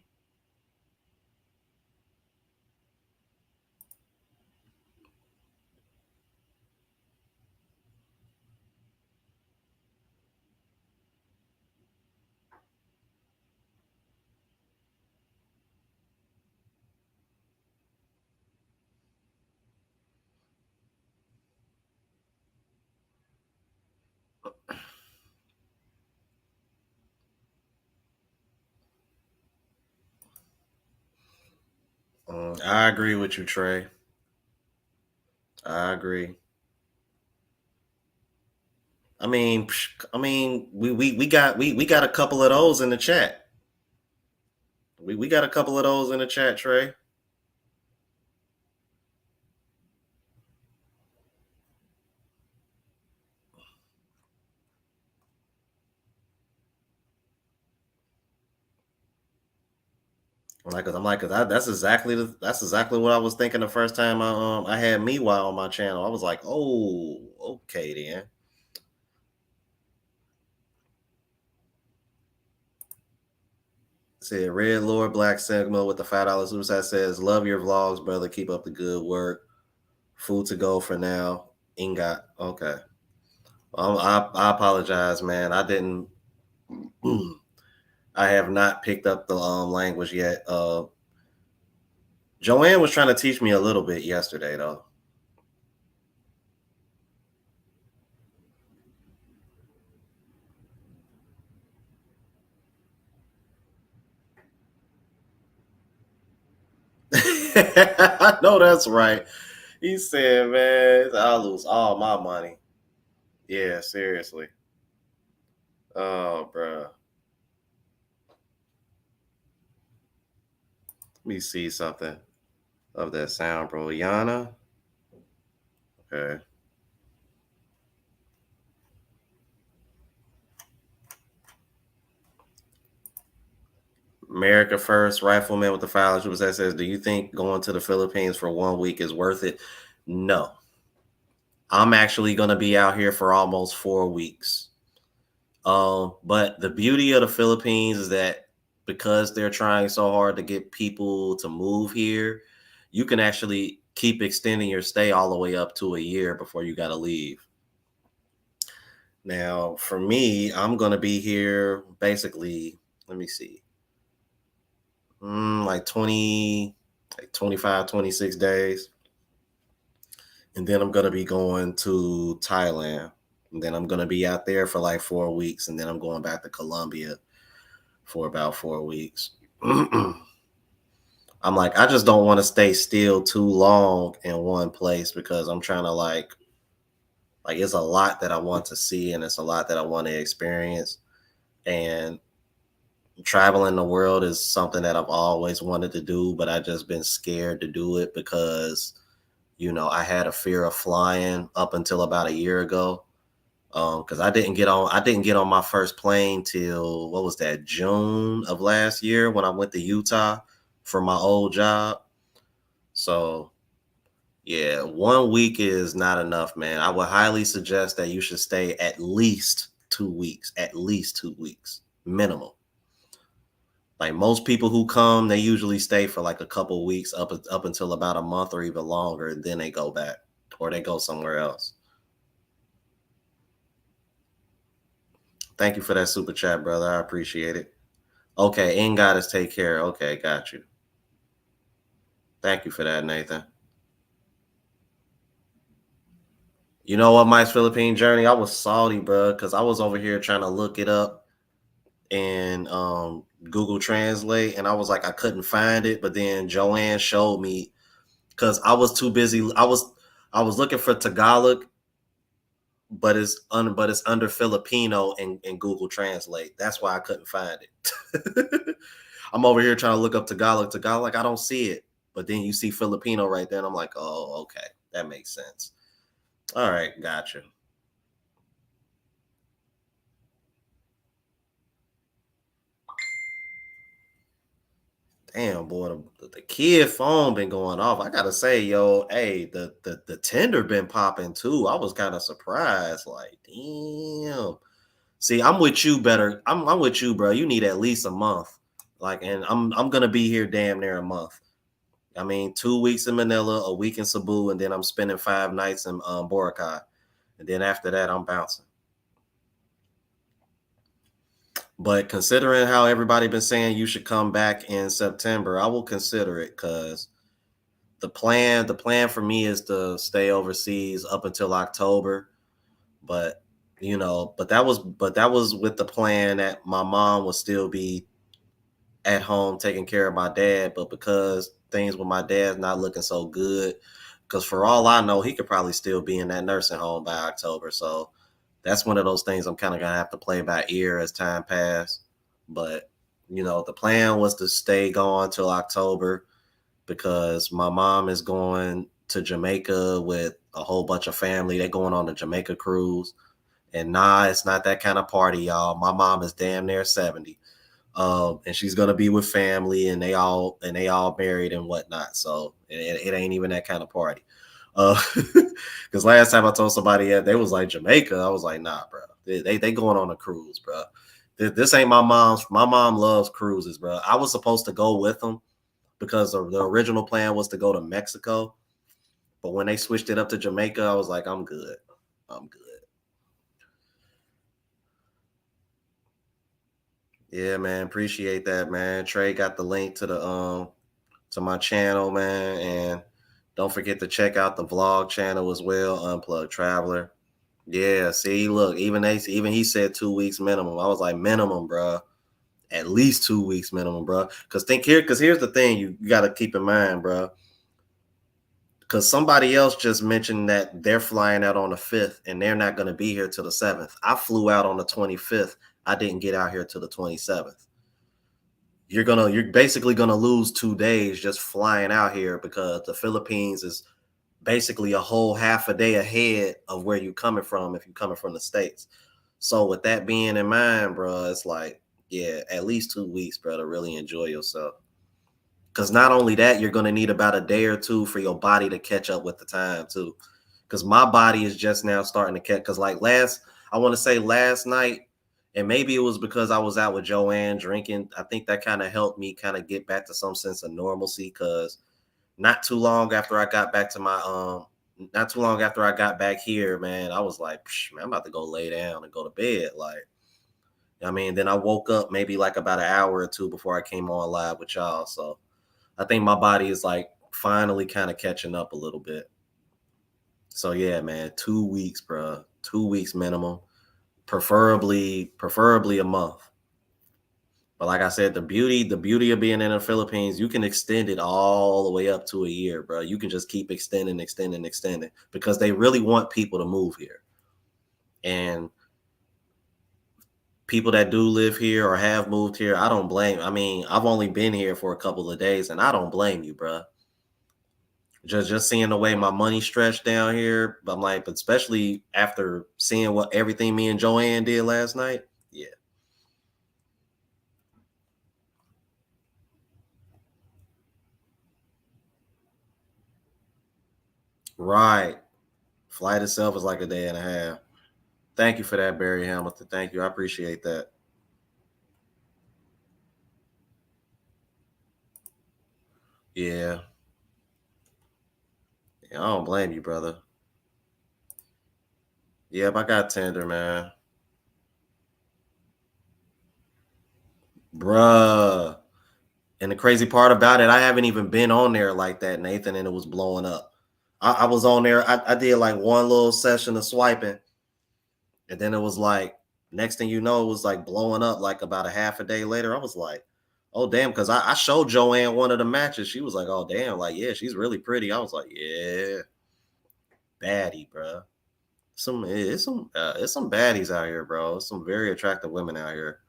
I agree with you, Trey. I agree. We got a couple of those in the chat. We got a couple of those in the chat, Trey. That's exactly what I was thinking the first time I had Meanwhile on my channel. I was like, oh, okay then. Said Red Lord Black Sigma with the $5 super chat says, "Love your vlogs, brother. Keep up the good work. Food to go for now. Ingot. Okay. I apologize, man. I didn't. I have not picked up the language yet. Joanne was trying to teach me a little bit yesterday, though. I know that's right. He said, "Man, I'll lose all my money." Yeah, seriously. Oh, bro. Let me see something of that sound, bro. Yana. Okay. America First Rifleman with the file that says, "Do you think going to the Philippines for 1 week is worth it?" No. I'm actually going to be out here for almost 4 weeks. But the beauty of the Philippines is that because they're trying so hard to get people to move here, you can actually keep extending your stay all the way up to a year before you got to leave. Now, for me, I'm going to be here basically, let me see, like 20, like 25, 26 days. And then I'm going to be going to Thailand. And then I'm going to be out there for like 4 weeks. And then I'm going back to Colombia for about 4 weeks. I'm like, I just don't want to stay still too long in one place because I'm trying to like it's a lot that I want to see and it's a lot that I want to experience. And traveling the world is something that I've always wanted to do, but I just been scared to do it because, I had a fear of flying up until about a year ago. Because I didn't get on my first plane till what was that, June of last year when I went to Utah for my old job. So yeah, 1 week is not enough, man. I would highly suggest that you should stay at least 2 weeks minimum. Like most people who come, they usually stay for like a couple weeks up until about a month or even longer, and then they go back or they go somewhere else. Thank you for that super chat, brother. I appreciate it. Okay, ain't got us take care. Okay, got you. Thank you for that, Nathan. You know what, Mike's Philippine journey? I was salty, bro, because I was over here trying to look it up and Google Translate, and I was like, I couldn't find it. But then Joanne showed me because I was too busy. I was looking for Tagalog, but it's under Filipino in Google Translate. That's why I couldn't find it. I'm over here trying to look up Tagalog, like I don't see it. But then you see Filipino right there, and I'm like, oh, okay, that makes sense. All right, gotcha. Damn, boy, the kid phone been going off. I gotta say, yo, hey, the Tinder been popping too. I was kind of surprised. Like, damn. See, I'm with you better. I'm with you, bro. You need at least a month. Like, and I'm gonna be here damn near a month. I mean, 2 weeks in Manila, a week in Cebu, and then I'm spending 5 nights in Boracay. And then after that, I'm bouncing. But considering how everybody been saying you should come back in September, I will consider it because the plan for me is to stay overseas up until October. But but that was with the plan that my mom would still be at home taking care of my dad. But because things with my dad's not looking so good, because for all I know, he could probably still be in that nursing home by October. So that's one of those things I'm kind of gonna have to play by ear as time passes. But the plan was to stay gone till October because my mom is going to Jamaica with a whole bunch of family. They're going on the Jamaica cruise. And nah, it's not that kind of party, y'all. My mom is damn near 70. And she's gonna be with family and they all married and whatnot. So it ain't even that kind of party. Because last time I told somebody they was like Jamaica, I was like, nah, bro. They going on a cruise, bro. This ain't my mom's. My mom loves cruises, bro. I was supposed to go with them because the original plan was to go to Mexico, but when they switched it up to Jamaica, I was like, I'm good. I'm good. Yeah, man. Appreciate that, man. Trey got the link to my channel, man, and don't forget to check out the vlog channel as well, Unplugged Traveler. Yeah, see, look, even he said 2 weeks minimum. I was like, minimum, bro. At least 2 weeks minimum, bro. Because here's the thing you got to keep in mind, bro. Because somebody else just mentioned that they're flying out on the 5th and they're not going to be here till the 7th. I flew out on the 25th. I didn't get out here till the 27th. You're basically gonna lose 2 days just flying out here because the Philippines is basically a whole half a day ahead of where you're coming from if you're coming from the States. So with that being in mind, bro, it's like, yeah, at least 2 weeks, bro, to really enjoy yourself. Because not only that, you're gonna need about a day or two for your body to catch up with the time too. Because my body is just now starting to catch. Because like I want to say last night, and maybe it was because I was out with Joanne drinking. I think that kind of helped me kind of get back to some sense of normalcy. Because not too long after I got back to not too long after I got back here, man, I was like, man, I'm about to go lay down and go to bed. Like, I mean, then I woke up maybe like about an hour or two before I came on live with y'all. So I think my body is like finally kind of catching up a little bit. So yeah, man, 2 weeks, bro. 2 weeks minimum, preferably a month. But like I said, the beauty of being in the Philippines, you can extend it all the way up to a year, bro. You can just keep extending because they really want people to move here. And people that do live here or have moved here, I don't blame. I mean, I've only been here for a couple of days, and I don't blame you, bro. Just seeing the way my money stretched down here, I'm like, but especially after seeing what everything me and Joanne did last night, yeah, right. Flight itself is like a day and a half. Thank you for that, Barry Hamilton. Thank you, I appreciate that. Yeah, yeah, I don't blame you, brother. Yep, I got Tinder, man, bruh. And the crazy part about it, I haven't even been on there like that, Nathan, and it was blowing up. I was on there. I did like one little session of swiping, and then it was like next thing you know, it was like blowing up like about a half a day later. I was like, oh damn, because I showed Joanne one of the matches. She was like, oh damn, like yeah, she's really pretty. I was like, yeah, baddie, bro. It's some baddies out here, bro. It's some very attractive women out here.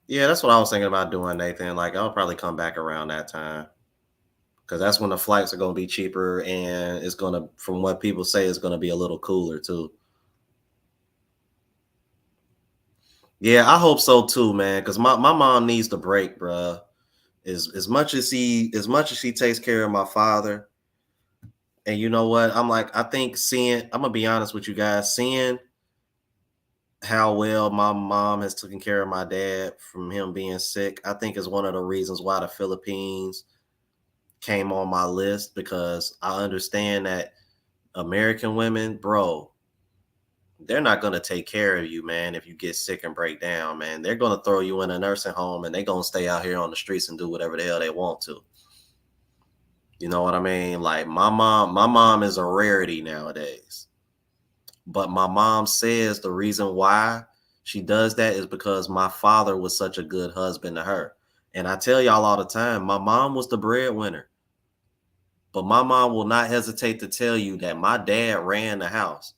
Yeah, that's what I was thinking about doing, Nathan. Like I'll probably come back around that time because that's when the flights are going to be cheaper and it's going to, from what people say, it's going to be a little cooler too. Yeah, I hope so too, man. Because my mom needs the break, bro. As much as she takes care of my father, and you know what? I'm like, I think I'm gonna be honest with you guys, seeing how well my mom has taken care of my dad from him being sick, I think is one of the reasons why the Philippines came on my list because I understand that American women, bro, they're not going to take care of you, man, if you get sick and break down, man. They're going to throw you in a nursing home and they're going to stay out here on the streets and do whatever the hell they want to. You know what I mean? Like my mom is a rarity nowadays. But my mom says the reason why she does that is because my father was such a good husband to her. And I tell y'all all the time, my mom was the breadwinner. But my mom will not hesitate to tell you that my dad ran the house.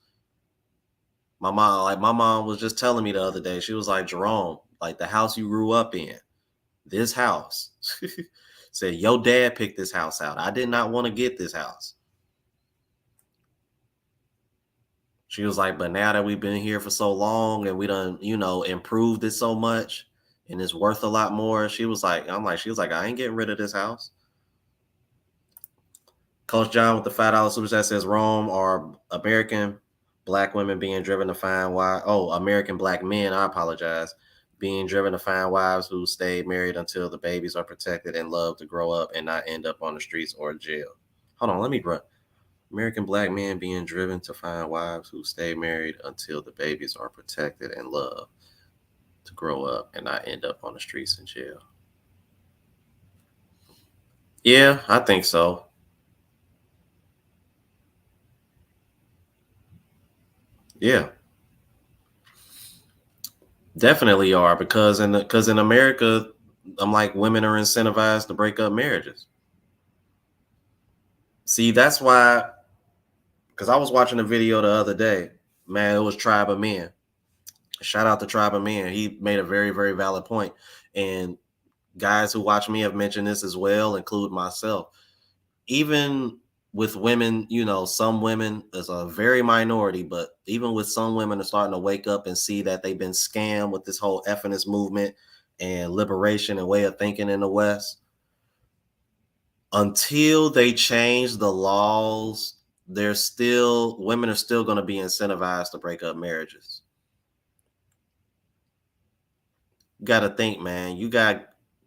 My mom was just telling me the other day. She was like, Jerome, like the house you grew up in, this house. Said your dad picked this house out. I did not want to get this house. She was like, but now that we've been here for so long and we done, improved it so much and it's worth a lot more. She was like, I ain't getting rid of this house. Coach John with the $5 super chat says Rome or American Black women being driven to find wives. Oh, American black men, I apologize. Being driven to find wives who stayed married until the babies are protected and love to grow up and not end up on the streets or jail. Hold on, let me run. American black men being driven to find wives who stay married until the babies are protected and love to grow up and not end up on the streets in jail. Yeah, I think so. Yeah, definitely are because in America, I'm like women are incentivized to break up marriages. See, that's why because I was watching a video the other day. Man, it was Tribe of Men. Shout out to Tribe of Men. He made a very, very valid point. And guys who watch me have mentioned this as well, include myself. Even with women, some women is a very minority, but even with some women are starting to wake up and see that they've been scammed with this whole feminist movement and liberation and way of thinking in the West. Until they change the laws, women are still going to be incentivized to break up marriages. You got to think, man.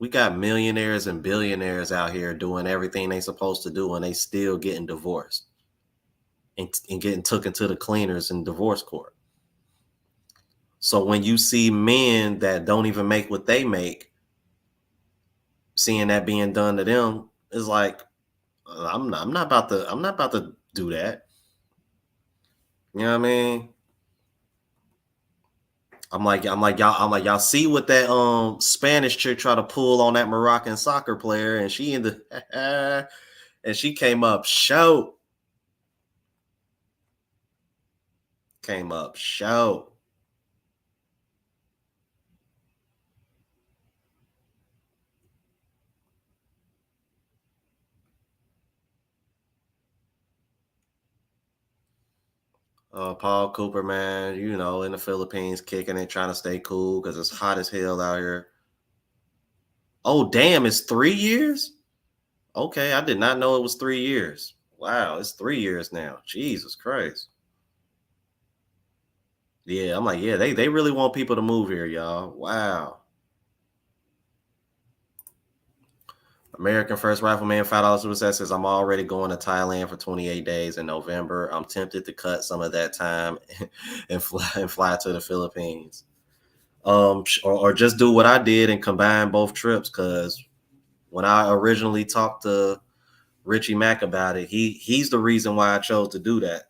We got millionaires and billionaires out here doing everything they supposed to do, and they still getting divorced and getting taken to the cleaners in divorce court. So when you see men that don't even make what they make, seeing that being done to them, is like, I'm not about to do that. You know what I mean? I'm like y'all see what that Spanish chick tried to pull on that Moroccan soccer player, and she ended and she came up show. Paul Cooper, man, in the Philippines, kicking it, trying to stay cool because it's hot as hell out here. Oh, damn, it's 3 years? Okay, I did not know it was 3 years. Wow, it's 3 years now. Jesus Christ. Yeah, I'm like, yeah, they really want people to move here, y'all. Wow. American First Rifleman $5 super set says I'm already going to Thailand for 28 days in November. I'm tempted to cut some of that time and fly to the Philippines. Or just do what I did and combine both trips. Because when I originally talked to Richie Mack about it, he's the reason why I chose to do that.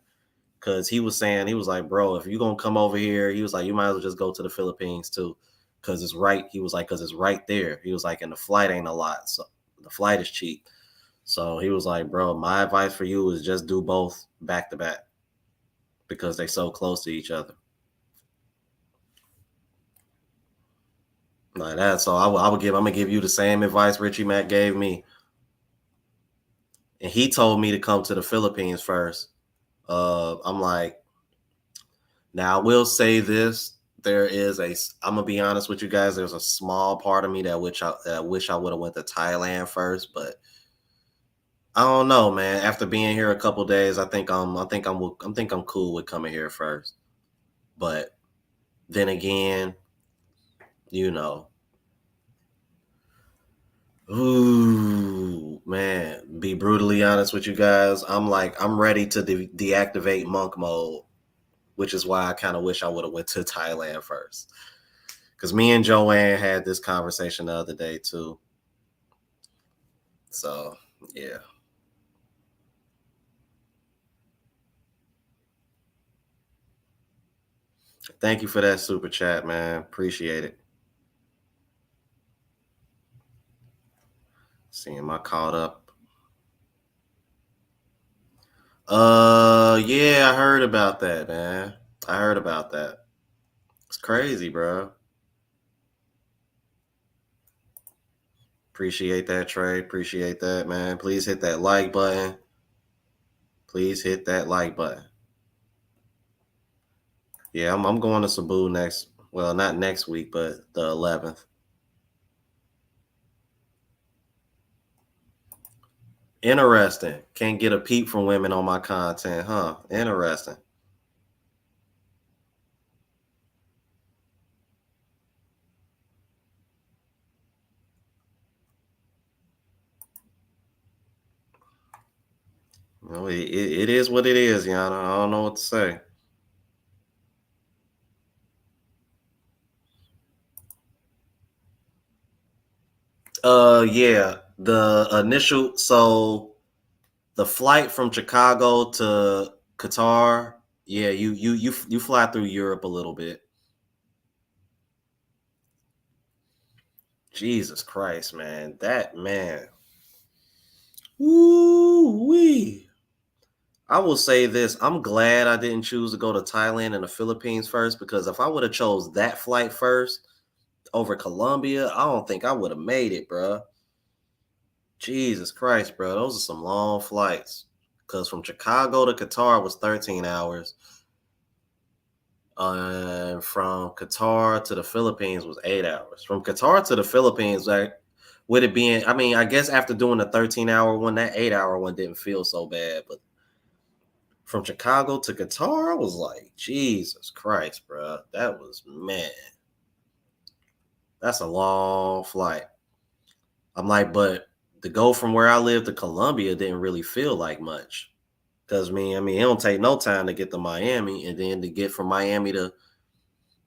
Because he was saying, he was like, bro, if you're gonna come over here, he was like, you might as well just go to the Philippines too, because it's right. He was like, because it's right there. He was like, and the flight ain't a lot, so the flight is cheap. So he was like, bro, my advice for you is just do both back to back because they so close to each other. Like that. So I'm gonna give you the same advice Richie Mack gave me. And he told me to come to the Philippines first. I'm like, now I will say this. I'm gonna be honest with you guys. There's a small part of me that wish I would have went to Thailand first, but I don't know, man. After being here a couple days, I think I'm cool with coming here first. But then again, you know, ooh, man. Be brutally honest with you guys. I'm ready to deactivate monk mode, which is why I kind of wish I would have went to Thailand first. Because me and Joanne had this conversation the other day too. So yeah. Thank you for that super chat, man. Appreciate it. Seeing my caught up. Yeah, I heard about that, man. I heard about that. It's crazy, bro. Appreciate that, Trey. Appreciate that, man. Please hit that like button. Please hit that like button. Yeah, I'm going to Cebu next. Well, not next week, but the 11th. Interesting. Can't get a peep from women on my content, huh? Interesting. It is what it is, Yana. I don't know what to say. Yeah, the initial so the flight from Chicago to Qatar. Yeah, you fly through Europe a little bit. Jesus Christ, man, that man. Woo wee. I will say this: I'm glad I didn't choose to go to Thailand and the Philippines first because if I would have chose that flight first over Colombia, I don't think I would have made it, bro. Jesus Christ, bro. Those are some long flights. Because from Chicago to Qatar was 13 hours. And from Qatar to the Philippines was 8 hours. From Qatar to the Philippines, like, with it being, I mean, I guess after doing the 13-hour one, that 8 hour one didn't feel so bad. But from Chicago to Qatar, I was like, Jesus Christ, bro. That was, man, that's a long flight. I'm like, but to go from where I live to Colombia didn't really feel like much. Because I mean, it don't take no time to get to Miami, and then to get from Miami to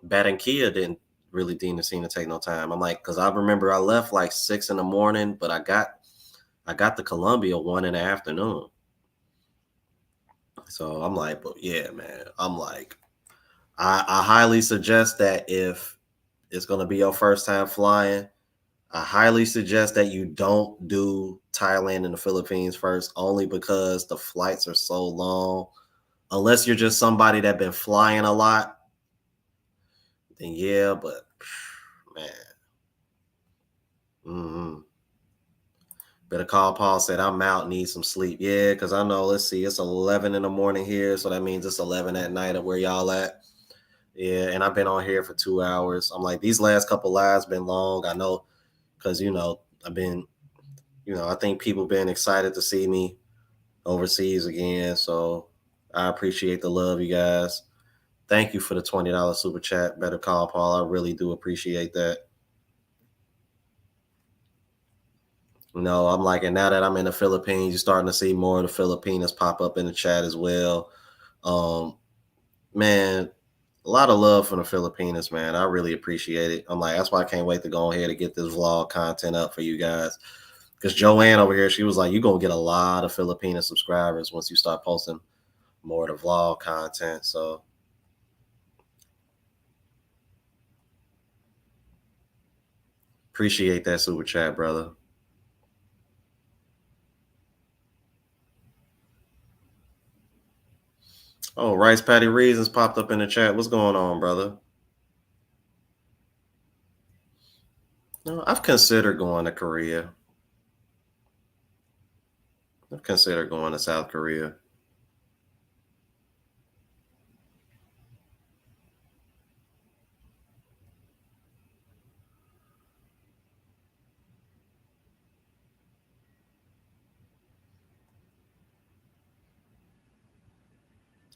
Barranquilla didn't really didn't seem to take no time. I'm like, because I remember I left like 6 in the morning, but I got to Colombia 1 in the afternoon. So I'm like, but yeah, man, I'm like, I highly suggest that if it's gonna be your first time flying, I highly suggest that you don't do Thailand and the Philippines first, only because the flights are so long. Unless you're just somebody that been flying a lot, then yeah, but man, mm-hmm. Better call Paul. Said I'm out, need some sleep. Yeah, because I know. Let's see, it's 11 in the morning here, so that means it's 11 at night at where y'all at. Yeah, and I've been on here for 2 hours. I'm like, these last couple lives been long. I know, because I've been, I think people been excited to see me overseas again. So I appreciate the love, you guys. Thank you for the $20 super chat. Better call Paul. I really do appreciate that. I'm like, and now that I'm in the Philippines, you're starting to see more of the Filipinos pop up in the chat as well. Um, man, a lot of love from the Filipinos, man. I really appreciate it. I'm like, that's why I can't wait to go ahead and get this vlog content up for you guys. Because Joanne over here, she was like, you're going to get a lot of Filipino subscribers once you start posting more of the vlog content. So appreciate that super chat, brother. Oh, Rice Patty Reasons popped up in the chat. What's going on, brother? No, I've considered going to Korea. I've considered going to South Korea.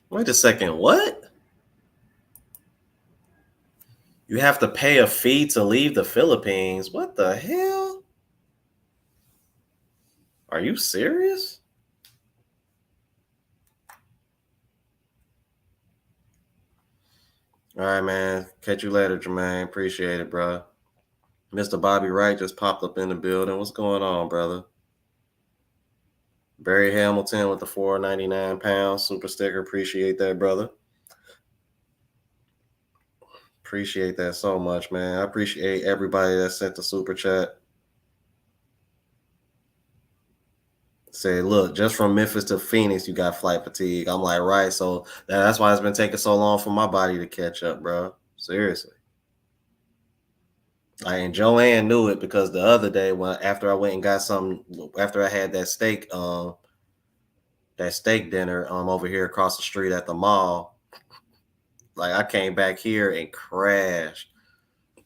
Wait a second. What? You have to pay a fee to leave the Philippines? What the hell? Are you serious? All right, man. Catch you later, Jermaine. Appreciate it, bro. Mr. Bobby Wright just popped up in the building. What's going on, brother? Barry Hamilton with the 4.99 super sticker. Appreciate that, brother. Appreciate that so much, man. I appreciate everybody that sent the super chat. Say, look, just from Memphis to Phoenix, you got flight fatigue. I'm like, right. So that's why it's been taking so long for my body to catch up, bro. Seriously. And Joanne knew it because the other day when after I went and got some after I had that steak dinner over here across the street at the mall, like I came back here and crashed.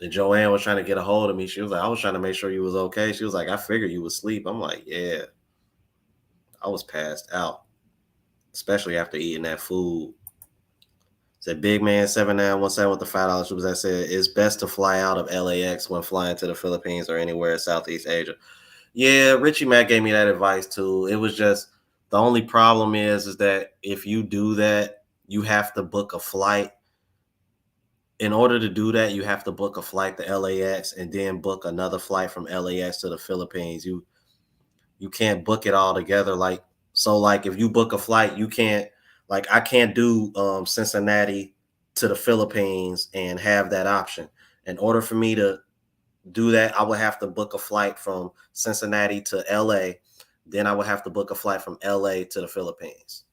And Joanne was trying to get a hold of me. She was like, I was trying to make sure you was okay. She was like, I figured you would sleep. I'm like, yeah. I was passed out, especially after eating that food. Said Big Man 7917 with the $5 super that said it's best to fly out of LAX when flying to the Philippines or anywhere in Southeast Asia. Yeah, Richie Mack gave me that advice too. It was just The only problem is that if you do that, you have to book a flight. In order to do that, you have to book a flight to LAX and then book another flight from LAX to the Philippines. You can't book it all together. Like, so like if you book a flight, you can't, like I can't do Cincinnati to the Philippines and have that option. In order for me to do that, I would have to book a flight from Cincinnati to LA. Then I would have to book a flight from LA to the Philippines,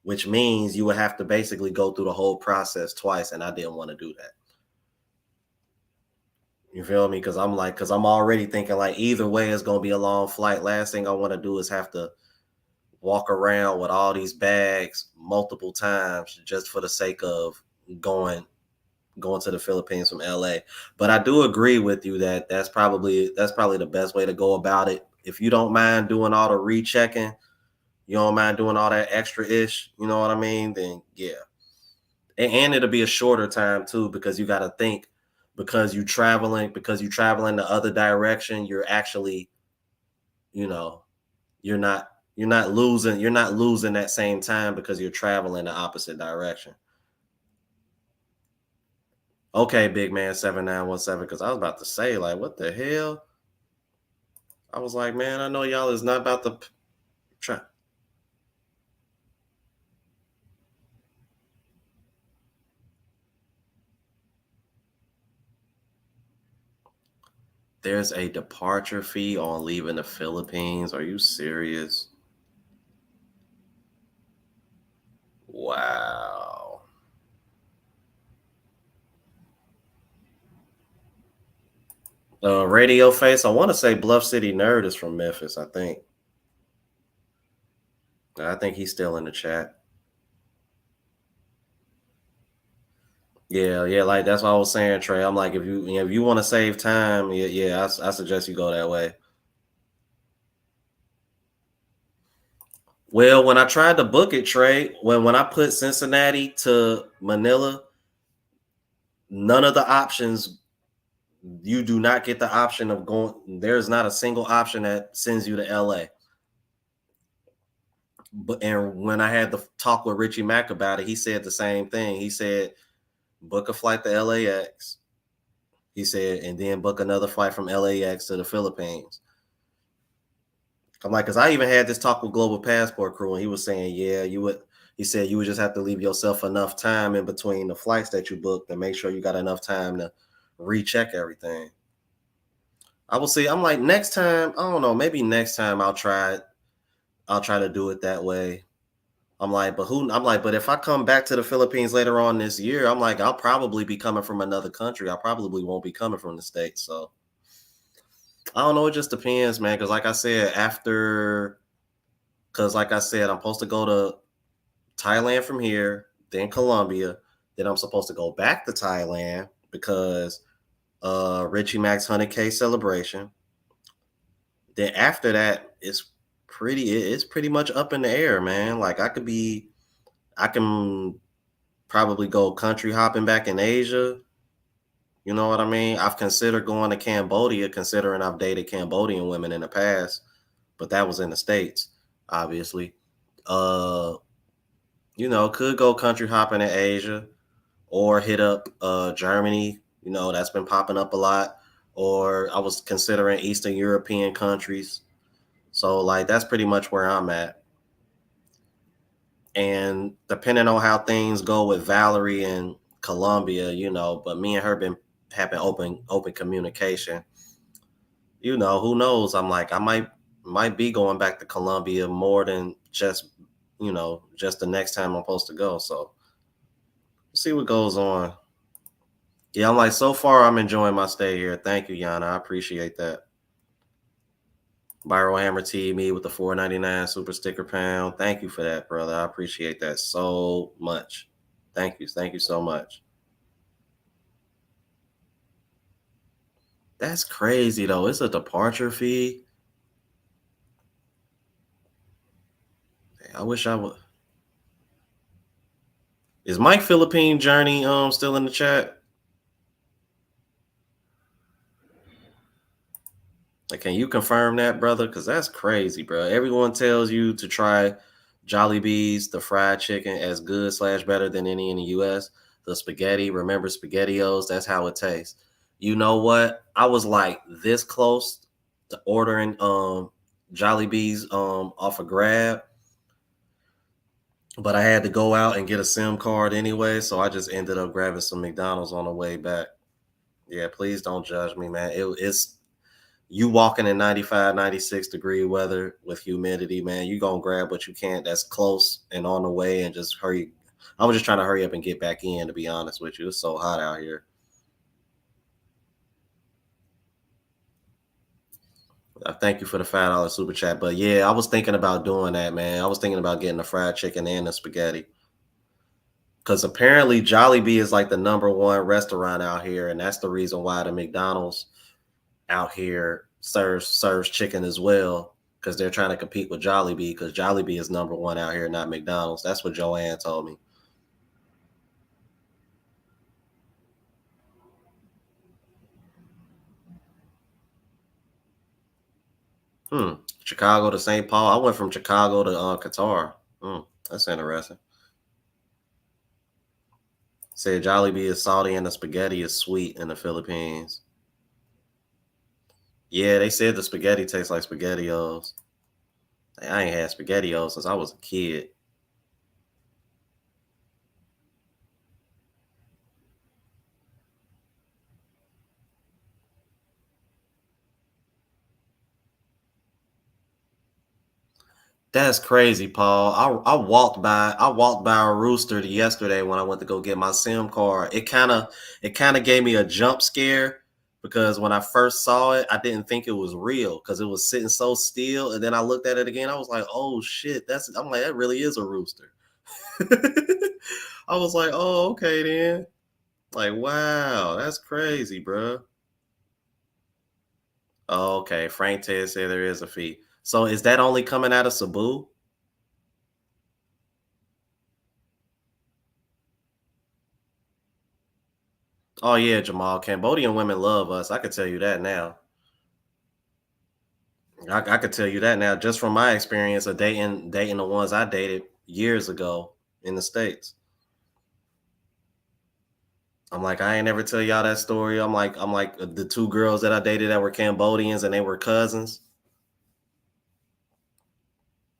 which means you would have to basically go through the whole process twice. And I didn't want to do that. You feel me? Because I'm already thinking like either way, it's going to be a long flight. Last thing I want to do is have to walk around with all these bags multiple times just for the sake of going going to the Philippines from LA. But I do agree with you that that's probably the best way to go about it. If you don't mind doing all the rechecking, you don't mind doing all that extra ish, you know what I mean? Then yeah. And it'll be a shorter time too because you got to think because you traveling the other direction, you're actually, you know, you're not you're not losing that same time because you're traveling the opposite direction. Okay, big man 7917, because I was about to say, like, what the hell? I was like, man, I know y'all is not about to try. There's a departure fee on leaving the Philippines. Are you serious? Wow. Radio Face, I want to say Bluff City Nerd is from Memphis, I think. I think he's still in the chat. Yeah, yeah, like that's what I was saying, Trey. I'm like, if you want to save time, yeah, yeah, I suggest you go that way. Well, when I tried to book it, Trey, when I put Cincinnati to Manila, none of the options, you do not get the option of going. There's not a single option that sends you to LA. But and when I had the talk with Richie Mack about it, he said the same thing. He said book a flight to LAX. He said, and then book another flight from LAX to the Philippines. I'm like, because I even had this talk with Global Passport Crew, and he was saying, yeah, you would. He said you would just have to leave yourself enough time in between the flights that you booked to make sure you got enough time to recheck everything. I will see. I'm like, next time, I don't know, maybe next time I'll try it. I'll try to do it that way. I'm like, but if I come back to the Philippines later on this year, I'm like, I'll probably be coming from another country. I probably won't be coming from the States. So I don't know. It just depends, man. Because like I said, I'm supposed to go to Thailand from here, then Colombia. Then I'm supposed to go back to Thailand because Richie Mac's 100K celebration. Then after that, it's pretty much up in the air, man. Like I can probably go country hopping back in Asia. You know what I mean? I've considered going to Cambodia, considering I've dated Cambodian women in the past, but that was in the States, obviously. Uh, could go country hopping in Asia or hit up Germany. That's been popping up a lot. Or I was considering Eastern European countries. So like that's pretty much where I'm at. And depending on how things go with Valerie and Colombia, but me and her been having open communication. Who knows? I'm like, I might be going back to Colombia more than just the next time I'm supposed to go. So we'll see what goes on. Yeah, I'm like, so far I'm enjoying my stay here. Thank you, Yana. I appreciate that. Byro Hammer T me with the 4.99 super sticker pound. Thank you for that, brother. I appreciate that so much. Thank you. Thank you so much. That's crazy though. It's a departure fee. I wish I would. Is Mike Philippine Journey still in the chat? Can you confirm that, brother? Because that's crazy, bro. Everyone tells you to try Jollibee's, the fried chicken, as good slash better than any in the U.S. The spaghetti, remember SpaghettiOs? That's how it tastes. You know what? I was like this close to ordering Jollibee's off a Grab, but I had to go out and get a SIM card anyway, so I just ended up grabbing some McDonald's on the way back. Yeah, please don't judge me, man. It's you walking in 95, 96-degree weather with humidity, man. You gonna grab what you can that's close and on the way and just hurry. I was just trying to hurry up and get back in, to be honest with you. It's so hot out here. I thank you for the $5 super chat. But yeah, I was thinking about doing that, man. I was thinking about getting the fried chicken and the spaghetti. Because apparently Jollibee is like the number one restaurant out here, and that's the reason why the McDonald's out here serves chicken as well, because they're trying to compete with Jollibee, because Jollibee is number one out here, not McDonald's. That's what Joanne told me. Hmm. Chicago to St. Paul. I went from Chicago to Qatar. Hmm. That's interesting. Said Jollibee is salty and the spaghetti is sweet in the Philippines. Yeah, they said the spaghetti tastes like SpaghettiOs. I ain't had SpaghettiOs since I was a kid. That's crazy, Paul. I walked by a rooster yesterday when I went to go get my SIM card. It kind of gave me a jump scare because when I first saw it, I didn't think it was real because it was sitting so still. And then I looked at it again. I was like, oh shit, I'm like, that really is a rooster. I was like, oh, okay then. Like, wow, that's crazy, bro. Oh, okay. Frank Ted said there is a fee. So is that only coming out of Cebu? Oh yeah, Jamal. Cambodian women love us. I could tell you that now. I could tell you that now, just from my experience of dating the ones I dated years ago in the States. I'm like, I ain't never tell y'all that story. I'm like the two girls that I dated that were Cambodians and they were cousins.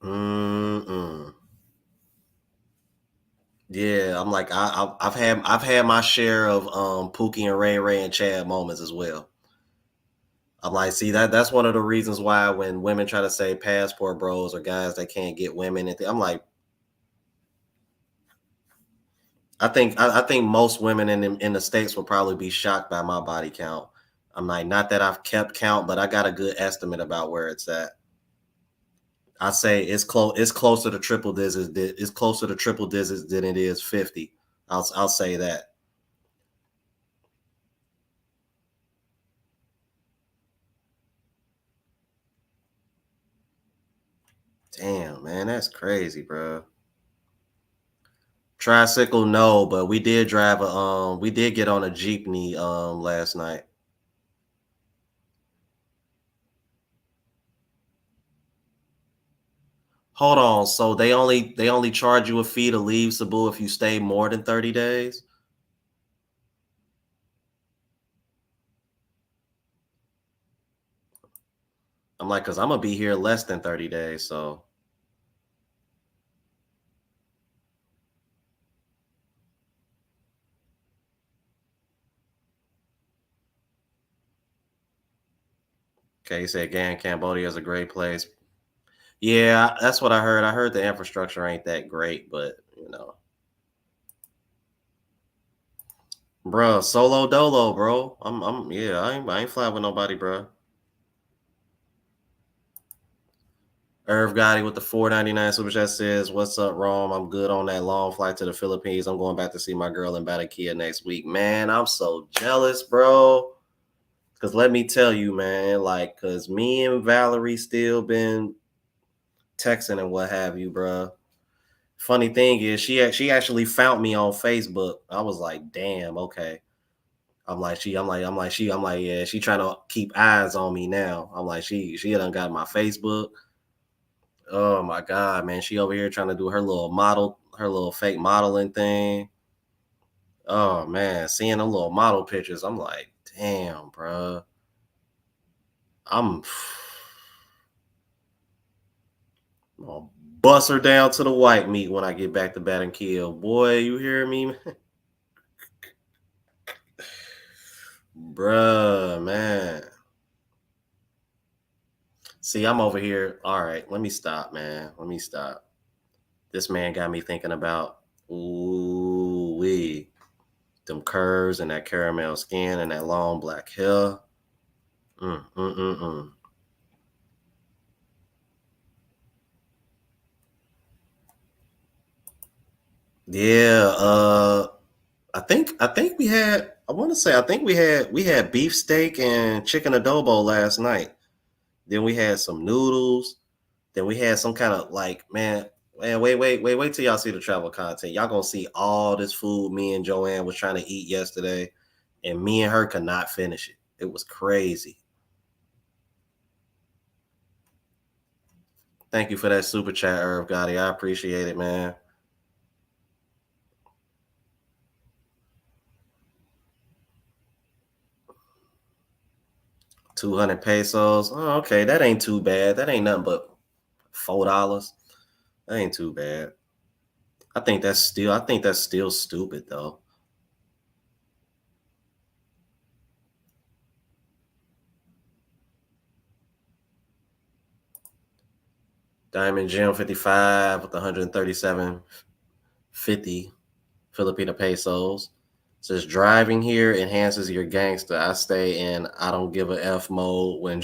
Mm-mm. Yeah, I'm like I've had my share of Pookie and Ray and Chad moments as well. I'm like, see that's one of the reasons why when women try to say passport bros or guys that can't get women, I'm like, I think most women in the states will probably be shocked by my body count. I'm like, not that I've kept count, but I got a good estimate about where it's at. I say it's close. It's closer to triple digits. It's closer to triple digits than it is 50. I'll say that. Damn, man, that's crazy, bro. Tricycle, no, but we did get on a jeepney last night. Hold on, so they only charge you a fee to leave Cebu if you stay more than 30 days? I'm like, cause I'm gonna be here less than 30 days, so okay, you said Gan Cambodia is a great place. Yeah, that's what I heard. I heard the infrastructure ain't that great, but bro, solo dolo, bro. Yeah, I ain't fly with nobody, bro. Irv Gotti with the 4.99 super chat says, "What's up, Rome? I'm good on that long flight to the Philippines. I'm going back to see my girl in Batakia next week. Man, I'm so jealous, bro. Cause let me tell you, man, like, cause me and Valerie still been texting and what have you, bro. Funny thing is, she actually found me on Facebook. I was like, damn, okay. Yeah, she trying to keep eyes on me now. I'm like, she done got my Facebook. Oh my god, man, she over here trying to do her little fake modeling thing. Oh man, seeing them little model pictures, I'm like, damn, bro. I'm gonna bust her down to the white meat when I get back to Bat and Kill. Boy, you hear me, bruh, man. See, I'm over here. All right, let me stop, man. Let me stop. This man got me thinking about ooh wee, them curves and that caramel skin and that long black hair. Mm, mm, mm, mm. Yeah, I think we had. I want to say I think we had beefsteak and chicken adobo last night. Then we had some noodles. Then we had some kind of like man. Wait till y'all see the travel content. Y'all gonna see all this food me and Joanne was trying to eat yesterday, and me and her could not finish it. It was crazy. Thank you for that super chat, Irv Gotti. I appreciate it, man. 200 pesos. Oh, okay, that ain't too bad. That ain't nothing but $4. That ain't too bad. I think that's still stupid though. Diamond Gem 55 with 137.50 Filipino pesos. Says driving here enhances your gangster. I stay in I don't give a F mode when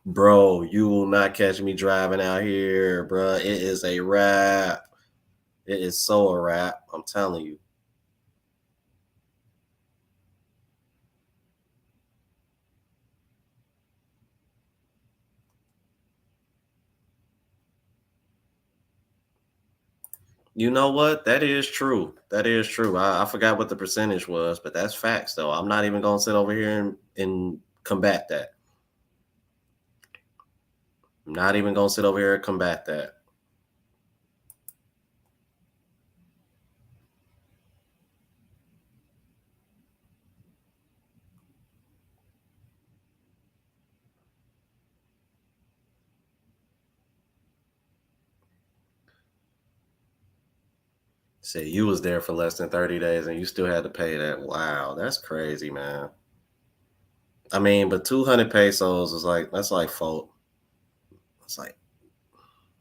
bro, you will not catch me driving out here, bro. It is a wrap. It is so a wrap. I'm telling you. You know what? That is true. That is true. I forgot what the percentage was, but that's facts though. I'm not even gonna sit over here and combat that. I'm not even gonna sit over here and combat that. Say you was there for less than 30 days and you still had to pay that. Wow, that's crazy, man. I mean, but 200 pesos is like that's like four. It's like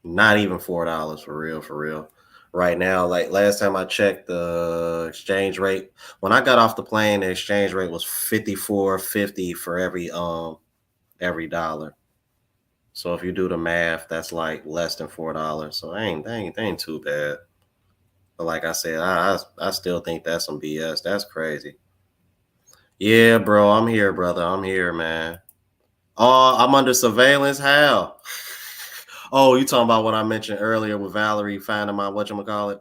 not even $4 for real, for real. Right now, like last time I checked the exchange rate, when I got off the plane, the exchange rate was 54.50 for every dollar. So if you do the math, that's like less than $4. So ain't too bad. But like I said, I still think that's some BS. That's crazy. Yeah, bro, I'm here, brother. I'm here, man. Oh, I'm under surveillance. How? Oh, you talking about what I mentioned earlier with Valerie finding my whatchamacallit?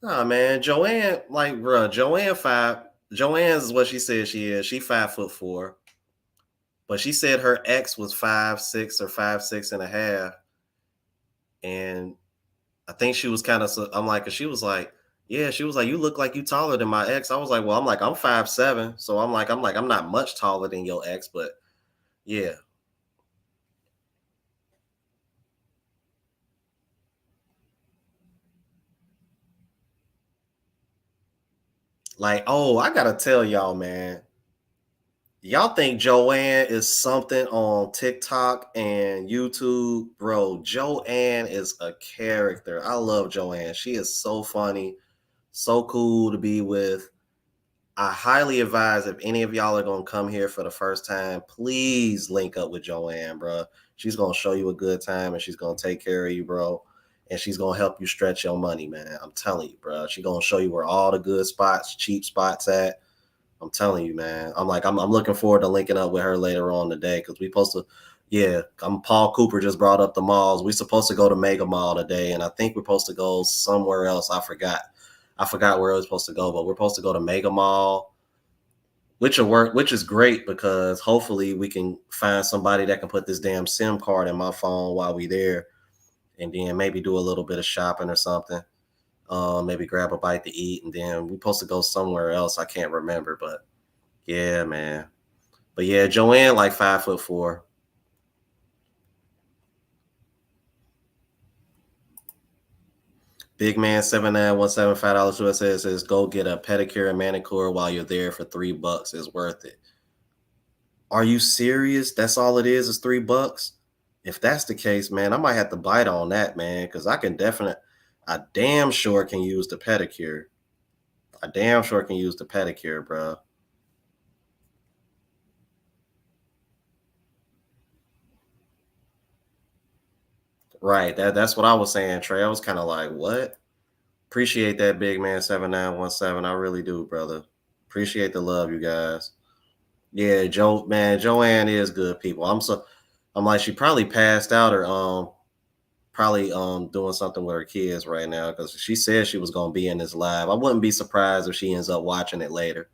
Nah, man, Joanne, like, bro, Joanne's is what she said she is. She 5'4", but she said her ex was 5'6" or 5'6" and a half, and I think she was kind of. I'm like, 'cause she was like, yeah, she was like, you look like you taller than my ex. I was like, well, I'm 5'7", so I'm not much taller than your ex, but yeah, like, oh, I gotta tell y'all, man. Y'all think Joanne is something on TikTok and YouTube, bro? Joanne is a character. I love Joanne. She is so funny, so cool to be with. I highly advise if any of y'all are gonna come here for the first time, please link up with Joanne, bro. She's gonna show you a good time and she's gonna take care of you, bro. And she's gonna help you stretch your money, man. I'm telling you, bro. She's gonna show you where all the good spots, cheap spots at. I'm telling you, man. I'm looking forward to linking up with her later on today because we supposed to. Yeah, I'm Paul Cooper just brought up the malls. We supposed to go to Mega Mall today, and I think we're supposed to go somewhere else. I forgot. I forgot where it was supposed to go, but we're supposed to go to Mega Mall, which will work, which is great because hopefully we can find somebody that can put this damn SIM card in my phone while we there, and then maybe do a little bit of shopping or something. Maybe grab a bite to eat, and then we're supposed to go somewhere else. I can't remember, but yeah, man. But yeah, Joanne like 5'4". Big man 79175 USA says go get a pedicure and manicure while you're there for $3. It's worth it. Are you serious? That's all it is $3? If that's the case, man, I might have to bite on that, man, because I damn sure can use the pedicure. I damn sure can use the pedicure, bro. Right. That's what I was saying, Trey. I was kind of like, what? Appreciate that, big man 7917. I really do, brother. Appreciate the love, you guys. Yeah, Joanne is good people. I'm like she probably passed out or probably doing something with her kids right now because she said she was gonna be in this live. I wouldn't be surprised if she ends up watching it later.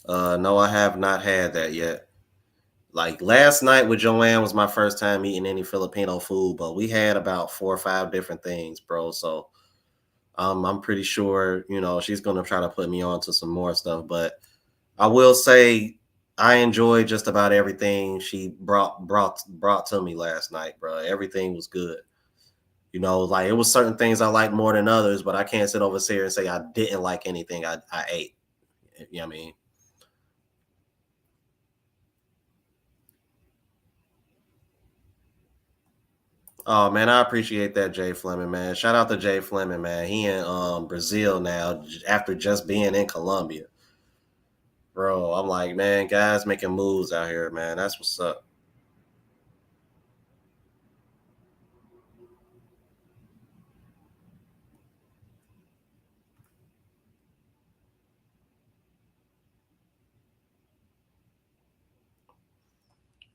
No, I have not had that yet. Like last night with Joanne was my first time eating any Filipino food, but we had about 4 or 5 different things, bro. So I'm pretty sure she's gonna try to put me on to some more stuff. But I will say I enjoyed just about everything she brought to me last night, bro. Everything was good. Like it was certain things I liked more than others, but I can't sit over here and say I didn't like anything I ate. You know what I mean? Oh man, I appreciate that, Jay Fleming, man. Shout out to Jay Fleming, man. He in Brazil now after just being in Colombia. Bro, I'm like, man, guys making moves out here, man. That's what's up.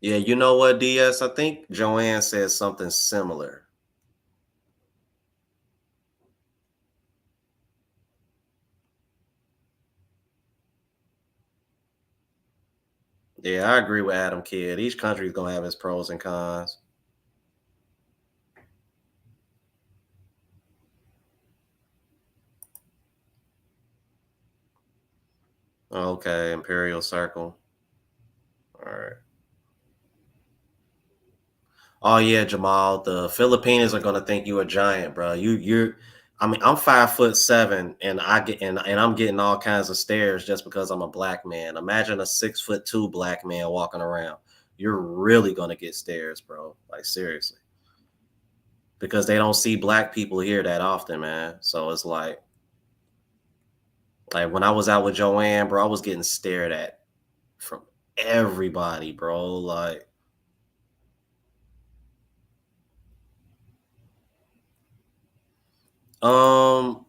Yeah, you know what, DS? I think Joanne said something similar. Yeah, I agree with Adam Kidd. Each country is gonna have its pros and cons. Okay, Imperial Circle. All right. Oh yeah, Jamal. The Filipinos are gonna think you a giant, bro. You're. I mean, I'm 5'7", and I'm getting all kinds of stares just because I'm a black man. Imagine a 6'2" black man walking around. You're really gonna get stares, bro. Like seriously, because they don't see black people here that often, man. So it's like when I was out with Joanne, bro, I was getting stared at from everybody, bro. Like, um,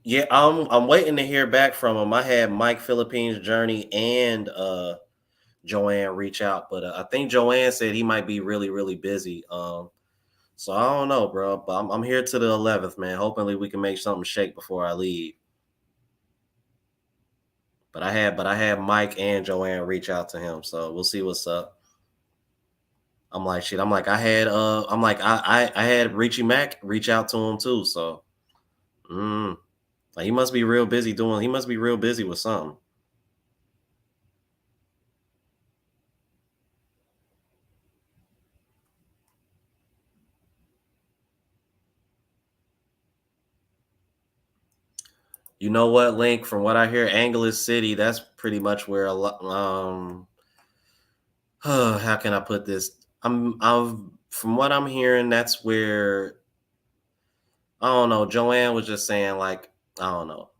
yeah, I'm waiting to hear back from him. I had Mike Philippines Journey and Joanne reach out, but I think Joanne said he might be really really busy. So I don't know, bro. But I'm here to the 11th, man. Hopefully we can make something shake before I leave. But I had Mike and Joanne reach out to him, so we'll see what's up. I'm like shit. I'm like I had Richie Mack reach out to him too. So mm, like he must be real busy doing. He must be real busy with something. You know what, Link? From what I hear, Angeles City. That's pretty much where a lot. How can I put this? I've from what I'm hearing, that's where I don't know. Joanne was just saying like I don't know.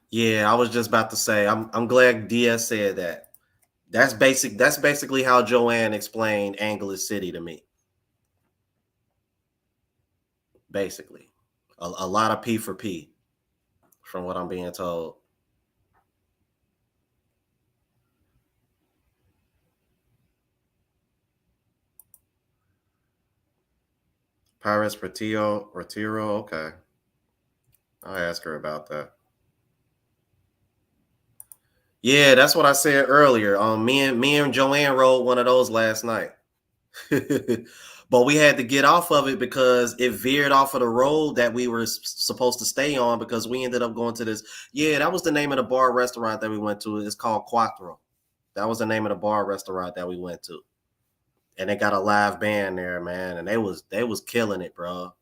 Yeah, I was just about to say. I'm glad DS said that. That's basically how Joanne explained Angeles City to me. Basically, a lot of P for P, from what I'm being told. Paris Retiro. Okay, I'll ask her about that. Yeah, that's what I said earlier. Me and Joanne rode one of those last night. But we had to get off of it because it veered off of the road that we were supposed to stay on because we ended up going to this. Yeah, that was the name of the bar restaurant that we went to. It's called Quattro. That was the name of the bar restaurant that we went to. And they got a live band there, man, and they was killing it, bro.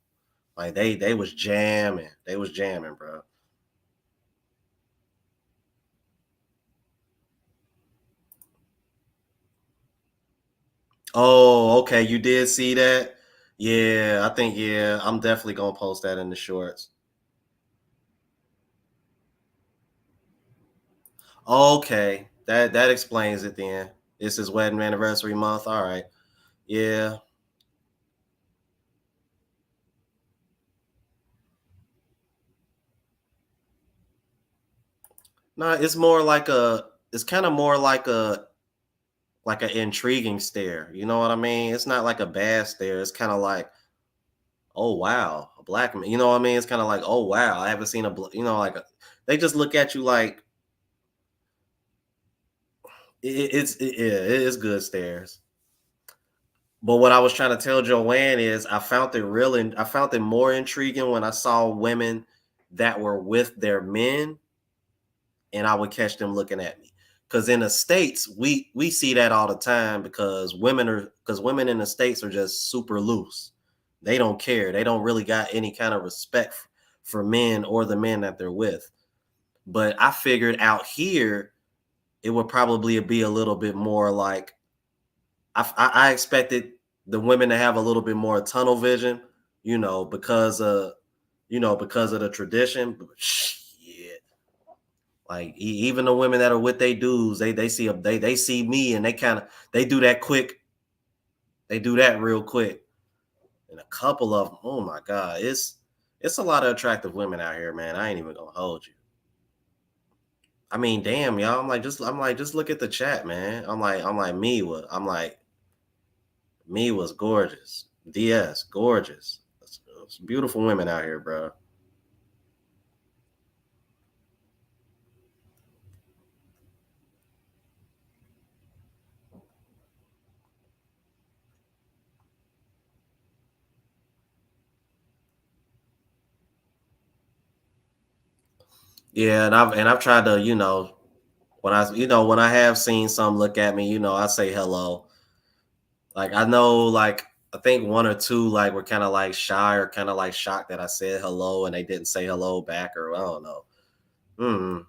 Like they was jamming. They was jamming, bro. Oh, okay. You did see that? Yeah, I think yeah, I'm definitely gonna post that in the shorts. Okay, that explains it then. It's his wedding anniversary month. All right. Yeah. No, it's more like a. It's kind of more like an intriguing stare. You know what I mean? It's not like a bad stare. It's kind of like, oh wow, a black man. You know what I mean? It's kind of like, oh wow, I haven't seen you know, like they just look at you like yeah, it is good stares. But what I was trying to tell Joanne is I found it I found it more intriguing when I saw women that were with their men and I would catch them looking at me. Because in the States, we see that all the time because women in the States are just super loose. They don't care. They don't really got any kind of respect for men or the men that they're with. But I figured out here it would probably be a little bit more like I expected the women to have a little bit more tunnel vision, you know, because of the tradition. But shit, like even the women that are with they dudes, they see me and they do that quick. They do that real quick. And a couple of them, oh my god, it's a lot of attractive women out here, man. I ain't even gonna hold you. I mean, damn, y'all. I'm like, just look at the chat, man. I'm like, me was gorgeous. DS, gorgeous. It's beautiful women out here, bro. Yeah, and I've tried to, when I have seen some look at me, I say hello. Like I know, like I think one or two like were kind of like shy or kind of like shocked that I said hello and they didn't say hello back or I don't know. Hmm.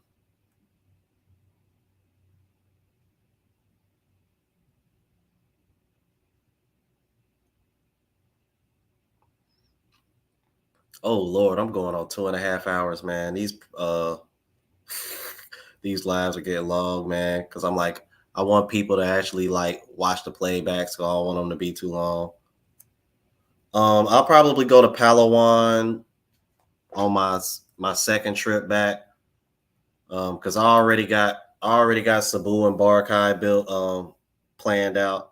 Oh Lord, I'm going on 2.5 hours, man. These lives are getting long, man. Because I'm like, I want people to actually like watch the playbacks. So I don't want them to be too long. I'll probably go to Palawan on my second trip back. Because I already got Cebu and Barkai built planned out.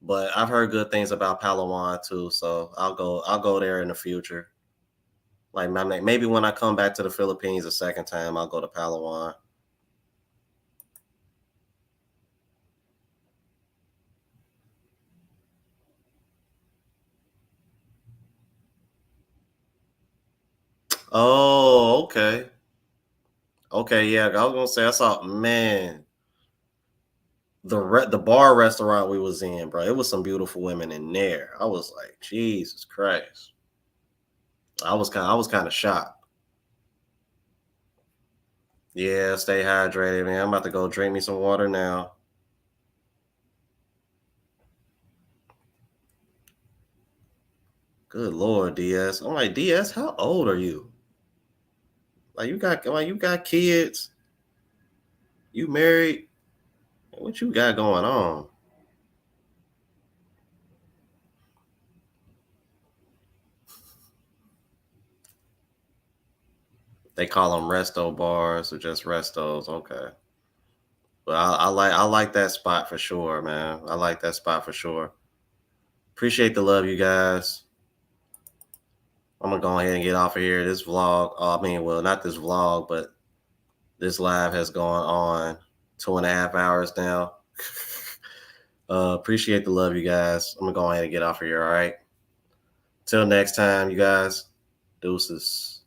But I've heard good things about Palawan too, so I'll go there in the future. Like maybe when I come back to the Philippines a second time, I'll go to Palawan. Oh, okay. Okay, yeah. I was gonna say I saw man, the bar restaurant we was in, bro. It was some beautiful women in there. I was like, Jesus Christ. I was kind of shocked. Yeah, stay hydrated, man. I'm about to go drink me some water now. Good Lord, DS. I'm like, DS, how old are you? Like you got kids, you married. What you got going on? They call them resto bars or just restos. Okay. But I like that spot for sure, man. I like that spot for sure. Appreciate the love, you guys. I'm gonna go ahead and get off of here. This vlog, I mean, well, not this vlog, but this live has gone on 2.5 hours now. Appreciate the love, you guys. I'm gonna go ahead and get off of here. All right. Till next time, you guys. Deuces.